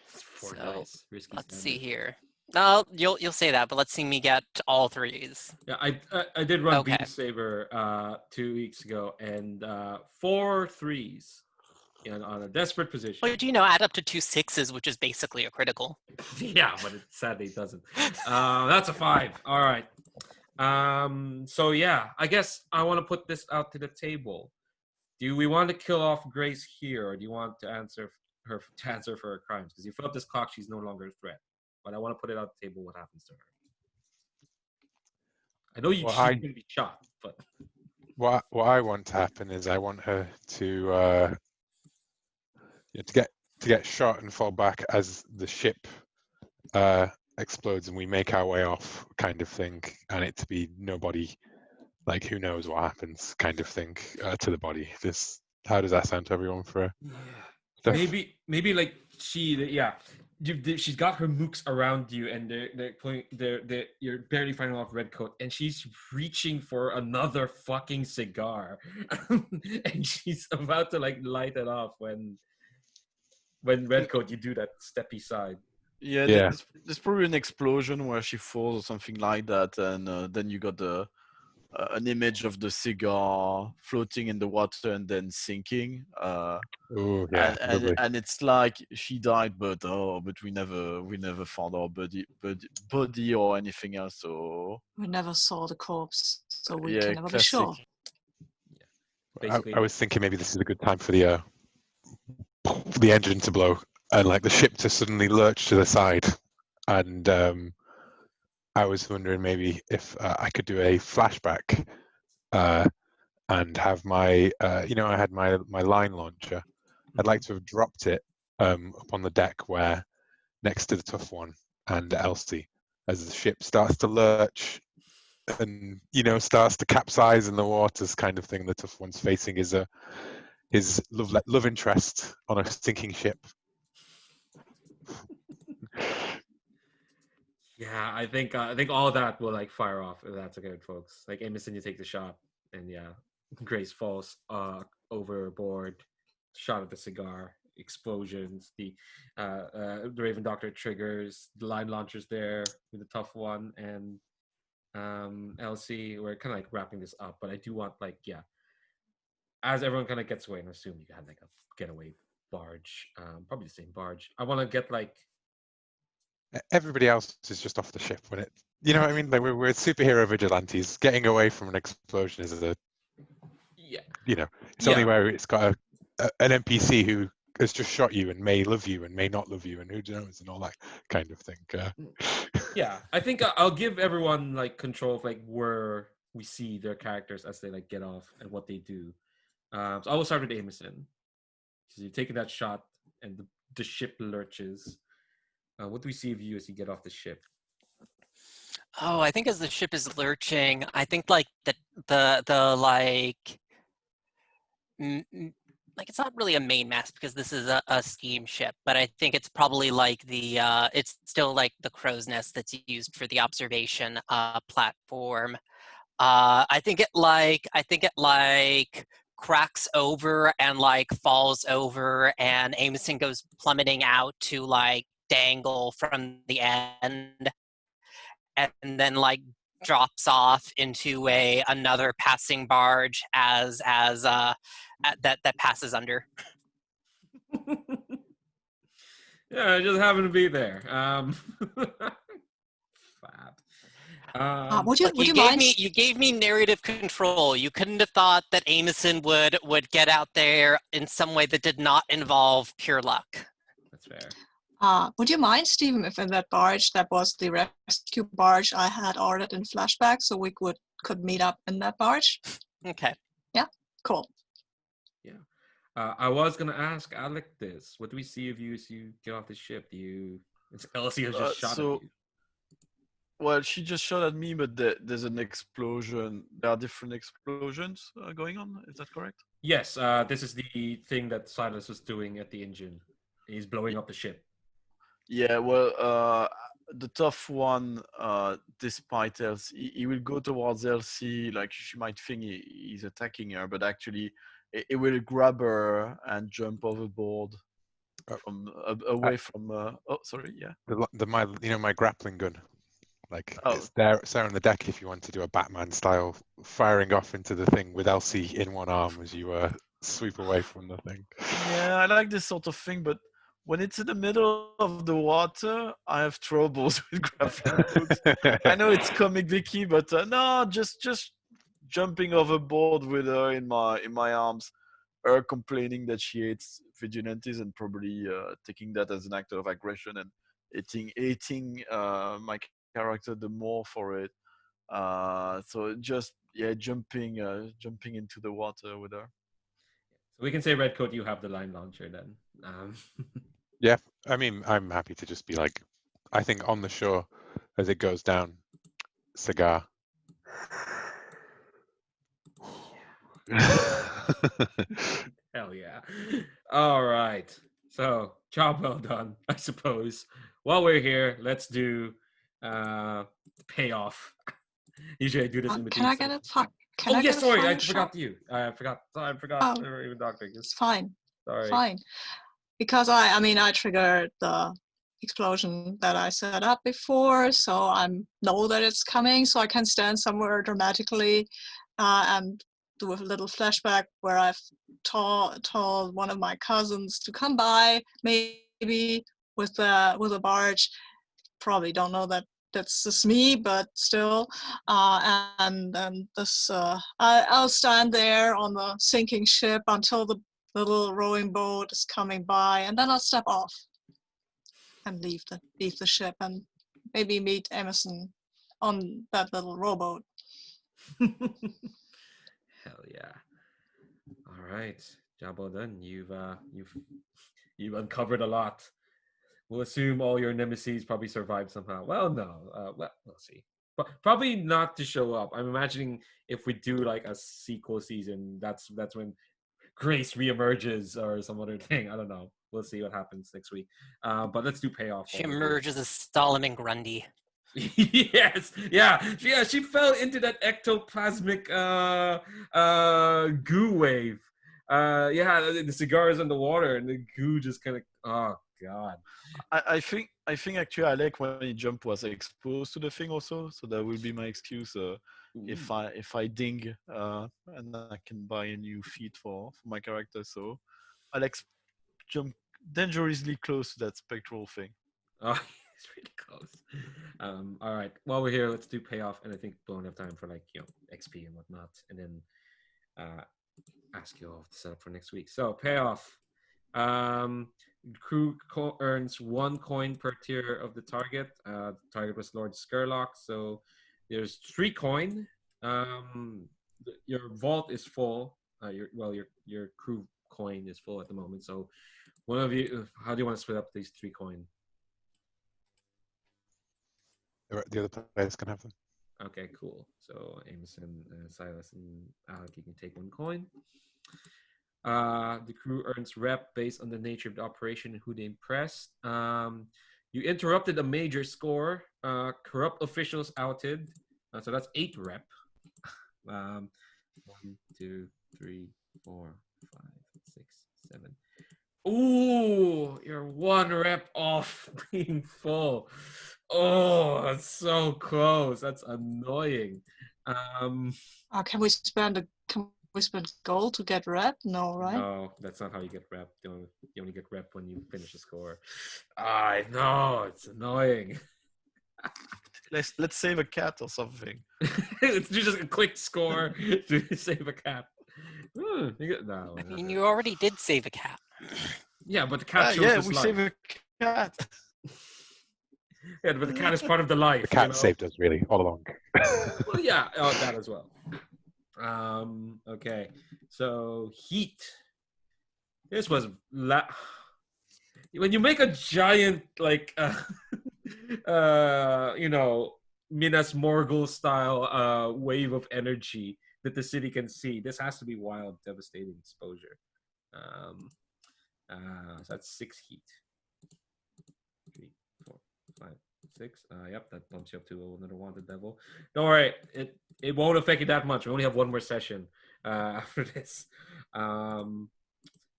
Four So, dice, risky let's standard. see here. No, you'll say that, but let's see me get all 3s. Yeah, I did run Okay. Beam Saber 2 weeks ago, and 4 3s on a desperate position. But do you know, add up to 2 6s, which is basically a critical. Yeah, but it sadly doesn't. That's a 5. All right. So yeah, I guess I want to put this out to the table. Do we want to kill off Grace here, or do you want to answer for her crimes? Because you fill up this clock, she's no longer a threat. But I want to put it on the table. What happens to her? I know she's going to be shot, but what I want to happen is I want her to get shot and fall back as the ship explodes and we make our way off, kind of thing, and it to be nobody, like who knows what happens, kind of thing, to the body. How does that sound to everyone? For maybe like she's got her mooks around you, and you're barely fighting off Redcoat, and she's reaching for another fucking cigar, and she's about to like light it off when Redcoat, you do that steppy side. Yeah, Yeah. There's probably an explosion where she falls or something like that, and then you got an image of the cigar floating in the water and then sinking. Oh yeah, and it's like she died, but we never found our body or anything else. So We never saw the corpse, so we yeah, can never be classic. sure. I was thinking maybe this is a good time for the engine to blow and like the ship to suddenly lurch to the side, and I was wondering maybe if I could do a flashback and have my I had my line launcher. I'd like to have dropped it up on the deck where next to the tough one and Elsie, as the ship starts to lurch and starts to capsize in the waters, kind of thing. The tough one's facing his love interest on a sinking ship. Yeah, I think all of that will like fire off, if that's okay with folks. Like Amosen, you take the shot, and yeah, Grace falls overboard, shot at the cigar, explosions. The Raven Doctor triggers, the line launchers there with the tough one, and Elsie. We're kind of like wrapping this up, but I do want as everyone kind of gets away, and I assume you had like a getaway barge, probably the same barge. I want to get like. Everybody else is just off the ship when it. You know what I mean? Like we're superhero vigilantes. Getting away from an explosion is it's only where it's got an NPC who has just shot you and may love you and may not love you and who knows and all that kind of thing. Yeah, I think I'll give everyone like control of like where we see their characters as they like get off and what they do. So I will start with Amosen, because you've taken that shot and the ship lurches. What do we see of you as you get off the ship? Oh, I think as the ship is lurching, I think like that the like like it's not really a main mast because this is a steamship, but I think it's probably like the it's still like the crow's nest that's used for the observation platform. I think it like cracks over and like falls over, and Amosen goes plummeting out to like dangle from the end, and then like drops off into another passing barge as that passes under. Yeah, I just happened to be there. Fab. Would Look, you mind? you gave me narrative control. You couldn't have thought that Amosen would get out there in some way that did not involve pure luck. That's fair. Would you mind, Stephen, if in that barge that was the rescue barge I had ordered in flashback, so we could meet up in that barge? Okay. Yeah, cool. Yeah. I was gonna ask Alec this. What do we see of you as you get off the ship? Elsie has just shot at So- you. Well, she just shot at me, but there's an explosion. There are different explosions going on. Is that correct? Yes, this is the thing that Silas was doing at the engine. He's blowing up the ship. Yeah, well, the tough one, despite Elsie, he will go towards Elsie. Like she might think he's attacking her, but actually, he will grab her and jump overboard from away from. Oh, sorry, yeah. My grappling gun. Like Oh. it's there on the deck if you want to do a Batman style firing off into the thing with Elsie in one arm as you sweep away from the thing. Yeah, I like this sort of thing, but when it's in the middle of the water, I have troubles with grappling hooks. I know it's comic Vicky, but no, just jumping overboard with her in my arms, her complaining that she hates Vigilantes and probably taking that as an act of aggression and hating my character the more for it. So just jumping into the water with her. So we can say, Redcoat, you have the line launcher then. Yeah, I mean, I'm happy to just be like, I think on the shore as it goes down, cigar. Hell yeah. All right. So, job well done, I suppose. While we're here, let's do payoff. Usually I do this in between. Can I get a fuck? Oh, yes, sorry, I final forgot shot? you. I forgot. Oh. Even doctoring. It's fine. Sorry. Fine. Because I triggered the explosion that I set up before, so I know that it's coming, so I can stand somewhere dramatically and do a little flashback where I've told one of my cousins to come by, maybe with a barge. Probably don't know that that's just me, but still. And then I'll stand there on the sinking ship until the little rowing boat is coming by, and then I'll step off and leave the ship and maybe meet Amosen on that little rowboat. Hell yeah. All right. Job well done. You've uncovered a lot. We'll assume all your nemeses probably survived somehow. Well, no. We'll see. But probably not to show up. I'm imagining if we do like a sequel season, that's when Grace reemerges or some other thing. I don't know. We'll see what happens next week. But let's do payoff. She emerges as Solomon Grundy. Yes, yeah, she fell into that ectoplasmic goo wave. The cigar is in the water and the goo just kind of, oh god. I think actually Alec when he jumped was exposed to the thing also, so that will be my excuse if I ding and I can buy a new feed for my character. So Alex jumped dangerously close to that spectral thing. Oh, it's really close. All right, while we're here, let's do payoff, and I think we'll have time for XP and whatnot, and then ask you all to set up for next week. So payoff. Crew earns 1 coin per tier of the target. The target was Lord Scurlock, so there's 3 coin. Your vault is full. Your crew coin is full at the moment. So, one of you, how do you want to split up these 3 coin? The other players can have them. Okay, cool. So Amosen, Silas, and Alec, you can take 1 coin. The crew earns rep based on the nature of the operation and who they impressed. You interrupted a major score. Corrupt officials outed. So that's 8 rep. 1, 2, 3, 4, 5, 6, 7. Ooh, you're 1 rep off being full. Oh, that's so close. That's annoying. Can we spend gold to get red? No, right? No, that's not how you get rep. You only get rep when you finish a score. I know, it's annoying. Let's save a cat or something. It's just a quick score to save a cat. No, I mean, you already did save a cat. Yeah, but the cat chose yeah, this we life. save a cat. Yeah, but the cat is part of the life. The cat you know? saved us really all along. Well, yeah, that as well. Okay, so heat. This was when you make a giant Minas Morgul style wave of energy that the city can see. This has to be wild, devastating exposure. So that's 6 heat. 3, 4, 5, 6. Yep, that bumps you up to another wanted level. Don't worry, it won't affect you that much. We only have 1 more session after this. And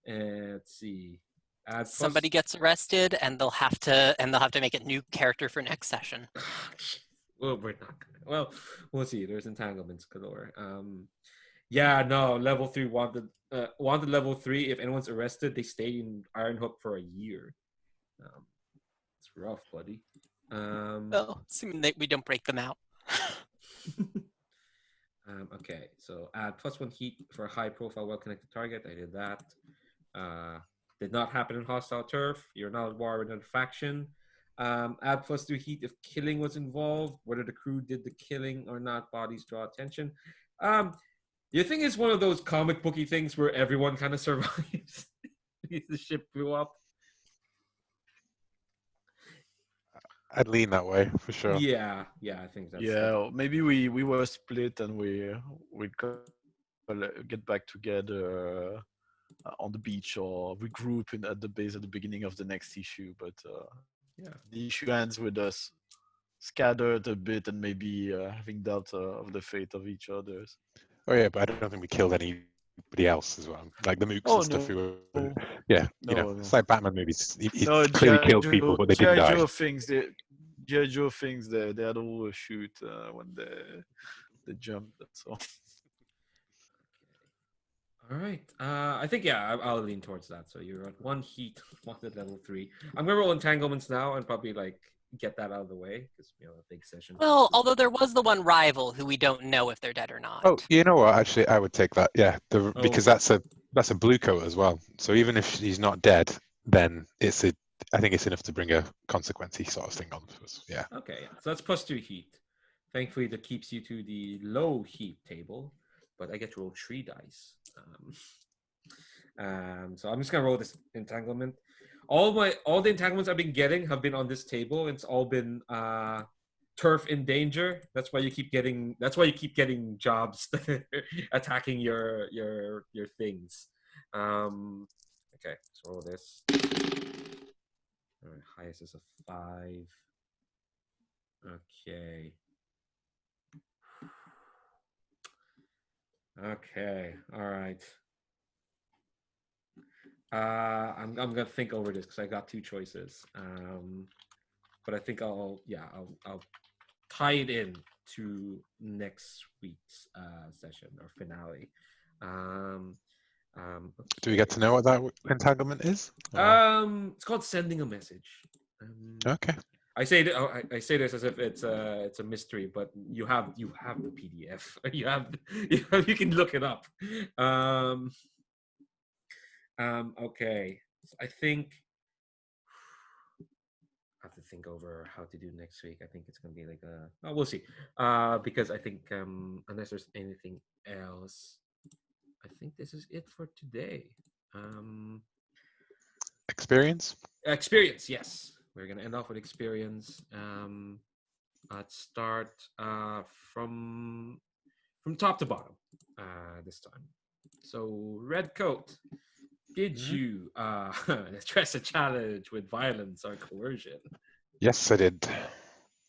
let's see. Somebody gets arrested, and they'll have to make a new character for next session. Well, we're not gonna. Well, we'll see. There's entanglements galore. Yeah, no, level 3 wanted level 3. If anyone's arrested, they stay in Iron Hook for a year. It's rough, buddy. Well, assuming that we don't break them out. Okay, so add +1 heat for a high-profile, well-connected target. I did that. Did not happen in hostile turf. You're not at war with another faction. Add +2 heat if killing was involved. Whether the crew did the killing or not, bodies draw attention. You think it's one of those comic booky things where everyone kind of survives? The ship blew up. I'd lean that way for sure. Yeah, I think that's. Yeah, maybe we were split and we get back together on the beach or regroup at the base at the beginning of the next issue. But yeah, the issue ends with us scattered a bit and maybe having doubt of the fate of each other's. Oh yeah, but I don't think we killed anybody else as well. Like the mooks and stuff. No. It's like Batman movies. He No, clearly G.I. killed people, but they didn't die. G.I. Joe thinks they had all a shoot when they jumped. That's all. All right. I think I'll lean towards that. So you're at 1 heat, wanted level 3. I'm gonna roll entanglements now and probably get that out of the way because a big session. Well, although there was the one rival who we don't know if they're dead or not. Oh, you know what? Actually, I would take that. Yeah, because that's a blue coat as well. So even if he's not dead, then I think it's enough to bring a consequence sort of thing on. Yeah. Okay. So that's +2 heat. Thankfully, that keeps you to the low heat table, but I get to roll 3 dice. So I'm just gonna roll this entanglement. All the entanglements I've been getting have been on this table. It's all been turf in danger. That's why you keep getting jobs attacking your things. Okay, so roll this. All right, highest is a 5. Okay. Okay. All right. I'm gonna think over this because I got 2 choices. But I think I'll tie it in to next week's session or finale. Do we get to know what that entanglement is? It's called sending a message. Okay. I say this as if it's a mystery, but you have the PDF. You can look it up. Okay. I think I have to think over how to do next week. I think it's gonna be we'll see. Because I think unless there's anything else, I think this is it for today. Experience? Experience, yes. We're gonna end off with experience. Let's start from top to bottom this time. So, Redcoat, did you address a challenge with violence or coercion? Yes, I did.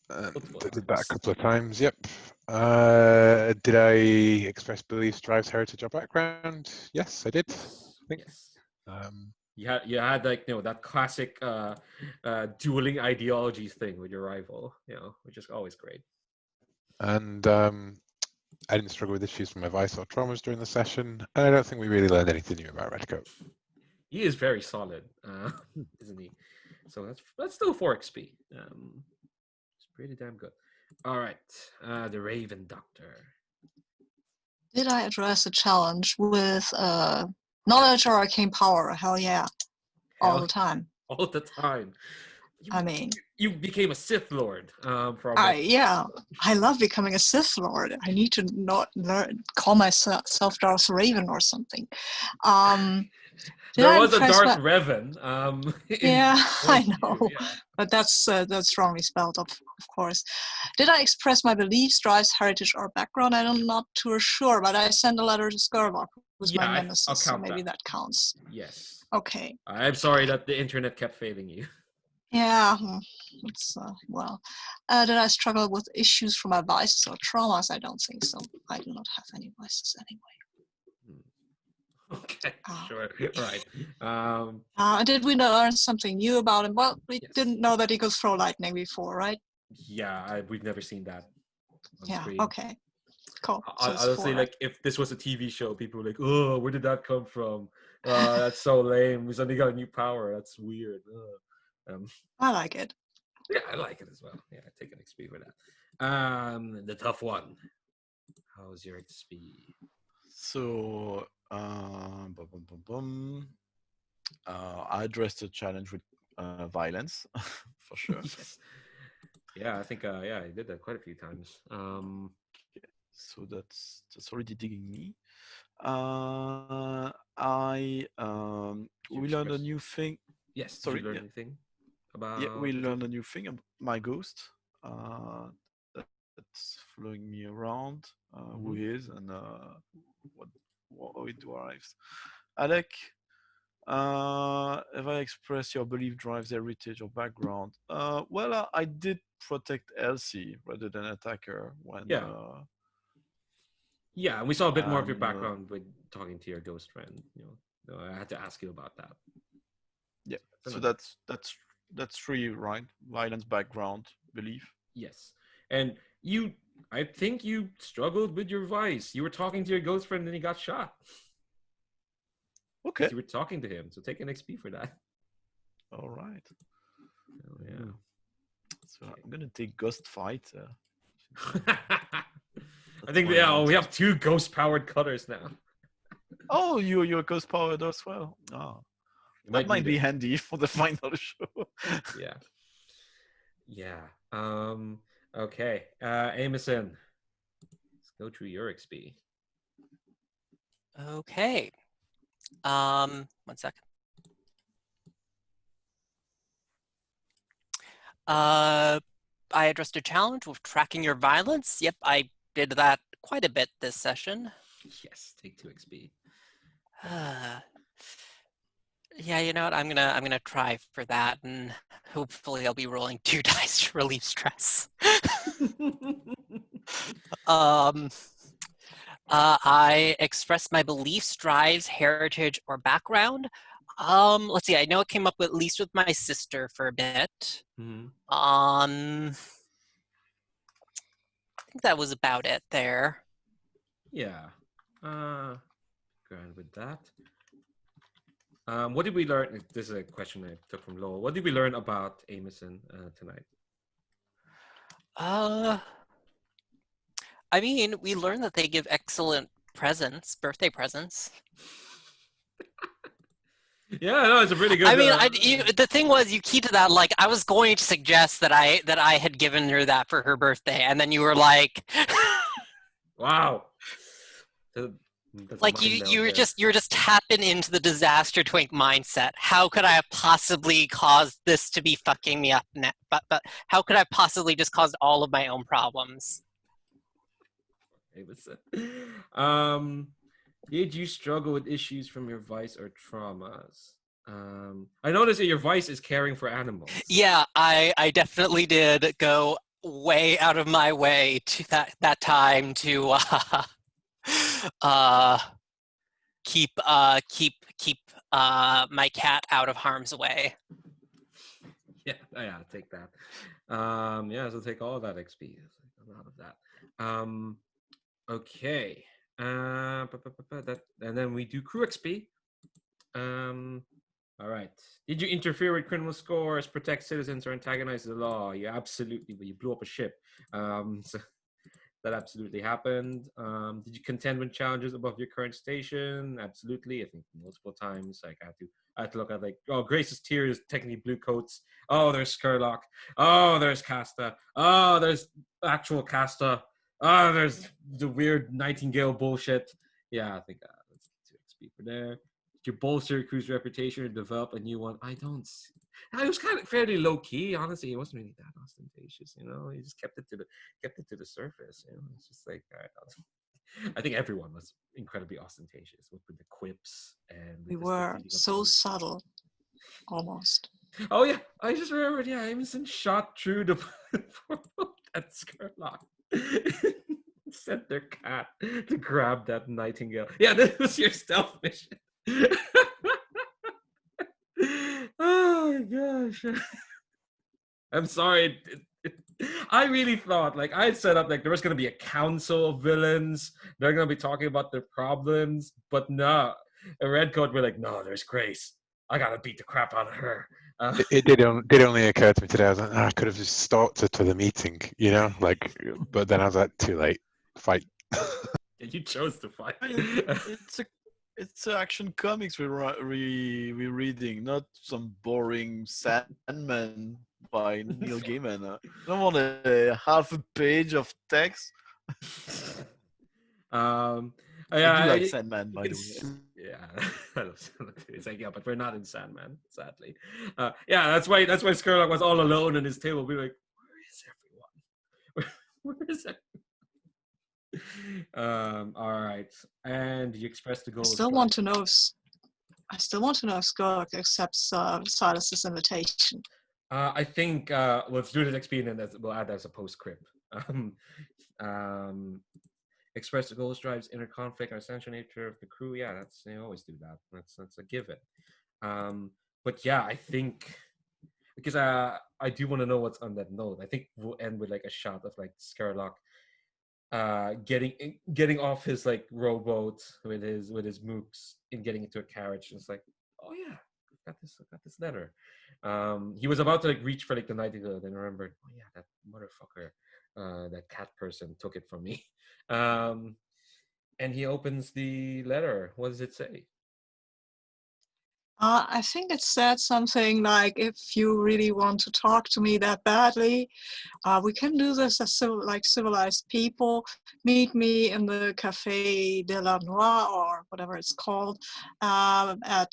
Multiple I did that a times. couple of times. Yep. Did I express beliefs, drives, heritage, or background? Yes, I did. Yes. I think. Yes. Um, You had like that classic dueling ideologies thing with your rival, which is always great. and I didn't struggle with issues from my vice or traumas during the session, and I don't think we really learned anything new about Redcoat. He is very solid, isn't he? So that's still 4 XP. It's pretty damn good. All right, the Raven Doctor. Did I address a challenge with knowledge or arcane power? Hell yeah. All Hell, the time. all the time. I mean, You became a Sith Lord for a yeah, I love becoming a Sith Lord. I need to not call myself Darth Raven or something. There was a Darth Revan. Yeah, I know, yeah. but that's wrongly spelled, of course. Did I express my beliefs, drives, heritage, or background? I'm not too sure, but I sent a letter to Scurlock, who's my nemesis, I'll so count maybe that counts. Yes. Okay. I'm sorry that the internet kept failing you. Yeah, it's, well. Did I struggle with issues from my vices or traumas? I don't think so. I do not have any vices anyway. Okay, sure. Right. Did we learn something new about him? Well, we didn't know that he could throw lightning before, right? Yeah, we've never seen that on screen. Okay. Cool. So I'll say, like, if this was a TV show, people were like, oh, where did that come from? That's so lame. We suddenly got a new power. That's weird. I like it. Yeah, I like it as well. Yeah, I take an XP for that. The tough one. How's your XP? So, I addressed the challenge with violence, for sure. Yes. Yeah, I think I did that quite a few times. So that's already digging me. We learned a new thing. Yes. Sorry. Did you learn anything about? Yeah, we learned a new thing about my ghost. That's following me around. Who he is and how it derives. Alec, if I express your belief drives heritage or background, well, I did protect Elsie rather than attack her when. Yeah, and we saw a bit more of your background with talking to your ghost friend. I had to ask you about that. Yeah, so that's 3, right? Violence, background, belief. Yes, and I think you struggled with your vice. You were talking to your ghost friend and he got shot. Okay. You were talking to him, so take an XP for that. All right. Oh, yeah. So I'm gonna take ghost fight. I think we have 2 ghost-powered cutters now. Oh, you're ghost-powered as well. Oh, that might be handy for the final show. Yeah. Yeah. Okay. Amosen, let's go through your XP. Okay. 1 second. I addressed a challenge with tracking your violence. Yep, I did that quite a bit this session. Yes, take 2 XP. Yeah, you know what? I'm gonna try for that, and hopefully I'll be rolling 2 dice to relieve stress. I expressed my beliefs, drives, heritage, or background. Let's see. I know it came up at least with my sister for a bit. Mm-hmm. I think that was about it there. Yeah. Grand with that. What did we learn? This is a question I took from Lowell. What did we learn about Amosen tonight? I mean, we learned that they give excellent presents, birthday presents. Yeah, no, it's a pretty good. I mean, the thing was, you keyed to that. Like, I was going to suggest that I had given her that for her birthday, and then you were like, "Wow, That's a Like mind meld you were there. just tapping into the disaster twink mindset. How could I have possibly caused this to be fucking me up? But how could I possibly just caused all of my own problems? Amosen. Um, did you struggle with issues from your vice or traumas? I noticed that your vice is caring for animals. Yeah, I definitely did go way out of my way to that time to uh keep my cat out of harm's way. Yeah, I'll take that. Yeah, so take all that XP. A lot of that. Okay. That, and then we do crew XP. All right. Did you interfere with criminal scores, protect citizens, or antagonize the law? You absolutely. You blew up a ship. So that absolutely happened. Did you contend with challenges above your current station? Absolutely. I think multiple times. Like I had to look at like, oh, Grace's tier is technically blue coats. Oh, there's Scurlock. Oh, there's Casta. Oh, there's actual Casta. Oh, there's the weird Nightingale bullshit. Yeah, I think that's 2 XP for there. Did you bolster your crew's reputation or develop a new one? I don't see. It was kind of fairly low key, honestly. It wasn't really that ostentatious, you know. He just kept it to the surface. You know, it's just like, all right, I think everyone was incredibly ostentatious with the quips and We with the stuff were leading up so to subtle, almost. Oh yeah, I just remembered. Yeah, Amosen shot through the that Scurlock. Sent their cat to grab that nightingale. Yeah, this was your stealth mission. Oh my gosh. I'm sorry. I really thought, like, I had set up, like, there was going to be a council of villains. They're going to be talking about their problems. But no. A Redcoat were like, no, there's Grace. I got to beat the crap out of her. It did only occur to me today. I was like, I could have just stalked her to the meeting, you know, like. But then I was like, too late. Fight. You chose to fight. It's action comics we're reading, not some boring Sandman by Neil Gaiman. I don't want a half a page of text. Yeah, I do like Sandman, by the way. Yeah, it's like, yeah, but we're not in Sandman, sadly. Yeah, that's why Scurlock was all alone in his table. Be like, where is everyone? Where is it? All right, and you expressed the goal. I still want to know if Scurlock accepts Silas's invitation. I think let's do this XP and then we'll add that as a postscript. Express the goals, drives, inner conflict, or essential nature of the crew. Yeah, they always do that. That's a given. But yeah, I think because I do want to know what's on that note. I think we'll end with like a shot of like Scurlock getting off his like rowboat with his mooks and getting into a carriage. And it's like, oh yeah, I got this letter. He was about to like reach for like the nightingale, then remembered, oh yeah, that motherfucker, that cat person took it from me. And he opens the letter. What does it say? I think it said something like, if you really want to talk to me that badly, we can do this as civilized people. Meet me in the Café de la Noix, or whatever it's called, at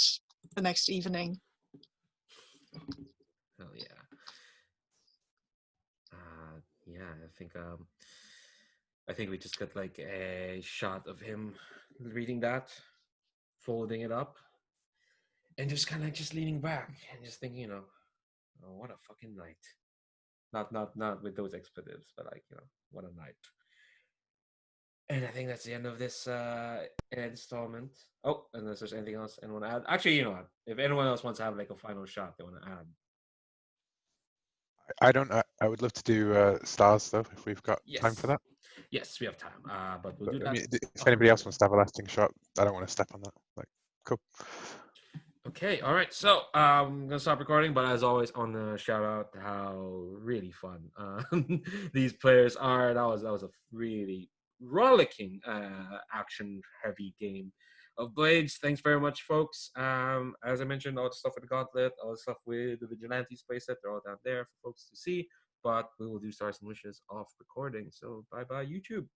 the next evening. Oh yeah. Yeah, I think we just got like a shot of him reading that, folding it up, and just kind of just leaning back and just thinking, you know, oh, what a fucking night. Not with those expletives, but like, you know, what a night. And I think that's the end of this installment. Oh, unless there's anything else anyone want to add. Actually, you know what? If anyone else wants to have like a final shot they want to add. I don't. I would love to do stars though, if we've got time for that. Yes, we have time. But we'll do that. I mean, if anybody else wants to have a lasting shot, I don't want to step on that. Like, cool. Okay, all right. So I'm gonna stop recording, but as always, I want to shout out how really fun these players are. That was a really rollicking, action-heavy game of Blades. Thanks very much, folks. As I mentioned, all the stuff with the Gauntlet, all the stuff with the Vigilantes playset, they're all down there for folks to see. But we will do Stars and Wishes off recording. So bye bye, YouTube.